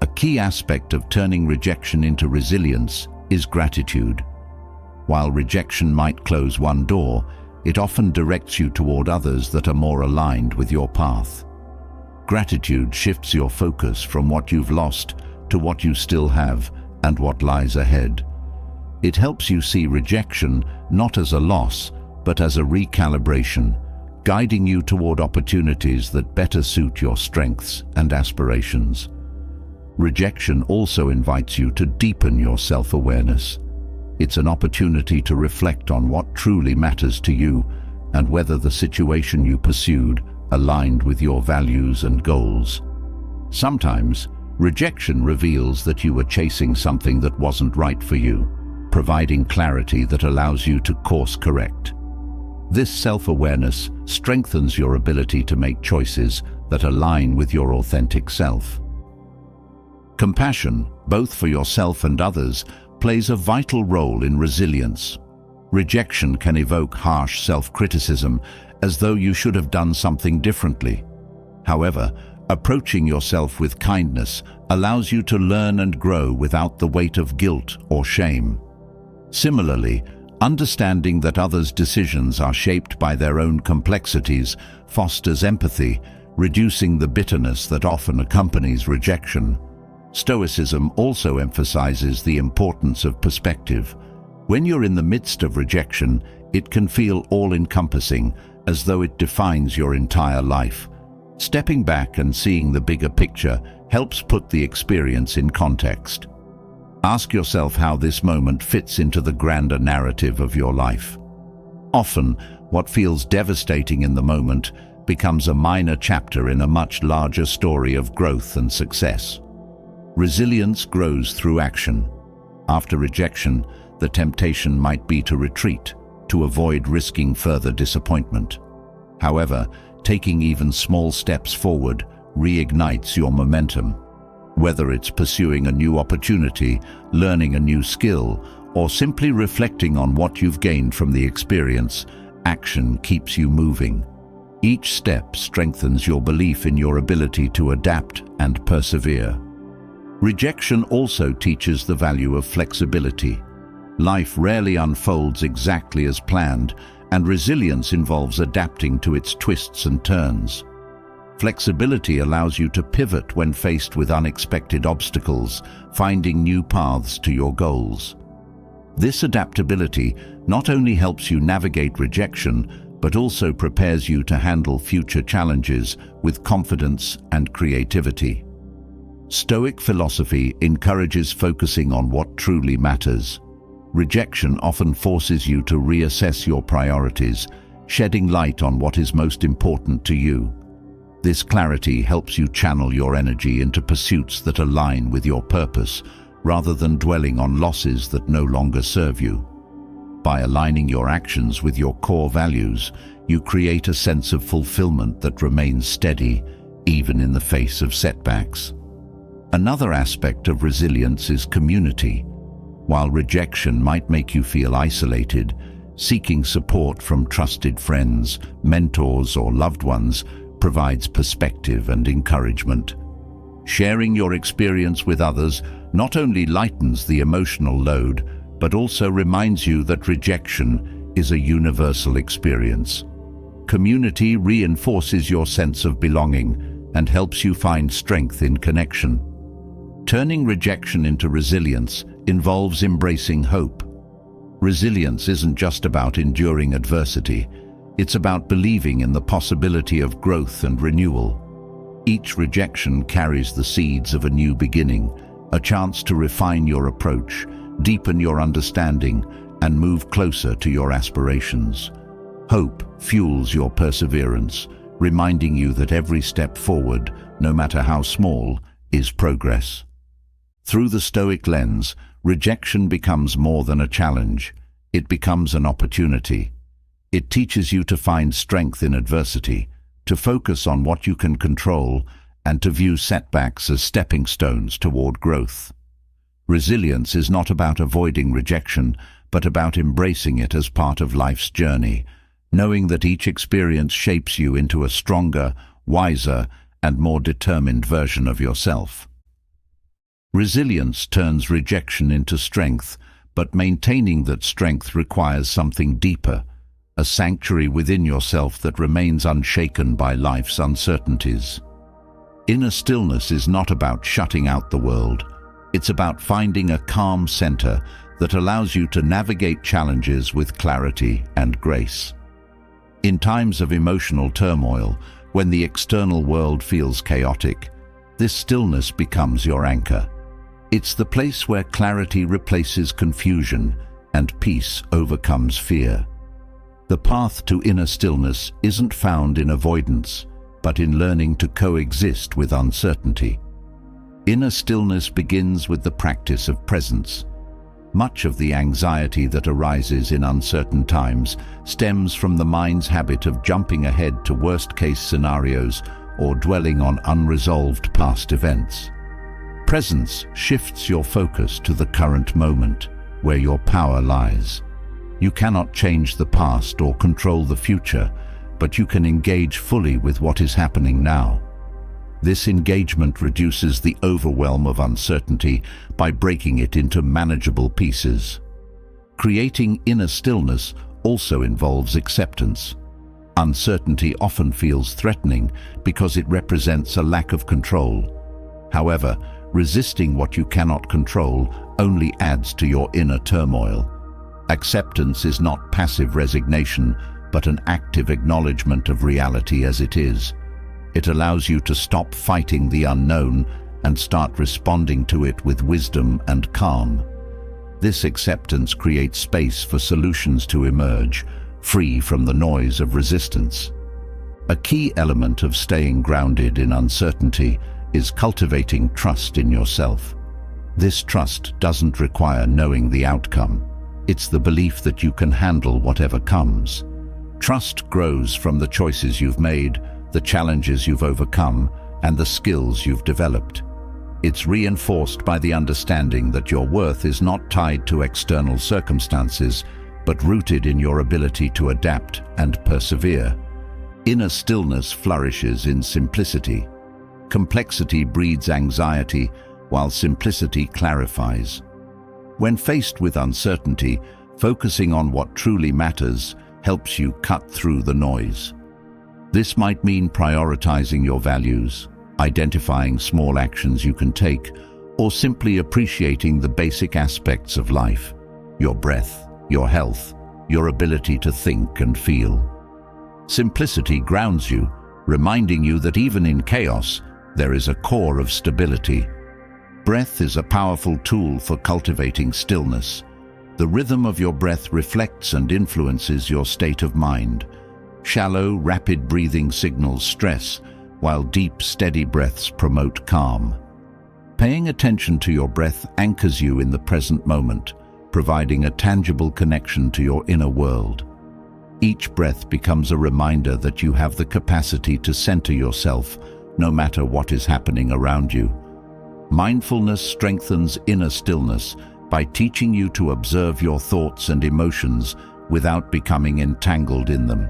A key aspect of turning rejection into resilience is gratitude. While rejection might close one door, it often directs you toward others that are more aligned with your path. Gratitude shifts your focus from what you've lost to what you still have and what lies ahead. It helps you see rejection not as a loss, but as a recalibration, guiding you toward opportunities that better suit your strengths and aspirations. Rejection also invites you to deepen your self-awareness. It's an opportunity to reflect on what truly matters to you and whether the situation you pursued aligned with your values and goals. Sometimes, rejection reveals that you were chasing something that wasn't right for you, providing clarity that allows you to course correct. This self-awareness strengthens your ability to make choices that align with your authentic self. Compassion, both for yourself and others, plays a vital role in resilience. Rejection can evoke harsh self-criticism, as though you should have done something differently. However, approaching yourself with kindness allows you to learn and grow without the weight of guilt or shame. Similarly, understanding that others' decisions are shaped by their own complexities fosters empathy, reducing the bitterness that often accompanies rejection. Stoicism also emphasizes the importance of perspective. When you're in the midst of rejection, it can feel all-encompassing, as though it defines your entire life. Stepping back and seeing the bigger picture helps put the experience in context. Ask yourself how this moment fits into the grander narrative of your life. Often, what feels devastating in the moment becomes a minor chapter in a much larger story of growth and success. Resilience grows through action. After rejection, the temptation might be to retreat, to avoid risking further disappointment. However, taking even small steps forward reignites your momentum. Whether it's pursuing a new opportunity, learning a new skill, or simply reflecting on what you've gained from the experience, action keeps you moving. Each step strengthens your belief in your ability to adapt and persevere. Rejection also teaches the value of flexibility. Life rarely unfolds exactly as planned, and resilience involves adapting to its twists and turns. Flexibility allows you to pivot when faced with unexpected obstacles, finding new paths to your goals. This adaptability not only helps you navigate rejection, but also prepares you to handle future challenges with confidence and creativity. Stoic philosophy encourages focusing on what truly matters. Rejection often forces you to reassess your priorities, shedding light on what is most important to you. This clarity helps you channel your energy into pursuits that align with your purpose, rather than dwelling on losses that no longer serve you. By aligning your actions with your core values, you create a sense of fulfillment that remains steady, even in the face of setbacks. Another aspect of resilience is community. While rejection might make you feel isolated, seeking support from trusted friends, mentors, or loved ones provides perspective and encouragement. Sharing your experience with others not only lightens the emotional load, but also reminds you that rejection is a universal experience. Community reinforces your sense of belonging and helps you find strength in connection. Turning rejection into resilience involves embracing hope. Resilience isn't just about enduring adversity, it's about believing in the possibility of growth and renewal. Each rejection carries the seeds of a new beginning, a chance to refine your approach, deepen your understanding, and move closer to your aspirations. Hope fuels your perseverance, reminding you that every step forward, no matter how small, is progress. Through the Stoic lens, rejection becomes more than a challenge. It becomes an opportunity. It teaches you to find strength in adversity, to focus on what you can control, and to view setbacks as stepping stones toward growth. Resilience is not about avoiding rejection, but about embracing it as part of life's journey, knowing that each experience shapes you into a stronger, wiser, and more determined version of yourself. Resilience turns rejection into strength, but maintaining that strength requires something deeper, a sanctuary within yourself that remains unshaken by life's uncertainties. Inner stillness is not about shutting out the world. It's about finding a calm center that allows you to navigate challenges with clarity and grace. In times of emotional turmoil, when the external world feels chaotic, this stillness becomes your anchor. It's the place where clarity replaces confusion and peace overcomes fear. The path to inner stillness isn't found in avoidance, but in learning to coexist with uncertainty. Inner stillness begins with the practice of presence. Much of the anxiety that arises in uncertain times stems from the mind's habit of jumping ahead to worst-case scenarios or dwelling on unresolved past events. Presence shifts your focus to the current moment, where your power lies. You cannot change the past or control the future, but you can engage fully with what is happening now. This engagement reduces the overwhelm of uncertainty by breaking it into manageable pieces. Creating inner stillness also involves acceptance. Uncertainty often feels threatening because it represents a lack of control. However, resisting what you cannot control only adds to your inner turmoil. Acceptance is not passive resignation, but an active acknowledgement of reality as it is. It allows you to stop fighting the unknown and start responding to it with wisdom and calm. This acceptance creates space for solutions to emerge, free from the noise of resistance. A key element of staying grounded in uncertainty is cultivating trust in yourself. This trust doesn't require knowing the outcome. It's the belief that you can handle whatever comes. Trust grows from the choices you've made, the challenges you've overcome, and the skills you've developed. It's reinforced by the understanding that your worth is not tied to external circumstances, but rooted in your ability to adapt and persevere. Inner stillness flourishes in simplicity. Complexity breeds anxiety, while simplicity clarifies. When faced with uncertainty, focusing on what truly matters helps you cut through the noise. This might mean prioritizing your values, identifying small actions you can take, or simply appreciating the basic aspects of life: your breath, your health, your ability to think and feel. Simplicity grounds you, reminding you that even in chaos, there is a core of stability. Breath is a powerful tool for cultivating stillness. The rhythm of your breath reflects and influences your state of mind. Shallow, rapid breathing signals stress, while deep, steady breaths promote calm. Paying attention to your breath anchors you in the present moment, providing a tangible connection to your inner world. Each breath becomes a reminder that you have the capacity to center yourself, no matter what is happening around you. Mindfulness strengthens inner stillness by teaching you to observe your thoughts and emotions without becoming entangled in them.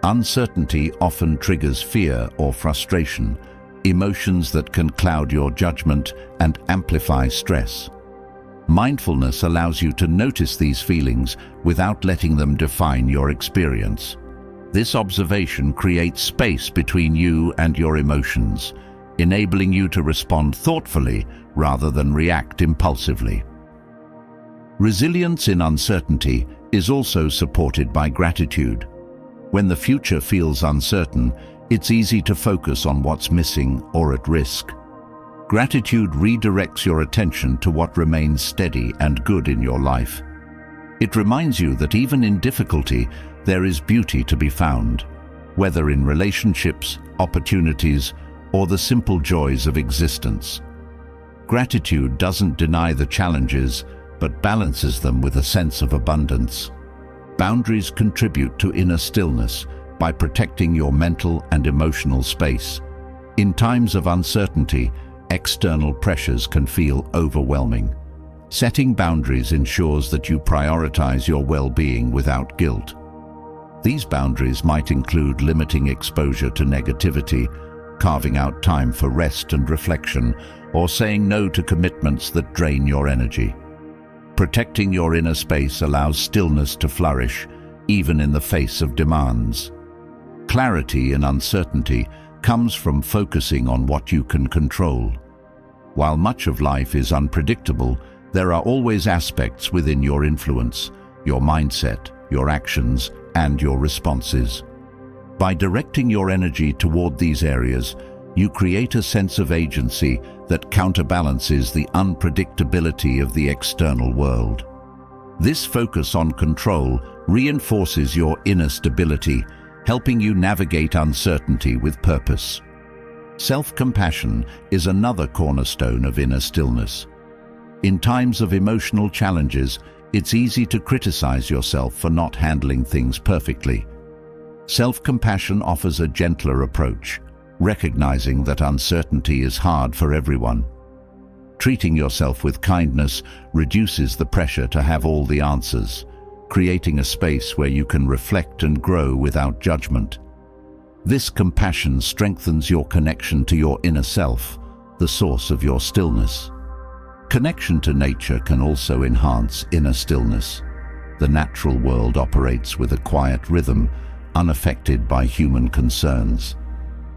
Uncertainty often triggers fear or frustration, emotions that can cloud your judgment and amplify stress. Mindfulness allows you to notice these feelings without letting them define your experience. This observation creates space between you and your emotions, enabling you to respond thoughtfully rather than react impulsively. Resilience in uncertainty is also supported by gratitude. When the future feels uncertain, it's easy to focus on what's missing or at risk. Gratitude redirects your attention to what remains steady and good in your life. It reminds you that even in difficulty, there is beauty to be found, whether in relationships, opportunities, or the simple joys of existence. Gratitude doesn't deny the challenges, but balances them with a sense of abundance. Boundaries contribute to inner stillness by protecting your mental and emotional space. In times of uncertainty, external pressures can feel overwhelming. Setting boundaries ensures that you prioritize your well-being without guilt. These boundaries might include limiting exposure to negativity, carving out time for rest and reflection, or saying no to commitments that drain your energy. Protecting your inner space allows stillness to flourish, even in the face of demands. Clarity in uncertainty comes from focusing on what you can control. While much of life is unpredictable, there are always aspects within your influence, your mindset, your actions, and your responses. By directing your energy toward these areas, you create a sense of agency that counterbalances the unpredictability of the external world. This focus on control reinforces your inner stability, helping you navigate uncertainty with purpose. Self-compassion is another cornerstone of inner stillness. In times of emotional challenges, it's easy to criticize yourself for not handling things perfectly. Self-compassion offers a gentler approach, recognizing that uncertainty is hard for everyone. Treating yourself with kindness reduces the pressure to have all the answers, creating a space where you can reflect and grow without judgment. This compassion strengthens your connection to your inner self, the source of your stillness. Connection to nature can also enhance inner stillness. The natural world operates with a quiet rhythm, unaffected by human concerns.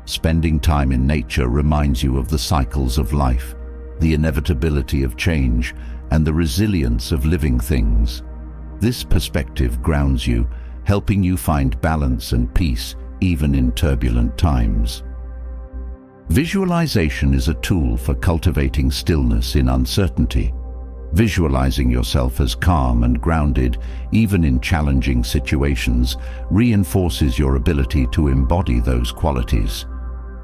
Spending time in nature reminds you of the cycles of life, the inevitability of change, and the resilience of living things. This perspective grounds you, helping you find balance and peace even in turbulent times. Visualization is a tool for cultivating stillness in uncertainty. Visualizing yourself as calm and grounded, even in challenging situations, reinforces your ability to embody those qualities.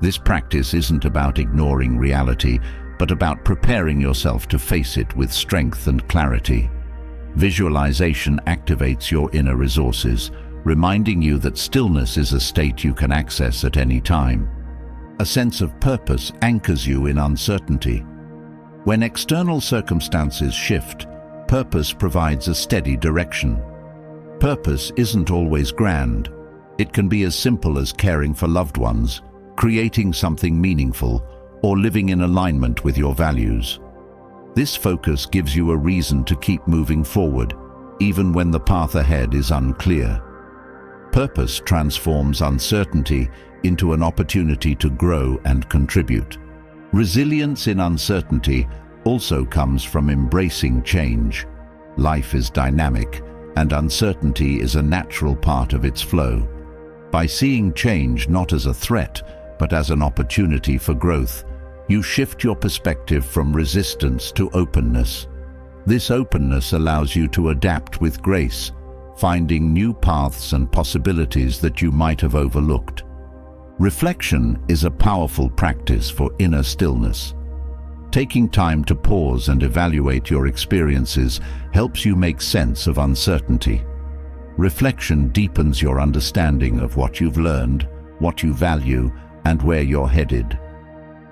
This practice isn't about ignoring reality, but about preparing yourself to face it with strength and clarity. Visualization activates your inner resources, reminding you that stillness is a state you can access at any time. A sense of purpose anchors you in uncertainty. When external circumstances shift, purpose provides a steady direction. Purpose isn't always grand. It can be as simple as caring for loved ones, creating something meaningful, or living in alignment with your values. This focus gives you a reason to keep moving forward, even when the path ahead is unclear. Purpose transforms uncertainty into an opportunity to grow and contribute. Resilience in uncertainty also comes from embracing change. Life is dynamic, and uncertainty is a natural part of its flow. By seeing change not as a threat, but as an opportunity for growth, you shift your perspective from resistance to openness. This openness allows you to adapt with grace, finding new paths and possibilities that you might have overlooked. Reflection is a powerful practice for inner stillness. Taking time to pause and evaluate your experiences helps you make sense of uncertainty. Reflection deepens your understanding of what you've learned, what you value, and where you're headed.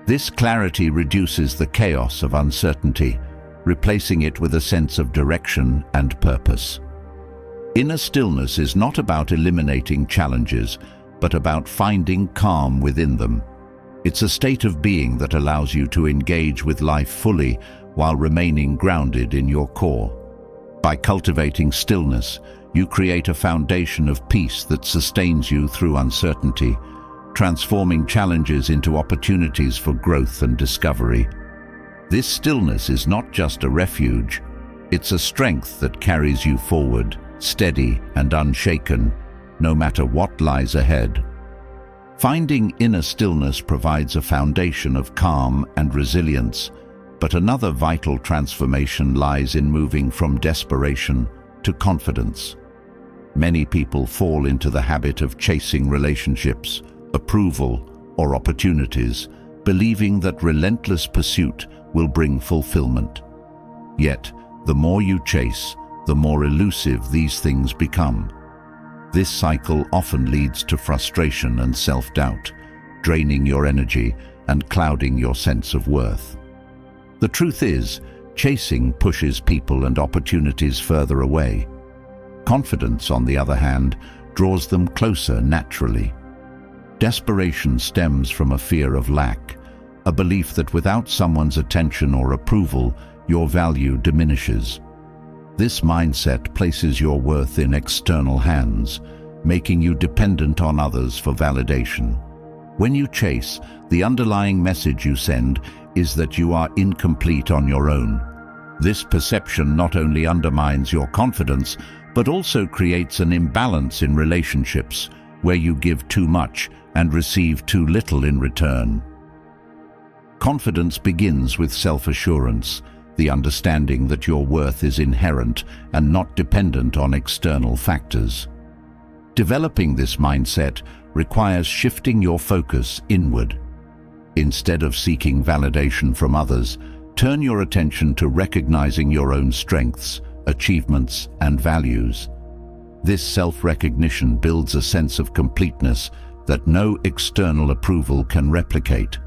This clarity reduces the chaos of uncertainty, replacing it with a sense of direction and purpose. Inner stillness is not about eliminating challenges, but about finding calm within them. It's a state of being that allows you to engage with life fully while remaining grounded in your core. By cultivating stillness, you create a foundation of peace that sustains you through uncertainty, transforming challenges into opportunities for growth and discovery. This stillness is not just a refuge, it's a strength that carries you forward, steady and unshaken, no matter what lies ahead. Finding inner stillness provides a foundation of calm and resilience, but another vital transformation lies in moving from desperation to confidence. Many people fall into the habit of chasing relationships, approval, or opportunities, believing that relentless pursuit will bring fulfillment. Yet, the more you chase, the more elusive these things become. This cycle often leads to frustration and self-doubt, draining your energy and clouding your sense of worth. The truth is, chasing pushes people and opportunities further away. Confidence, on the other hand, draws them closer naturally. Desperation stems from a fear of lack, a belief that without someone's attention or approval, your value diminishes. This mindset places your worth in external hands, making you dependent on others for validation. When you chase, the underlying message you send is that you are incomplete on your own. This perception not only undermines your confidence, but also creates an imbalance in relationships, where you give too much and receive too little in return. Confidence begins with self-assurance, the understanding that your worth is inherent and not dependent on external factors. Developing this mindset requires shifting your focus inward. Instead of seeking validation from others, turn your attention to recognizing your own strengths, achievements, and values. This self-recognition builds a sense of completeness that no external approval can replicate.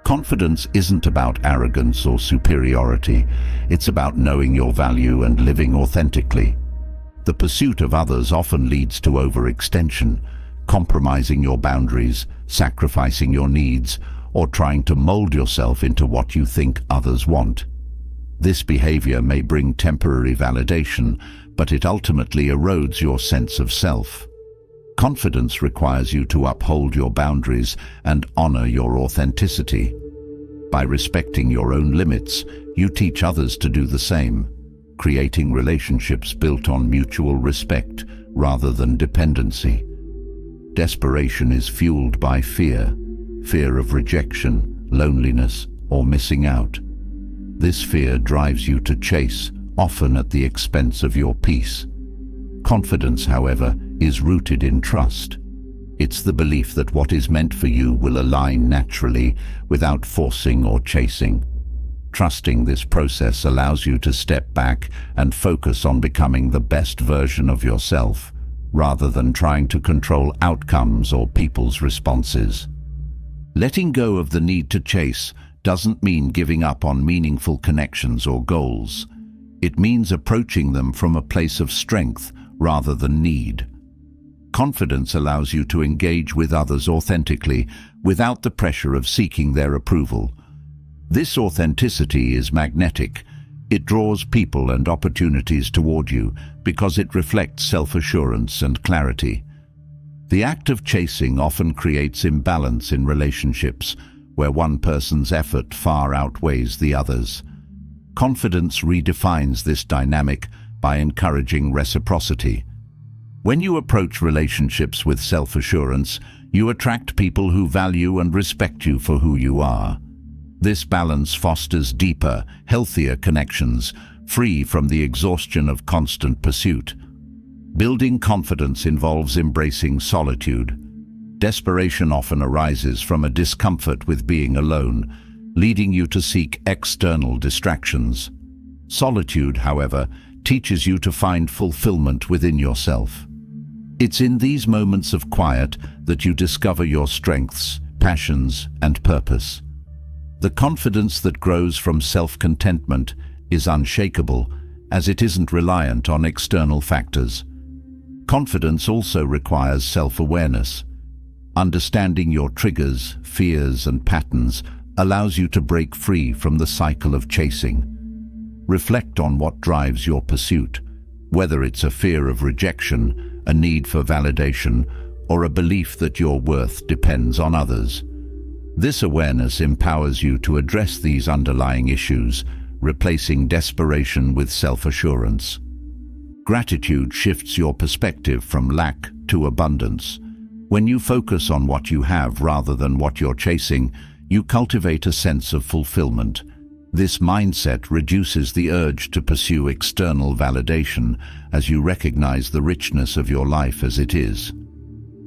Confidence isn't about arrogance or superiority. It's about knowing your value and living authentically. The pursuit of others often leads to overextension, compromising your boundaries, sacrificing your needs, or trying to mold yourself into what you think others want. This behavior may bring temporary validation, but it ultimately erodes your sense of self. Confidence requires you to uphold your boundaries and honor your authenticity. By respecting your own limits, you teach others to do the same, creating relationships built on mutual respect rather than dependency. Desperation is fueled by fear of rejection, loneliness, or missing out. This fear drives you to chase, often at the expense of your peace. Confidence, however, is rooted in trust. It's the belief that what is meant for you will align naturally without forcing or chasing. Trusting this process allows you to step back and focus on becoming the best version of yourself, rather than trying to control outcomes or people's responses. Letting go of the need to chase doesn't mean giving up on meaningful connections or goals. It means approaching them from a place of strength rather than need. Confidence allows you to engage with others authentically without the pressure of seeking their approval. This authenticity is magnetic. It draws people and opportunities toward you because it reflects self-assurance and clarity. The act of chasing often creates imbalance in relationships, where one person's effort far outweighs the other's. Confidence redefines this dynamic by encouraging reciprocity. When you approach relationships with self-assurance, you attract people who value and respect you for who you are. This balance fosters deeper, healthier connections, free from the exhaustion of constant pursuit. Building confidence involves embracing solitude. Desperation often arises from a discomfort with being alone, leading you to seek external distractions. Solitude, however, teaches you to find fulfillment within yourself. It's in these moments of quiet that you discover your strengths, passions, and purpose. The confidence that grows from self-contentment is unshakable, as it isn't reliant on external factors. Confidence also requires self-awareness. Understanding your triggers, fears, and patterns allows you to break free from the cycle of chasing. Reflect on what drives your pursuit, whether it's a fear of rejection, a need for validation, or a belief that your worth depends on others. This awareness empowers you to address these underlying issues, replacing desperation with self-assurance. Gratitude shifts your perspective from lack to abundance. When you focus on what you have rather than what you're chasing, you cultivate a sense of fulfillment. This mindset reduces the urge to pursue external validation as you recognize the richness of your life as it is.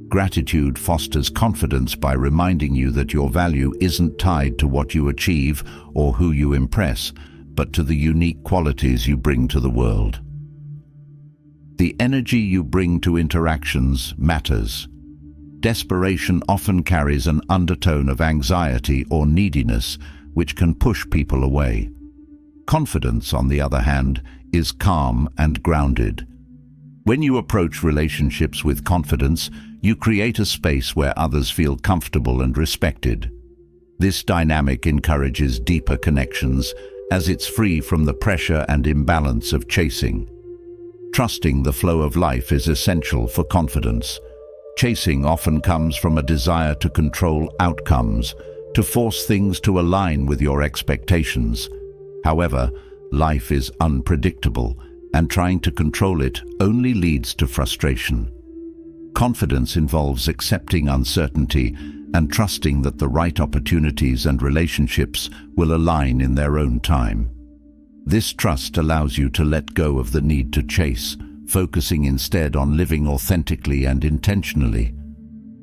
Gratitude fosters confidence by reminding you that your value isn't tied to what you achieve or who you impress, but to the unique qualities you bring to the world. The energy you bring to interactions matters. Desperation often carries an undertone of anxiety or neediness, which can push people away. Confidence, on the other hand, is calm and grounded. When you approach relationships with confidence, you create a space where others feel comfortable and respected. This dynamic encourages deeper connections, as it's free from the pressure and imbalance of chasing. Trusting the flow of life is essential for confidence. Chasing often comes from a desire to control outcomes, to force things to align with your expectations. However, life is unpredictable, and trying to control it only leads to frustration. Confidence involves accepting uncertainty and trusting that the right opportunities and relationships will align in their own time. This trust allows you to let go of the need to chase, focusing instead on living authentically and intentionally.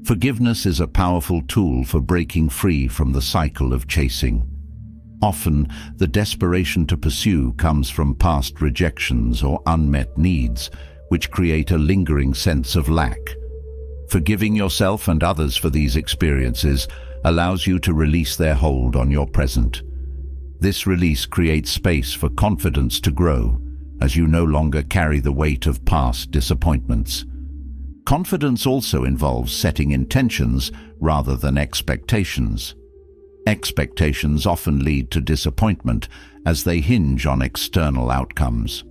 Forgiveness is a powerful tool for breaking free from the cycle of chasing. Often, the desperation to pursue comes from past rejections or unmet needs, which create a lingering sense of lack. Forgiving yourself and others for these experiences allows you to release their hold on your present. This release creates space for confidence to grow, as you no longer carry the weight of past disappointments. Confidence also involves setting intentions rather than expectations. Expectations often lead to disappointment as they hinge on external outcomes.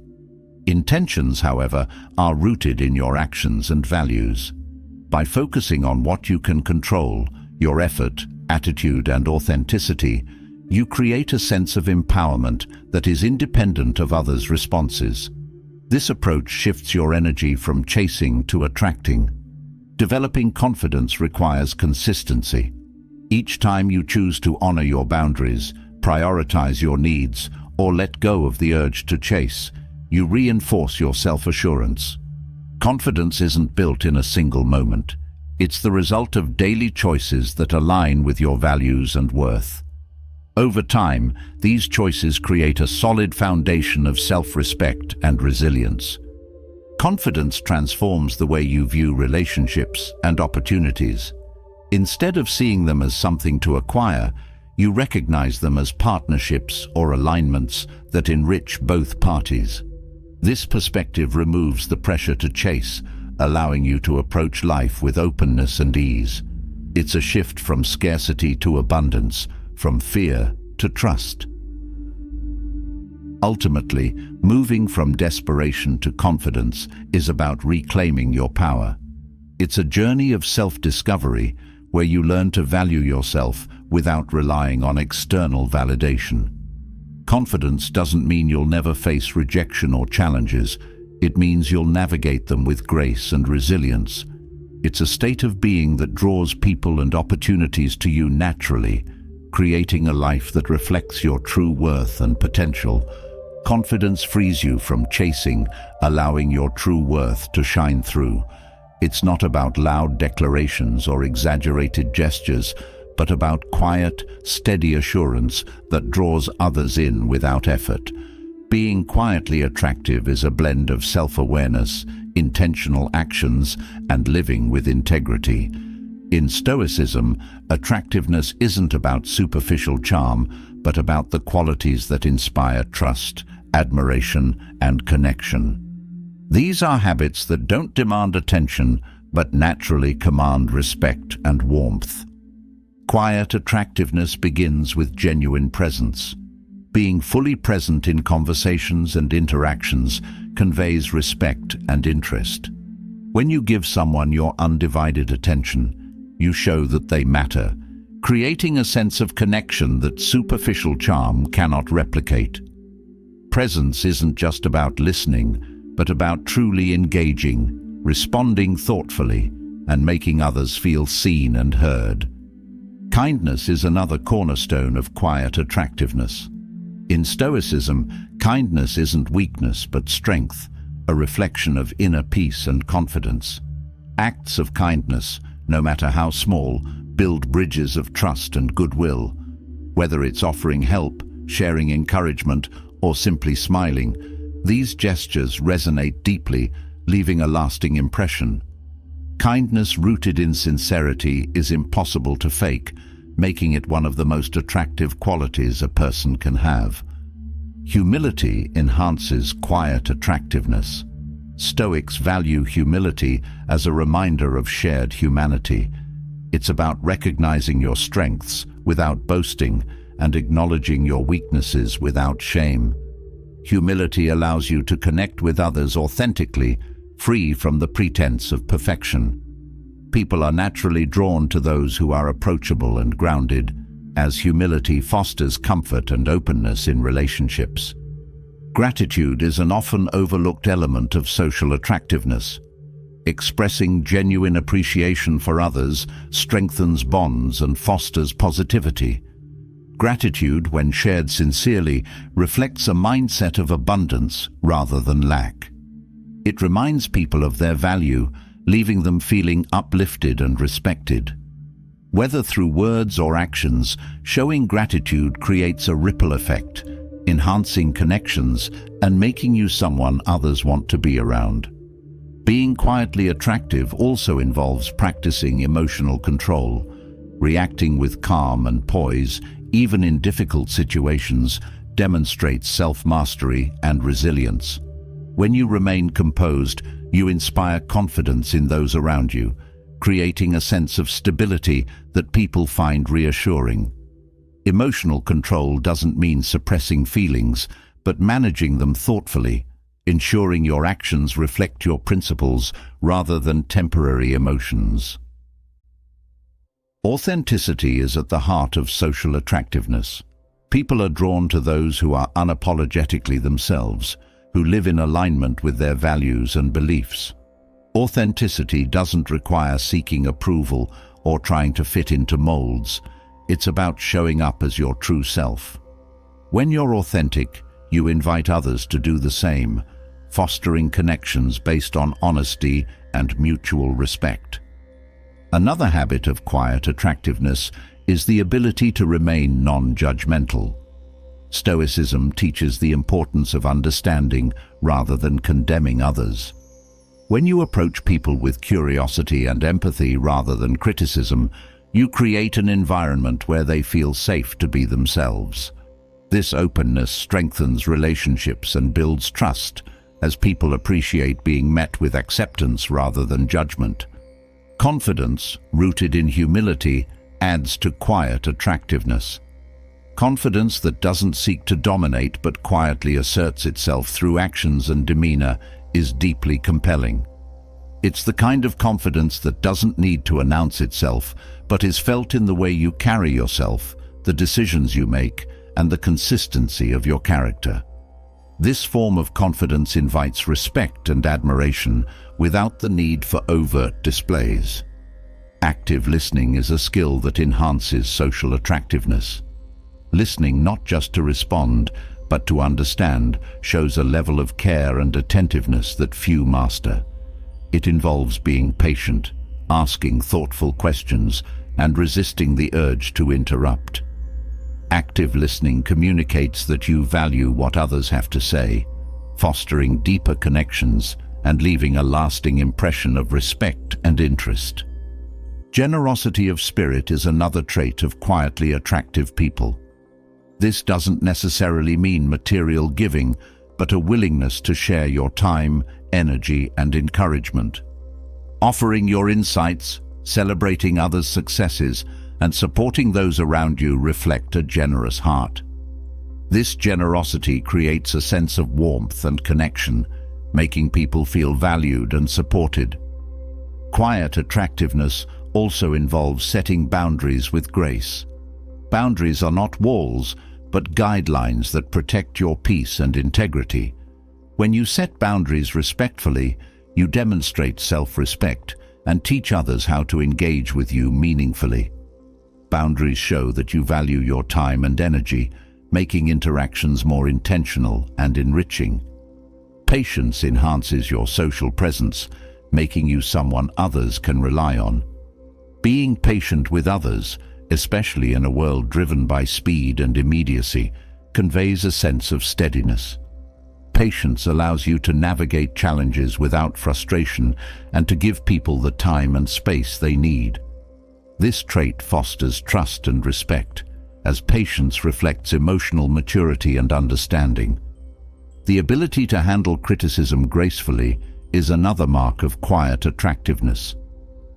Intentions, however, are rooted in your actions and values. By focusing on what you can control, your effort, attitude, and authenticity, you create a sense of empowerment that is independent of others' responses. This approach shifts your energy from chasing to attracting. Developing confidence requires consistency. Each time you choose to honor your boundaries, prioritize your needs, or let go of the urge to chase, you reinforce your self-assurance. Confidence isn't built in a single moment. It's the result of daily choices that align with your values and worth. Over time, these choices create a solid foundation of self-respect and resilience. Confidence transforms the way you view relationships and opportunities. Instead of seeing them as something to acquire, you recognize them as partnerships or alignments that enrich both parties. This perspective removes the pressure to chase, allowing you to approach life with openness and ease. It's a shift from scarcity to abundance, from fear to trust. Ultimately, moving from desperation to confidence is about reclaiming your power. It's a journey of self-discovery where you learn to value yourself without relying on external validation. Confidence doesn't mean you'll never face rejection or challenges. It means you'll navigate them with grace and resilience. It's a state of being that draws people and opportunities to you naturally, creating a life that reflects your true worth and potential. Confidence frees you from chasing, allowing your true worth to shine through. It's not about loud declarations or exaggerated gestures, but about quiet, steady assurance that draws others in without effort. Being quietly attractive is a blend of self-awareness, intentional actions, and living with integrity. In Stoicism, attractiveness isn't about superficial charm, but about the qualities that inspire trust, admiration, and connection. These are habits that don't demand attention, but naturally command respect and warmth. Quiet attractiveness begins with genuine presence. Being fully present in conversations and interactions conveys respect and interest. When you give someone your undivided attention, you show that they matter, creating a sense of connection that superficial charm cannot replicate. Presence isn't just about listening, but about truly engaging, responding thoughtfully, and making others feel seen and heard. Kindness is another cornerstone of quiet attractiveness. In Stoicism, kindness isn't weakness but strength, a reflection of inner peace and confidence. Acts of kindness, no matter how small, build bridges of trust and goodwill. Whether it's offering help, sharing encouragement, or simply smiling, these gestures resonate deeply, leaving a lasting impression. Kindness rooted in sincerity is impossible to fake, making it one of the most attractive qualities a person can have. Humility enhances quiet attractiveness. Stoics value humility as a reminder of shared humanity. It's about recognizing your strengths without boasting and acknowledging your weaknesses without shame. Humility allows you to connect with others authentically, free from the pretense of perfection. People are naturally drawn to those who are approachable and grounded, as humility fosters comfort and openness in relationships. Gratitude is an often overlooked element of social attractiveness. Expressing genuine appreciation for others strengthens bonds and fosters positivity. Gratitude, when shared sincerely, reflects a mindset of abundance rather than lack. It reminds people of their value, leaving them feeling uplifted and respected. Whether through words or actions, showing gratitude creates a ripple effect, enhancing connections and making you someone others want to be around. Being quietly attractive also involves practicing emotional control. Reacting with calm and poise, even in difficult situations, demonstrates self-mastery and resilience. When you remain composed, you inspire confidence in those around you, creating a sense of stability that people find reassuring. Emotional control doesn't mean suppressing feelings, but managing them thoughtfully, ensuring your actions reflect your principles rather than temporary emotions. Authenticity is at the heart of social attractiveness. People are drawn to those who are unapologetically themselves, who live in alignment with their values and beliefs. Authenticity doesn't require seeking approval or trying to fit into molds. It's about showing up as your true self. When you're authentic, you invite others to do the same, fostering connections based on honesty and mutual respect. Another habit of quiet attractiveness is the ability to remain non-judgmental. Stoicism teaches the importance of understanding rather than condemning others. When you approach people with curiosity and empathy rather than criticism, you create an environment where they feel safe to be themselves. This openness strengthens relationships and builds trust, as people appreciate being met with acceptance rather than judgment. Confidence, rooted in humility, adds to quiet attractiveness. Confidence that doesn't seek to dominate but quietly asserts itself through actions and demeanor is deeply compelling. It's the kind of confidence that doesn't need to announce itself, but is felt in the way you carry yourself, the decisions you make, and the consistency of your character. This form of confidence invites respect and admiration without the need for overt displays. Active listening is a skill that enhances social attractiveness. Listening not just to respond, but to understand, shows a level of care and attentiveness that few master. It involves being patient, asking thoughtful questions, and resisting the urge to interrupt. Active listening communicates that you value what others have to say, fostering deeper connections and leaving a lasting impression of respect and interest. Generosity of spirit is another trait of quietly attractive people. This doesn't necessarily mean material giving, but a willingness to share your time, energy, and encouragement. Offering your insights, celebrating others' successes, and supporting those around you reflect a generous heart. This generosity creates a sense of warmth and connection, making people feel valued and supported. Quiet attractiveness also involves setting boundaries with grace. Boundaries are not walls, but guidelines that protect your peace and integrity. When you set boundaries respectfully, you demonstrate self-respect and teach others how to engage with you meaningfully. Boundaries show that you value your time and energy, making interactions more intentional and enriching. Patience enhances your social presence, making you someone others can rely on. Being patient with others, especially in a world driven by speed and immediacy, conveys a sense of steadiness. Patience allows you to navigate challenges without frustration and to give people the time and space they need. This trait fosters trust and respect, as patience reflects emotional maturity and understanding. The ability to handle criticism gracefully is another mark of quiet attractiveness.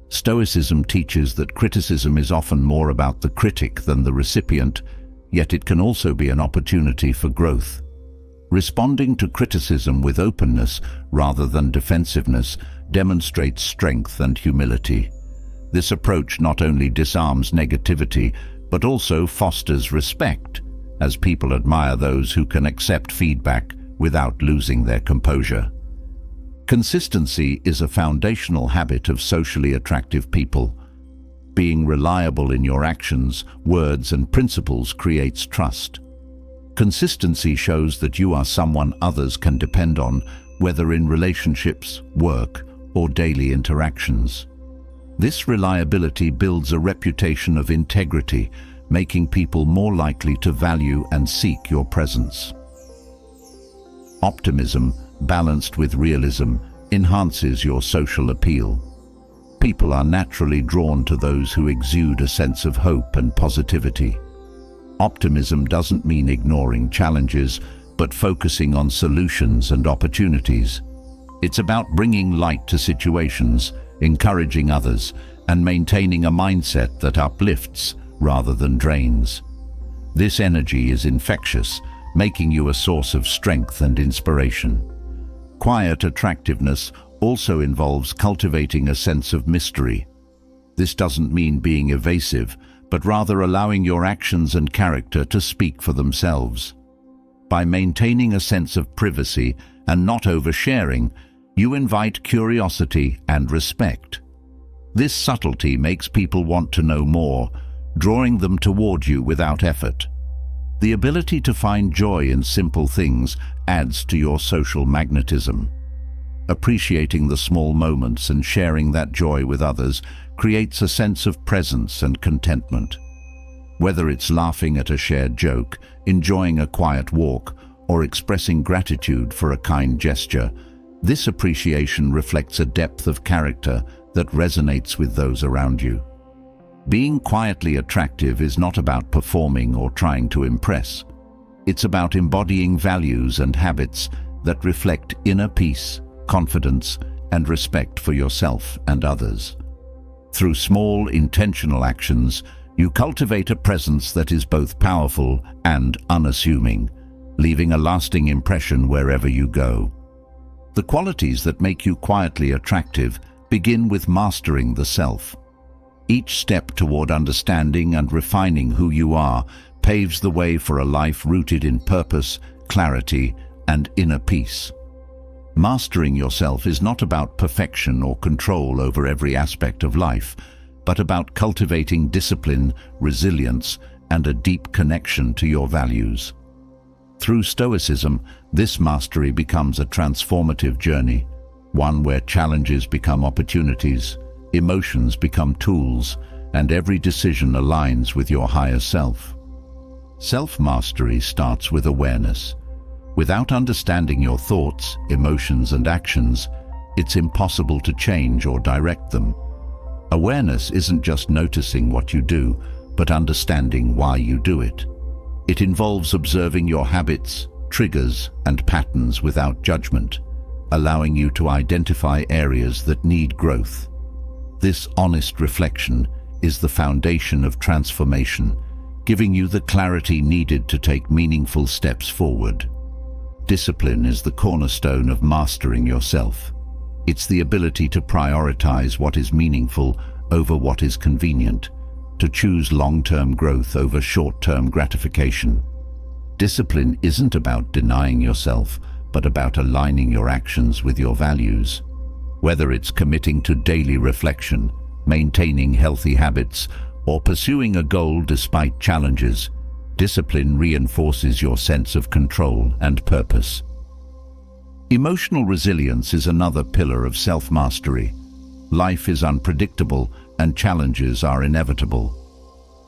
Stoicism teaches that criticism is often more about the critic than the recipient, yet it can also be an opportunity for growth. Responding to criticism with openness rather than defensiveness demonstrates strength and humility. This approach not only disarms negativity, but also fosters respect, as people admire those who can accept feedback without losing their composure. Consistency is a foundational habit of socially attractive people. Being reliable in your actions, words, and principles creates trust. Consistency shows that you are someone others can depend on, whether in relationships, work, or daily interactions. This reliability builds a reputation of integrity, making people more likely to value and seek your presence. Optimism, balanced with realism, enhances your social appeal. People are naturally drawn to those who exude a sense of hope and positivity. Optimism doesn't mean ignoring challenges, but focusing on solutions and opportunities. It's about bringing light to situations, encouraging others, and maintaining a mindset that uplifts rather than drains. This energy is infectious, making you a source of strength and inspiration. Quiet attractiveness also involves cultivating a sense of mystery. This doesn't mean being evasive, but rather allowing your actions and character to speak for themselves. By maintaining a sense of privacy and not oversharing, you invite curiosity and respect. This subtlety makes people want to know more, drawing them toward you without effort. The ability to find joy in simple things adds to your social magnetism. Appreciating the small moments and sharing that joy with others creates a sense of presence and contentment. Whether it's laughing at a shared joke, enjoying a quiet walk, or expressing gratitude for a kind gesture, this appreciation reflects a depth of character that resonates with those around you. Being quietly attractive is not about performing or trying to impress. It's about embodying values and habits that reflect inner peace, confidence, and respect for yourself and others. Through small, intentional actions, you cultivate a presence that is both powerful and unassuming, leaving a lasting impression wherever you go. The qualities that make you quietly attractive begin with mastering the self. Each step toward understanding and refining who you are paves the way for a life rooted in purpose, clarity, and inner peace. Mastering yourself is not about perfection or control over every aspect of life, but about cultivating discipline, resilience, and a deep connection to your values. Through Stoicism, this mastery becomes a transformative journey, one where challenges become opportunities, emotions become tools, and every decision aligns with your higher self. Self-mastery starts with awareness. Without understanding your thoughts, emotions, and actions, it's impossible to change or direct them. Awareness isn't just noticing what you do, but understanding why you do it. It involves observing your habits, triggers, and patterns without judgment, allowing you to identify areas that need growth. This honest reflection is the foundation of transformation, giving you the clarity needed to take meaningful steps forward. Discipline is the cornerstone of mastering yourself. It's the ability to prioritize what is meaningful over what is convenient, to choose long-term growth over short-term gratification. Discipline isn't about denying yourself, but about aligning your actions with your values. Whether it's committing to daily reflection, maintaining healthy habits, or pursuing a goal despite challenges, discipline reinforces your sense of control and purpose. Emotional resilience is another pillar of self-mastery. Life is unpredictable and challenges are inevitable.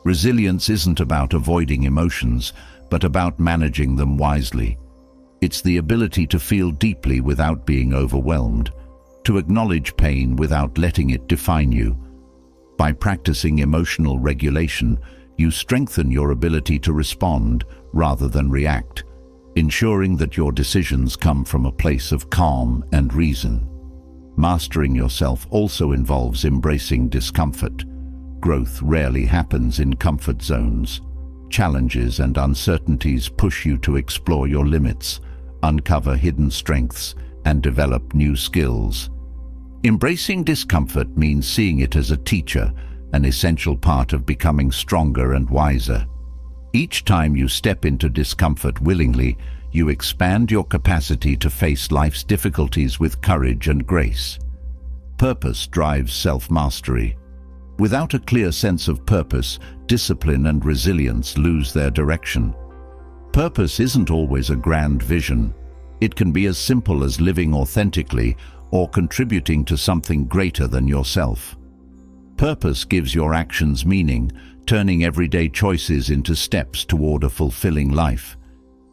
Resilience isn't about avoiding emotions, but about managing them wisely. It's the ability to feel deeply without being overwhelmed, to acknowledge pain without letting it define you. By practicing emotional regulation, you strengthen your ability to respond rather than react, ensuring that your decisions come from a place of calm and reason. Mastering yourself also involves embracing discomfort. Growth rarely happens in comfort zones. Challenges and uncertainties push you to explore your limits, uncover hidden strengths, and develop new skills. Embracing discomfort means seeing it as a teacher, an essential part of becoming stronger and wiser. Each time you step into discomfort willingly, you expand your capacity to face life's difficulties with courage and grace. Purpose drives self-mastery. Without a clear sense of purpose, discipline and resilience lose their direction. Purpose isn't always a grand vision. It can be as simple as living authentically or contributing to something greater than yourself. Purpose gives your actions meaning, turning everyday choices into steps toward a fulfilling life.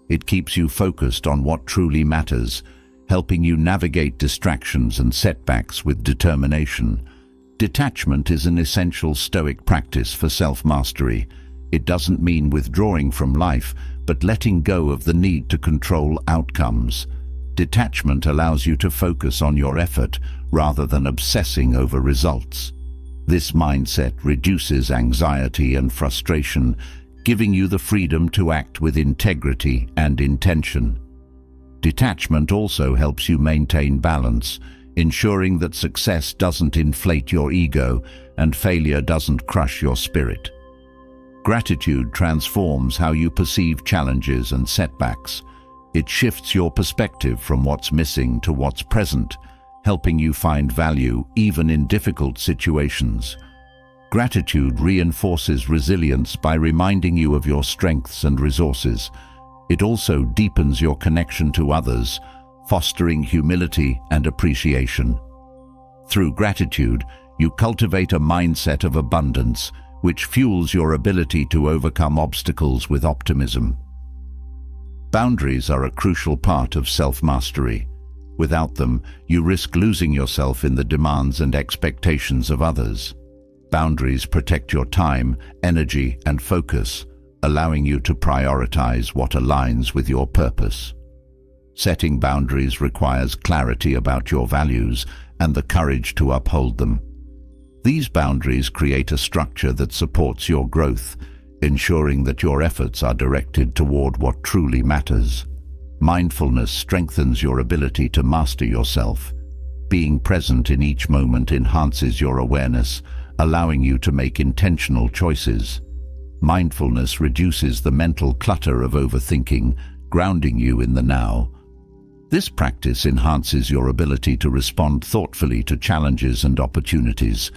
It keeps you focused on what truly matters, helping you navigate distractions and setbacks with determination. Detachment is an essential Stoic practice for self-mastery. It doesn't mean withdrawing from life, but letting go of the need to control outcomes. Detachment allows you to focus on your effort rather than obsessing over results. This mindset reduces anxiety and frustration, giving you the freedom to act with integrity and intention. Detachment also helps you maintain balance, ensuring that success doesn't inflate your ego and failure doesn't crush your spirit. Gratitude transforms how you perceive challenges and setbacks. It shifts your perspective from what's missing to what's present, helping you find value even in difficult situations. Gratitude reinforces resilience by reminding you of your strengths and resources. It also deepens your connection to others, fostering humility and appreciation. Through gratitude, you cultivate a mindset of abundance, which fuels your ability to overcome obstacles with optimism. Boundaries are a crucial part of self-mastery. Without them, you risk losing yourself in the demands and expectations of others. Boundaries protect your time, energy, and focus, allowing you to prioritize what aligns with your purpose. Setting boundaries requires clarity about your values and the courage to uphold them. These boundaries create a structure that supports your growth, ensuring that your efforts are directed toward what truly matters. Mindfulness strengthens your ability to master yourself. Being present in each moment enhances your awareness, allowing you to make intentional choices. Mindfulness reduces the mental clutter of overthinking, grounding you in the now. This practice enhances your ability to respond thoughtfully to challenges and opportunities,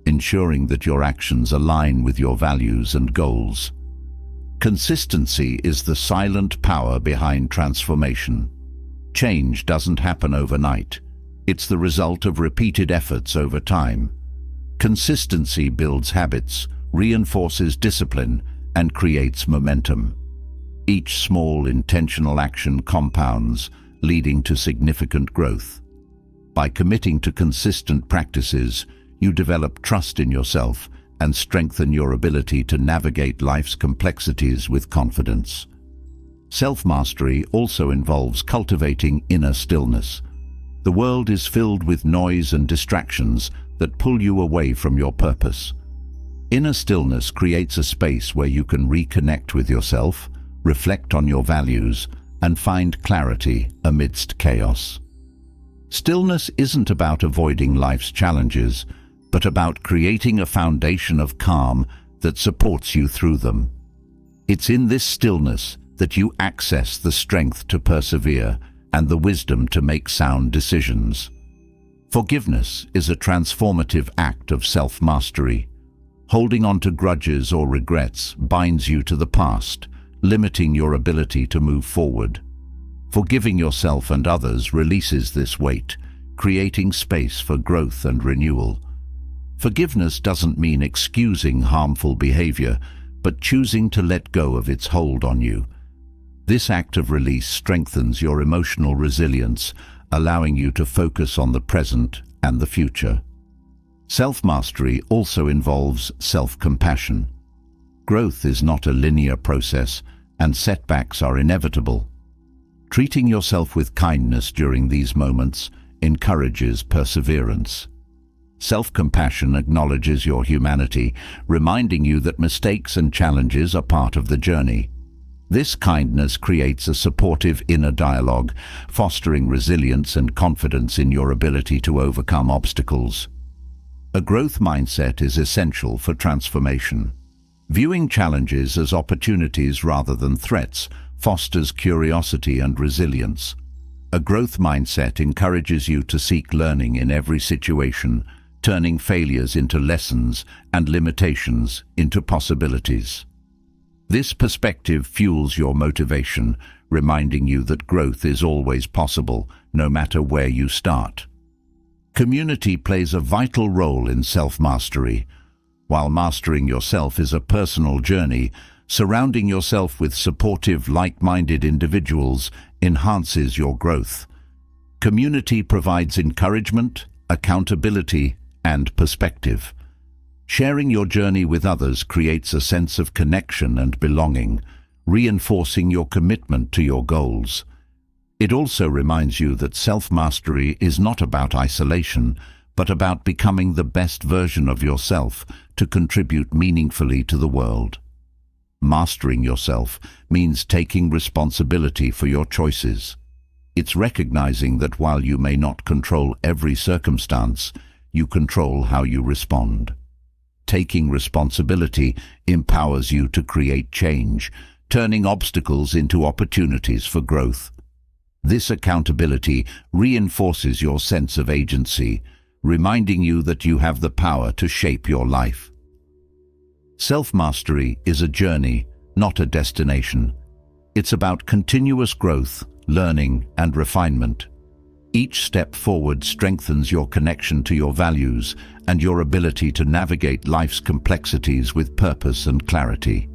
ensuring that your actions align with your values and goals. Consistency is the silent power behind transformation. Change doesn't happen overnight. It's the result of repeated efforts over time. Consistency builds habits, reinforces discipline, and creates momentum. Each small, intentional action compounds, leading to significant growth. By committing to consistent practices, you develop trust in yourself and strengthen your ability to navigate life's complexities with confidence. Self-mastery also involves cultivating inner stillness. The world is filled with noise and distractions that pull you away from your purpose. Inner stillness creates a space where you can reconnect with yourself, reflect on your values, and find clarity amidst chaos. Stillness isn't about avoiding life's challenges, but about creating a foundation of calm that supports you through them. It's in this stillness that you access the strength to persevere and the wisdom to make sound decisions. Forgiveness is a transformative act of self-mastery. Holding on to grudges or regrets binds you to the past, limiting your ability to move forward. Forgiving yourself and others releases this weight, creating space for growth and renewal. Forgiveness doesn't mean excusing harmful behavior, but choosing to let go of its hold on you. This act of release strengthens your emotional resilience, allowing you to focus on the present and the future. Self-mastery also involves self-compassion. Growth is not a linear process, and setbacks are inevitable. Treating yourself with kindness during these moments encourages perseverance. Self-compassion acknowledges your humanity, reminding you that mistakes and challenges are part of the journey. This kindness creates a supportive inner dialogue, fostering resilience and confidence in your ability to overcome obstacles. A growth mindset is essential for transformation. Viewing challenges as opportunities rather than threats fosters curiosity and resilience. A growth mindset encourages you to seek learning in every situation, turning failures into lessons and limitations into possibilities. This perspective fuels your motivation, reminding you that growth is always possible, no matter where you start. Community plays a vital role in self-mastery. While mastering yourself is a personal journey, surrounding yourself with supportive, like-minded individuals enhances your growth. Community provides encouragement, accountability, and perspective. Sharing your journey with others creates a sense of connection and belonging, reinforcing your commitment to your goals. It also reminds you that self-mastery is not about isolation, but about becoming the best version of yourself to contribute meaningfully to the world. Mastering yourself means taking responsibility for your choices. It's recognizing that while you may not control every circumstance, you control how you respond. Taking responsibility empowers you to create change, turning obstacles into opportunities for growth. This accountability reinforces your sense of agency, reminding you that you have the power to shape your life. Self-mastery is a journey, not a destination. It's about continuous growth, learning, and refinement. Each step forward strengthens your connection to your values and your ability to navigate life's complexities with purpose and clarity.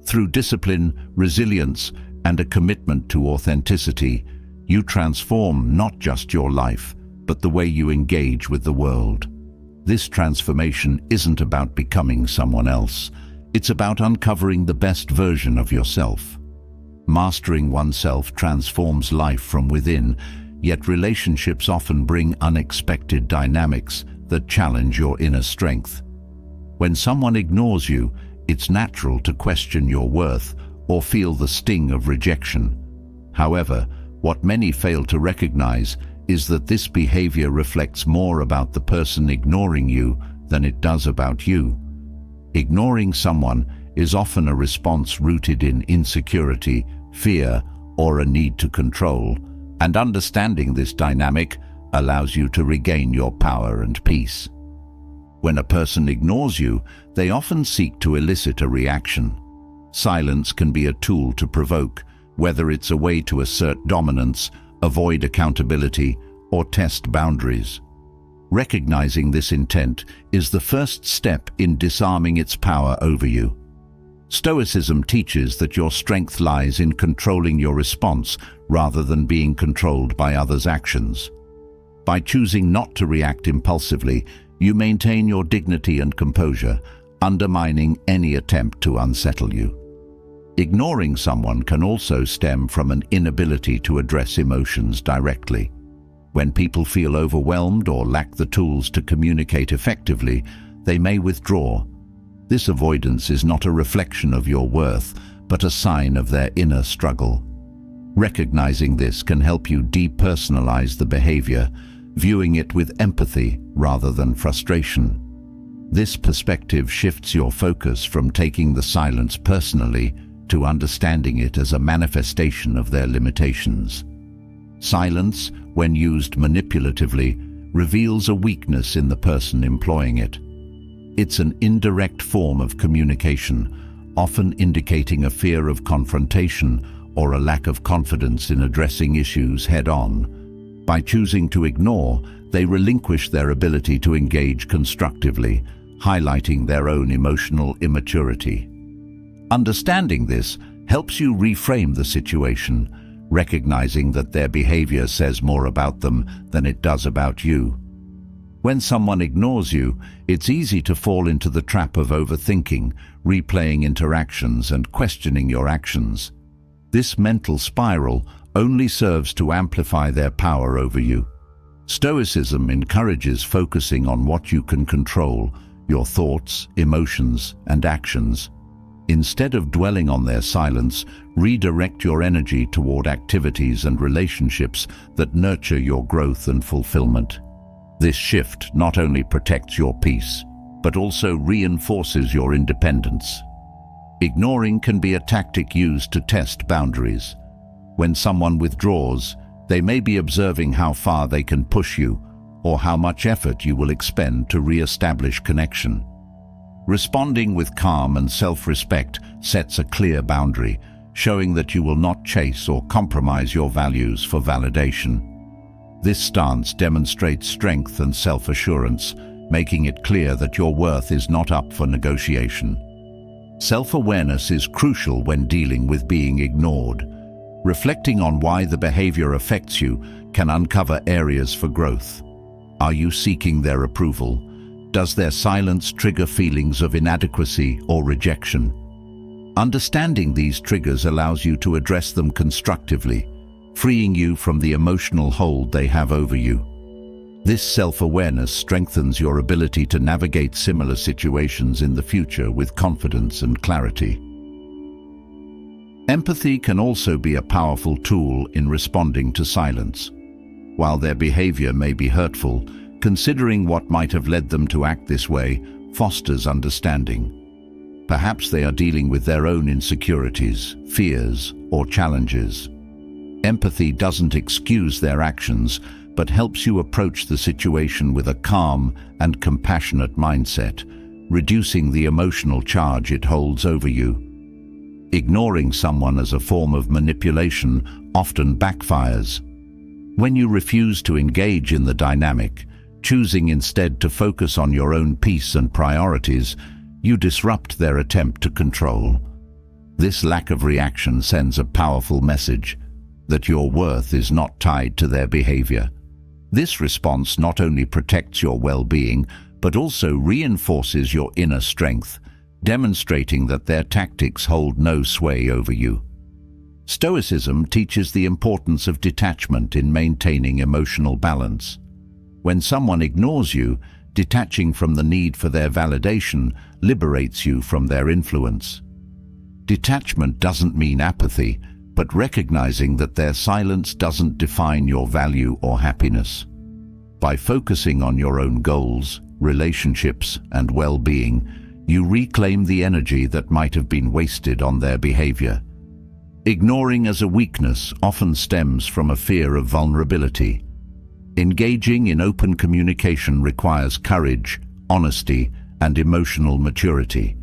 Through discipline, resilience, and a commitment to authenticity, you transform not just your life, but the way you engage with the world. This transformation isn't about becoming someone else. It's about uncovering the best version of yourself. Mastering oneself transforms life from within, yet relationships often bring unexpected dynamics that challenge your inner strength. When someone ignores you, it's natural to question your worth or feel the sting of rejection. However, what many fail to recognize is that this behavior reflects more about the person ignoring you than it does about you. Ignoring someone is often a response rooted in insecurity, fear, or a need to control, and understanding this dynamic allows you to regain your power and peace. When a person ignores you, they often seek to elicit a reaction. Silence can be a tool to provoke, whether it's a way to assert dominance, avoid accountability, or test boundaries. Recognizing this intent is the first step in disarming its power over you. Stoicism teaches that your strength lies in controlling your response rather than being controlled by others' actions. By choosing not to react impulsively, you maintain your dignity and composure, undermining any attempt to unsettle you. Ignoring someone can also stem from an inability to address emotions directly. When people feel overwhelmed or lack the tools to communicate effectively, they may withdraw. This avoidance is not a reflection of your worth, but a sign of their inner struggle. Recognizing this can help you depersonalize the behavior, viewing it with empathy rather than frustration. This perspective shifts your focus from taking the silence personally to understanding it as a manifestation of their limitations. Silence, when used manipulatively, reveals a weakness in the person employing it. It's an indirect form of communication, often indicating a fear of confrontation or a lack of confidence in addressing issues head-on. By choosing to ignore, they relinquish their ability to engage constructively, highlighting their own emotional immaturity. Understanding this helps you reframe the situation, recognizing that their behavior says more about them than it does about you. When someone ignores you, it's easy to fall into the trap of overthinking, replaying interactions and questioning your actions. This mental spiral only serves to amplify their power over you. Stoicism encourages focusing on what you can control, your thoughts, emotions, and actions. Instead of dwelling on their silence, redirect your energy toward activities and relationships that nurture your growth and fulfillment. This shift not only protects your peace, but also reinforces your independence. Ignoring can be a tactic used to test boundaries. When someone withdraws, they may be observing how far they can push you or how much effort you will expend to re-establish connection. Responding with calm and self-respect sets a clear boundary, showing that you will not chase or compromise your values for validation. This stance demonstrates strength and self-assurance, making it clear that your worth is not up for negotiation. Self-awareness is crucial when dealing with being ignored. Reflecting on why the behavior affects you can uncover areas for growth. Are you seeking their approval? Does their silence trigger feelings of inadequacy or rejection? Understanding these triggers allows you to address them constructively, freeing you from the emotional hold they have over you. This self-awareness strengthens your ability to navigate similar situations in the future with confidence and clarity. Empathy can also be a powerful tool in responding to silence. While their behavior may be hurtful, considering what might have led them to act this way fosters understanding. Perhaps they are dealing with their own insecurities, fears, or challenges. Empathy doesn't excuse their actions, but helps you approach the situation with a calm and compassionate mindset, reducing the emotional charge it holds over you. Ignoring someone as a form of manipulation often backfires. When you refuse to engage in the dynamic, choosing instead to focus on your own peace and priorities, you disrupt their attempt to control. This lack of reaction sends a powerful message that your worth is not tied to their behavior. This response not only protects your well-being, but also reinforces your inner strength, demonstrating that their tactics hold no sway over you. Stoicism teaches the importance of detachment in maintaining emotional balance. When someone ignores you, detaching from the need for their validation liberates you from their influence. Detachment doesn't mean apathy, but recognizing that their silence doesn't define your value or happiness. By focusing on your own goals, relationships, and well-being, you reclaim the energy that might have been wasted on their behavior. Ignoring as a weakness often stems from a fear of vulnerability. Engaging in open communication requires courage, honesty, and emotional maturity.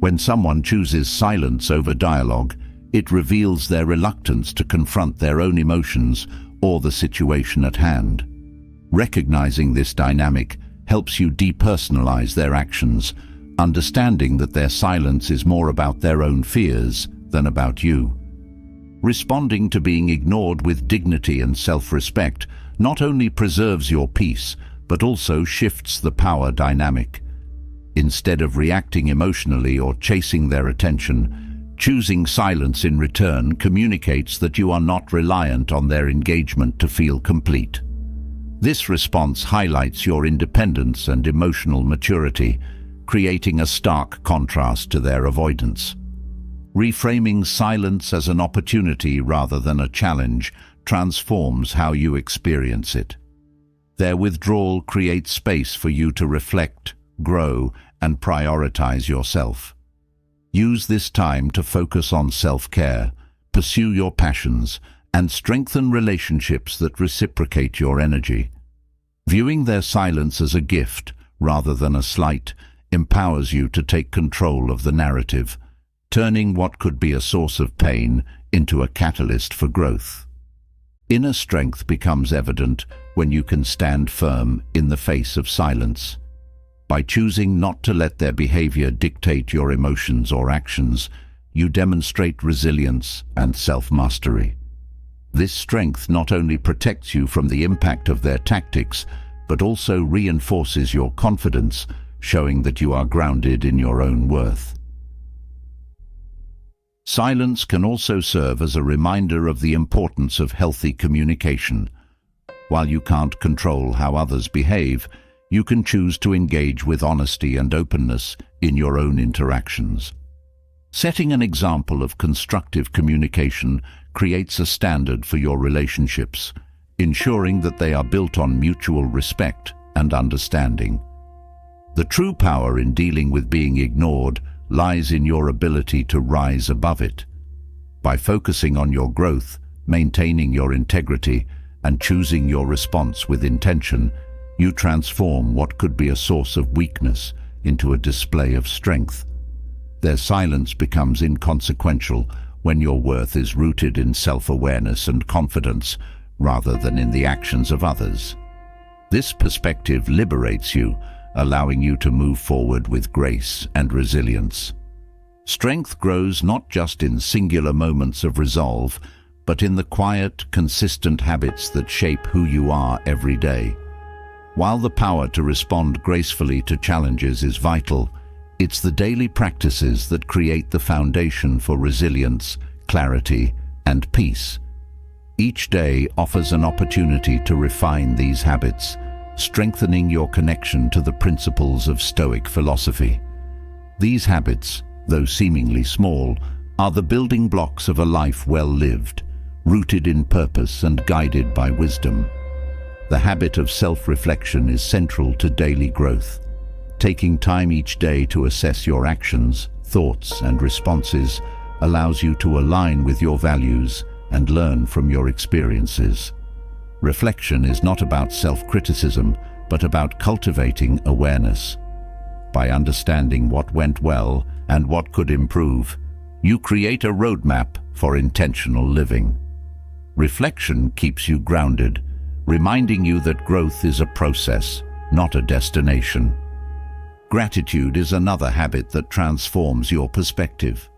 When someone chooses silence over dialogue, it reveals their reluctance to confront their own emotions or the situation at hand. Recognizing this dynamic helps you depersonalize their actions, understanding that their silence is more about their own fears than about you. Responding to being ignored with dignity and self-respect not only preserves your peace, but also shifts the power dynamic. Instead of reacting emotionally or chasing their attention, choosing silence in return communicates that you are not reliant on their engagement to feel complete. This response highlights your independence and emotional maturity, creating a stark contrast to their avoidance. Reframing silence as an opportunity rather than a challenge transforms how you experience it. Their withdrawal creates space for you to reflect, grow, and prioritize yourself. Use this time to focus on self-care, pursue your passions, and strengthen relationships that reciprocate your energy. Viewing their silence as a gift rather than a slight empowers you to take control of the narrative, turning what could be a source of pain into a catalyst for growth. Inner strength becomes evident when you can stand firm in the face of silence. By choosing not to let their behavior dictate your emotions or actions, you demonstrate resilience and self-mastery. This strength not only protects you from the impact of their tactics, but also reinforces your confidence, showing that you are grounded in your own worth. Silence can also serve as a reminder of the importance of healthy communication. While you can't control how others behave, you can choose to engage with honesty and openness in your own interactions. Setting an example of constructive communication creates a standard for your relationships, ensuring that they are built on mutual respect and understanding. The true power in dealing with being ignored lies in your ability to rise above it. By focusing on your growth, maintaining your integrity, and choosing your response with intention, you transform what could be a source of weakness into a display of strength. Their silence becomes inconsequential when your worth is rooted in self-awareness and confidence rather than in the actions of others. This perspective liberates you, allowing you to move forward with grace and resilience. Strength grows not just in singular moments of resolve, but in the quiet, consistent habits that shape who you are every day. While the power to respond gracefully to challenges is vital, it's the daily practices that create the foundation for resilience, clarity, and peace. Each day offers an opportunity to refine these habits, strengthening your connection to the principles of Stoic philosophy. These habits, though seemingly small, are the building blocks of a life well lived, rooted in purpose and guided by wisdom. The habit of self-reflection is central to daily growth. Taking time each day to assess your actions, thoughts, and responses allows you to align with your values and learn from your experiences. Reflection is not about self-criticism, but about cultivating awareness. By understanding what went well and what could improve, you create a roadmap for intentional living. Reflection keeps you grounded, reminding you that growth is a process, not a destination. Gratitude is another habit that transforms your perspective.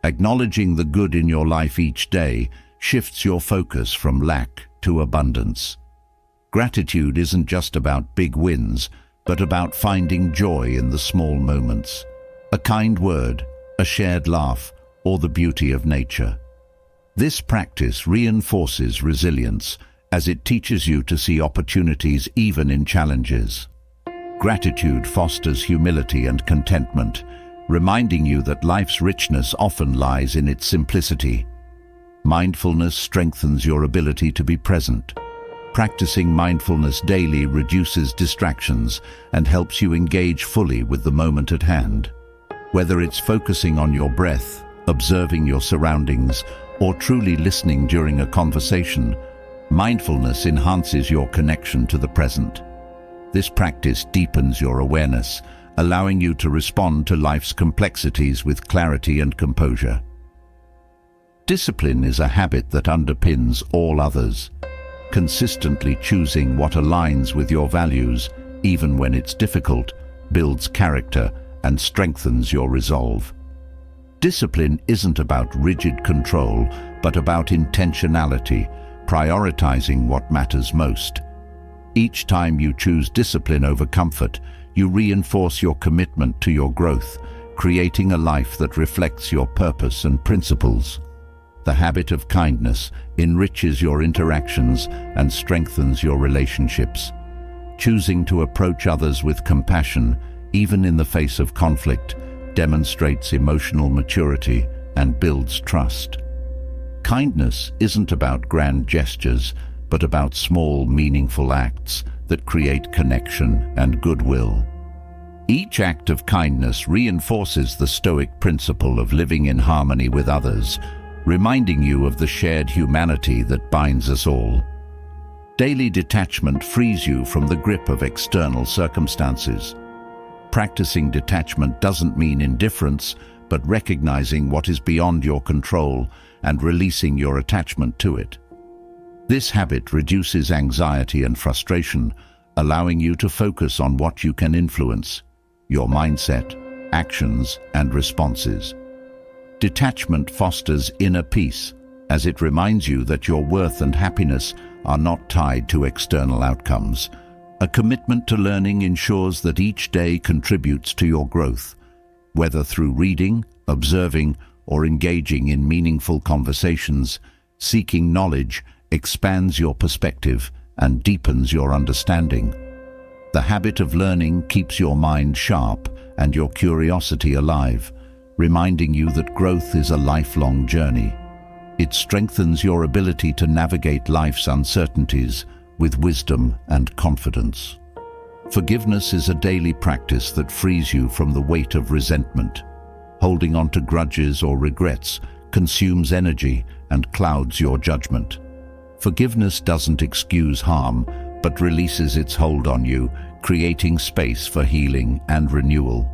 Acknowledging the good in your life each day shifts your focus from lack to abundance. Gratitude isn't just about big wins, but about finding joy in the small moments. A kind word, a shared laugh, or the beauty of nature. This practice reinforces resilience as it teaches you to see opportunities even in challenges. Gratitude fosters humility and contentment, reminding you that life's richness often lies in its simplicity. Mindfulness strengthens your ability to be present. Practicing mindfulness daily reduces distractions and helps you engage fully with the moment at hand. Whether it's focusing on your breath, observing your surroundings, or truly listening during a conversation, mindfulness enhances your connection to the present. This practice deepens your awareness, allowing you to respond to life's complexities with clarity and composure. Discipline is a habit that underpins all others. Consistently choosing what aligns with your values, even when it's difficult, builds character and strengthens your resolve. Discipline isn't about rigid control, but about intentionality, prioritizing what matters most. Each time you choose discipline over comfort, you reinforce your commitment to your growth, creating a life that reflects your purpose and principles. The habit of kindness enriches your interactions and strengthens your relationships. Choosing to approach others with compassion, even in the face of conflict, demonstrates emotional maturity and builds trust. Kindness isn't about grand gestures, but about small, meaningful acts that create connection and goodwill. Each act of kindness reinforces the Stoic principle of living in harmony with others, reminding you of the shared humanity that binds us all. Daily detachment frees you from the grip of external circumstances. Practicing detachment doesn't mean indifference, but recognizing what is beyond your control and releasing your attachment to it. This habit reduces anxiety and frustration, allowing you to focus on what you can influence: your mindset, actions, and responses. Detachment fosters inner peace, as it reminds you that your worth and happiness are not tied to external outcomes. A commitment to learning ensures that each day contributes to your growth, whether through reading, observing, or engaging in meaningful conversations. Seeking knowledge expands your perspective and deepens your understanding. The habit of learning keeps your mind sharp and your curiosity alive, reminding you that growth is a lifelong journey. It strengthens your ability to navigate life's uncertainties with wisdom and confidence. Forgiveness is a daily practice that frees you from the weight of resentment. Holding on to grudges or regrets consumes energy and clouds your judgment. Forgiveness doesn't excuse harm, but releases its hold on you, creating space for healing and renewal.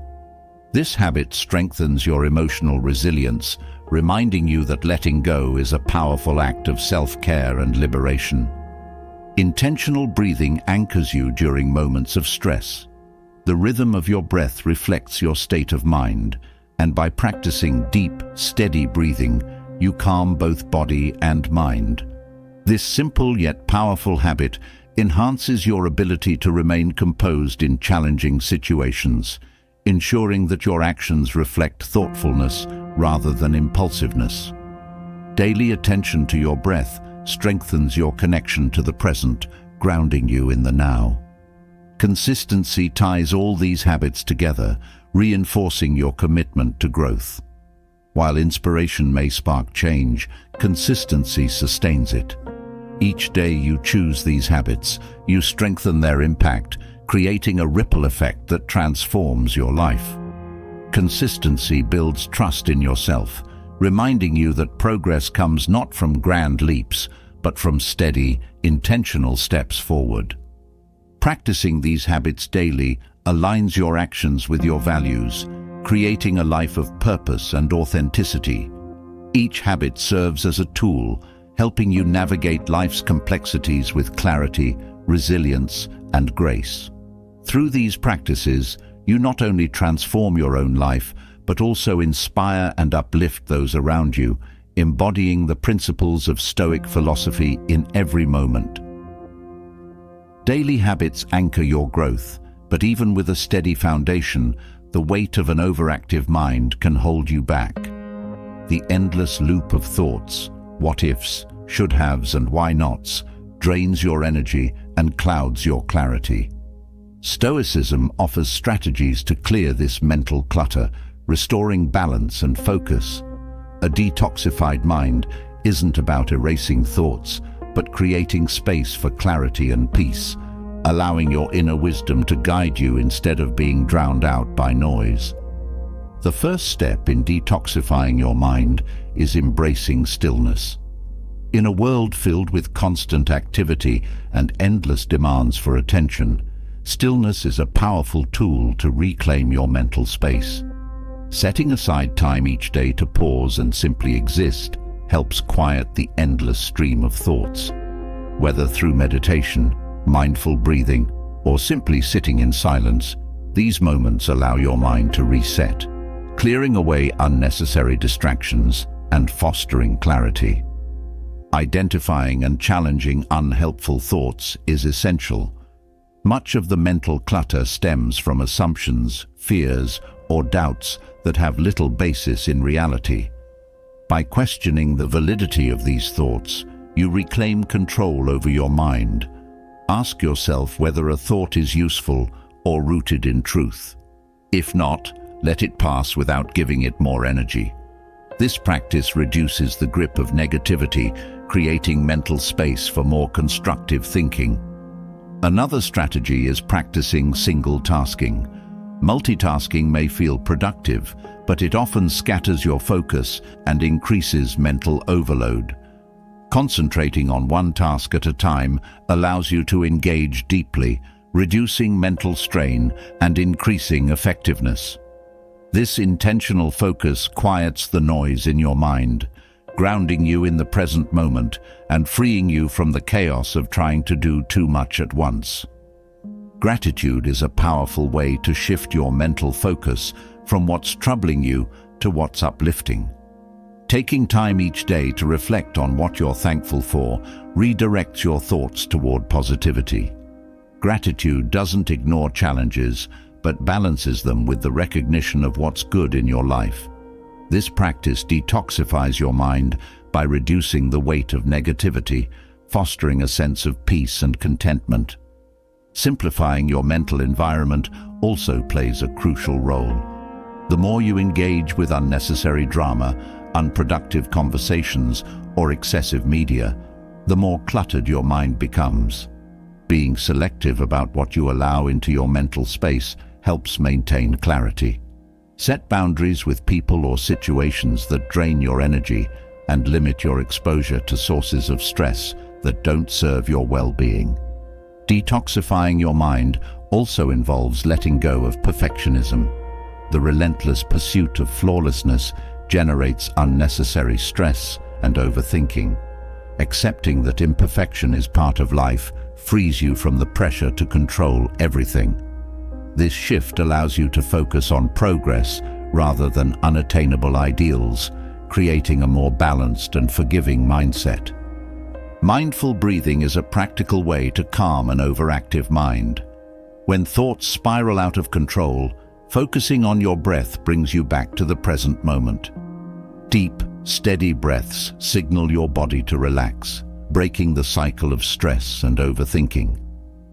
This habit strengthens your emotional resilience, reminding you that letting go is a powerful act of self-care and liberation. Intentional breathing anchors you during moments of stress. The rhythm of your breath reflects your state of mind, and by practicing deep, steady breathing, you calm both body and mind. This simple yet powerful habit enhances your ability to remain composed in challenging situations, ensuring that your actions reflect thoughtfulness rather than impulsiveness. Daily attention to your breath strengthens your connection to the present, grounding you in the now. Consistency ties all these habits together, reinforcing your commitment to growth. While inspiration may spark change, consistency sustains it. Each day you choose these habits, you strengthen their impact, creating a ripple effect that transforms your life. Consistency builds trust in yourself, reminding you that progress comes not from grand leaps, but from steady, intentional steps forward. Practicing these habits daily aligns your actions with your values, creating a life of purpose and authenticity. Each habit serves as a tool, helping you navigate life's complexities with clarity, resilience, and grace. Through these practices, you not only transform your own life, but also inspire and uplift those around you, embodying the principles of Stoic philosophy in every moment. Daily habits anchor your growth, but even with a steady foundation, the weight of an overactive mind can hold you back. The endless loop of thoughts, what-ifs, should-haves, and why-nots drains your energy and clouds your clarity. Stoicism offers strategies to clear this mental clutter, restoring balance and focus. A detoxified mind isn't about erasing thoughts, but creating space for clarity and peace, allowing your inner wisdom to guide you instead of being drowned out by noise. The first step in detoxifying your mind is embracing stillness. In a world filled with constant activity and endless demands for attention, stillness is a powerful tool to reclaim your mental space. Setting aside time each day to pause and simply exist helps quiet the endless stream of thoughts. Whether through meditation, mindful breathing, or simply sitting in silence, These moments allow your mind to reset, clearing away unnecessary distractions and fostering clarity. Identifying and challenging unhelpful thoughts is essential. Much of the mental clutter stems from assumptions, fears, or doubts that have little basis in reality. By questioning the validity of these thoughts, you reclaim control over your mind. Ask yourself whether a thought is useful or rooted in truth. If not, let it pass without giving it more energy. This practice reduces the grip of negativity, creating mental space for more constructive thinking. Another strategy is practicing single tasking. Multitasking may feel productive, but it often scatters your focus and increases mental overload. Concentrating on one task at a time allows you to engage deeply, reducing mental strain and increasing effectiveness. This intentional focus quiets the noise in your mind, grounding you in the present moment and freeing you from the chaos of trying to do too much at once. Gratitude is a powerful way to shift your mental focus from what's troubling you to what's uplifting. Taking time each day to reflect on what you're thankful for redirects your thoughts toward positivity. Gratitude doesn't ignore challenges, but balances them with the recognition of what's good in your life. This practice detoxifies your mind by reducing the weight of negativity, fostering a sense of peace and contentment. Simplifying your mental environment also plays a crucial role. The more you engage with unnecessary drama, unproductive conversations, or excessive media, the more cluttered your mind becomes. Being selective about what you allow into your mental space helps maintain clarity. Set boundaries with people or situations that drain your energy and limit your exposure to sources of stress that don't serve your well-being. Detoxifying your mind also involves letting go of perfectionism. The relentless pursuit of flawlessness generates unnecessary stress and overthinking. Accepting that imperfection is part of life frees you from the pressure to control everything. This shift allows you to focus on progress rather than unattainable ideals, creating a more balanced and forgiving mindset. Mindful breathing is a practical way to calm an overactive mind. When thoughts spiral out of control, focusing on your breath brings you back to the present moment. Deep, steady breaths signal your body to relax, breaking the cycle of stress and overthinking.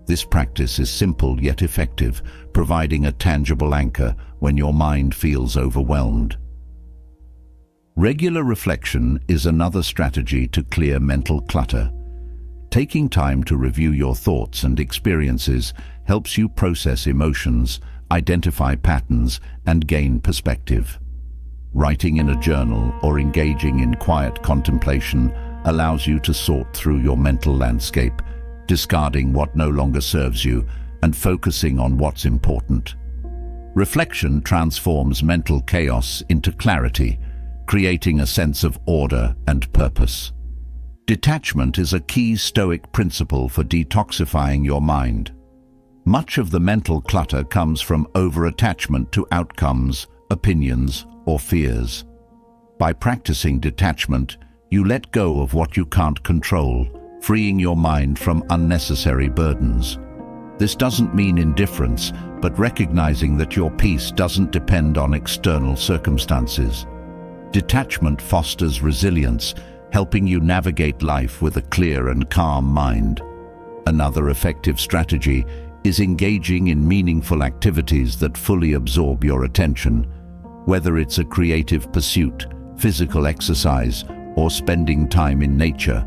This practice is simple yet effective, providing a tangible anchor when your mind feels overwhelmed. Regular reflection is another strategy to clear mental clutter. Taking time to review your thoughts and experiences helps you process emotions, identify patterns, and gain perspective. Writing in a journal or engaging in quiet contemplation allows you to sort through your mental landscape, discarding what no longer serves you and focusing on what's important. Reflection transforms mental chaos into clarity, creating a sense of order and purpose. Detachment is a key Stoic principle for detoxifying your mind. Much of the mental clutter comes from over-attachment to outcomes, opinions, or fears. By practicing detachment, you let go of what you can't control, freeing your mind from unnecessary burdens. This doesn't mean indifference, but recognizing that your peace doesn't depend on external circumstances. Detachment fosters resilience, helping you navigate life with a clear and calm mind. Another effective strategy is engaging in meaningful activities that fully absorb your attention. Whether it's a creative pursuit, physical exercise, or spending time in nature,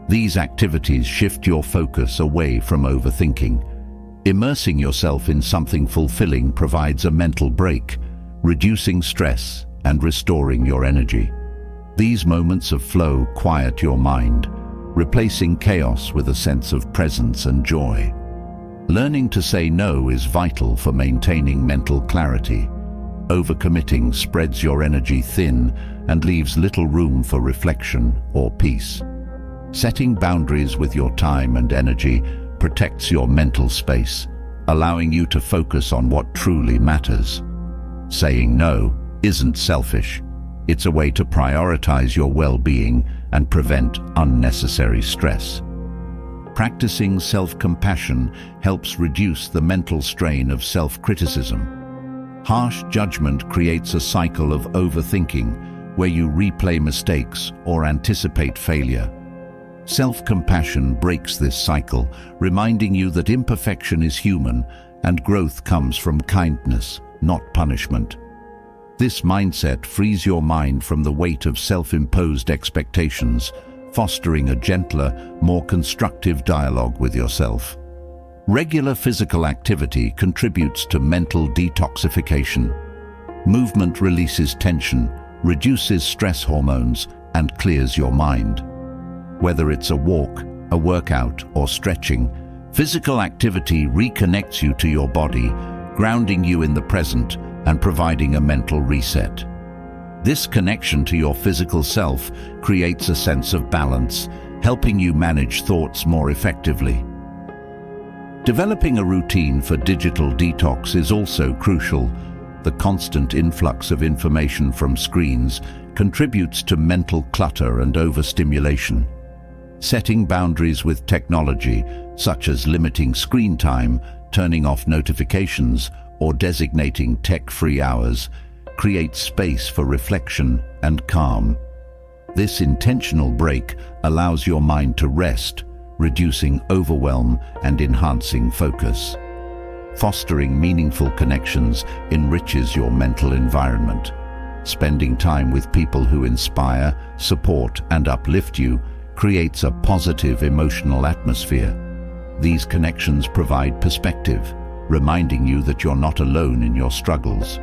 these activities shift your focus away from overthinking. Immersing yourself in something fulfilling provides a mental break, reducing stress and restoring your energy. These moments of flow quiet your mind, replacing chaos with a sense of presence and joy. Learning to say no is vital for maintaining mental clarity. Overcommitting spreads your energy thin and leaves little room for reflection or peace. Setting boundaries with your time and energy protects your mental space, allowing you to focus on what truly matters. Saying no isn't selfish. It's a way to prioritize your well-being and prevent unnecessary stress. Practicing self-compassion helps reduce the mental strain of self-criticism. Harsh judgment creates a cycle of overthinking where you replay mistakes or anticipate failure. Self-compassion breaks this cycle, reminding you that imperfection is human and growth comes from kindness, not punishment. This mindset frees your mind from the weight of self-imposed expectations, fostering a gentler, more constructive dialogue with yourself. Regular physical activity contributes to mental detoxification. Movement releases tension, reduces stress hormones, and clears your mind. Whether it's a walk, a workout, or stretching, physical activity reconnects you to your body, grounding you in the present and providing a mental reset. This connection to your physical self creates a sense of balance, helping you manage thoughts more effectively. Developing a routine for digital detox is also crucial. The constant influx of information from screens contributes to mental clutter and overstimulation. Setting boundaries with technology, such as limiting screen time, turning off notifications, or designating tech-free hours, creates space for reflection and calm. This intentional break allows your mind to rest, reducing overwhelm and enhancing focus. Fostering meaningful connections enriches your mental environment. Spending time with people who inspire, support, and uplift you creates a positive emotional atmosphere. These connections provide perspective, reminding you that you're not alone in your struggles.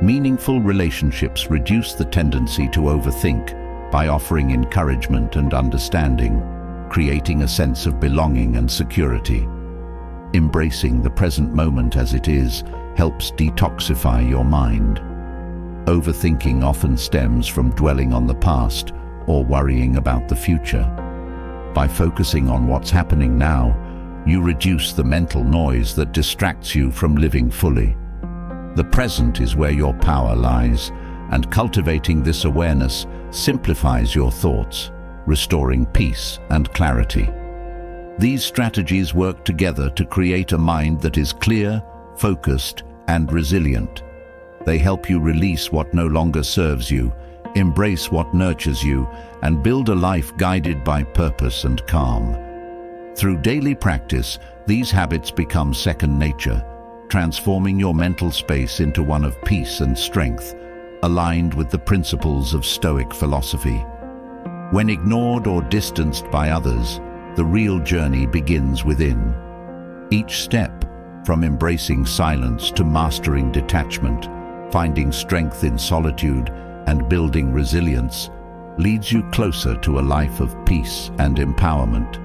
Meaningful relationships reduce the tendency to overthink by offering encouragement and understanding, creating a sense of belonging and security. Embracing the present moment as it is helps detoxify your mind. Overthinking often stems from dwelling on the past or worrying about the future. By focusing on what's happening now, you reduce the mental noise that distracts you from living fully. The present is where your power lies, and cultivating this awareness simplifies your thoughts, restoring peace and clarity. These strategies work together to create a mind that is clear, focused, and resilient. They help you release what no longer serves you, embrace what nurtures you, and build a life guided by purpose and calm. Through daily practice, these habits become second nature, transforming your mental space into one of peace and strength, aligned with the principles of Stoic philosophy. When ignored or distanced by others, the real journey begins within. Each step, from embracing silence to mastering detachment, finding strength in solitude, and building resilience, leads you closer to a life of peace and empowerment.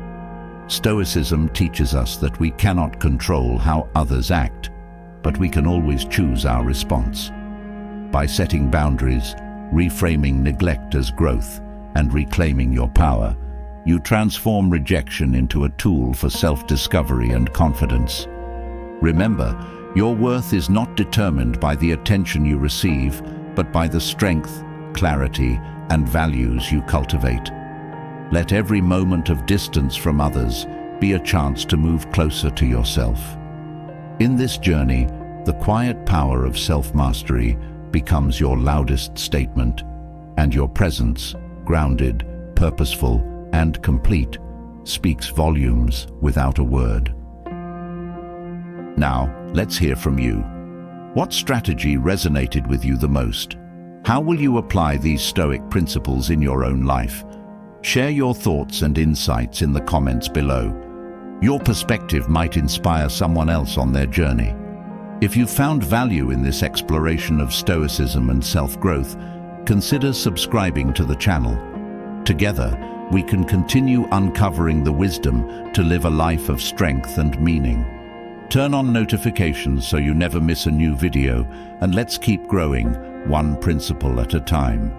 Stoicism teaches us that we cannot control how others act, but we can always choose our response. By setting boundaries, reframing neglect as growth, and reclaiming your power, you transform rejection into a tool for self-discovery and confidence. Remember, your worth is not determined by the attention you receive, but by the strength, clarity, and values you cultivate. Let every moment of distance from others be a chance to move closer to yourself. In this journey, the quiet power of self-mastery becomes your loudest statement, and your presence, grounded, purposeful, and complete, speaks volumes without a word. Now, let's hear from you. What strategy resonated with you the most? How will you apply these Stoic principles in your own life? Share your thoughts and insights in the comments below. Your perspective might inspire someone else on their journey. If you found value in this exploration of Stoicism and self-growth, consider subscribing to the channel. Together, we can continue uncovering the wisdom to live a life of strength and meaning. Turn on notifications so you never miss a new video, and let's keep growing, one principle at a time.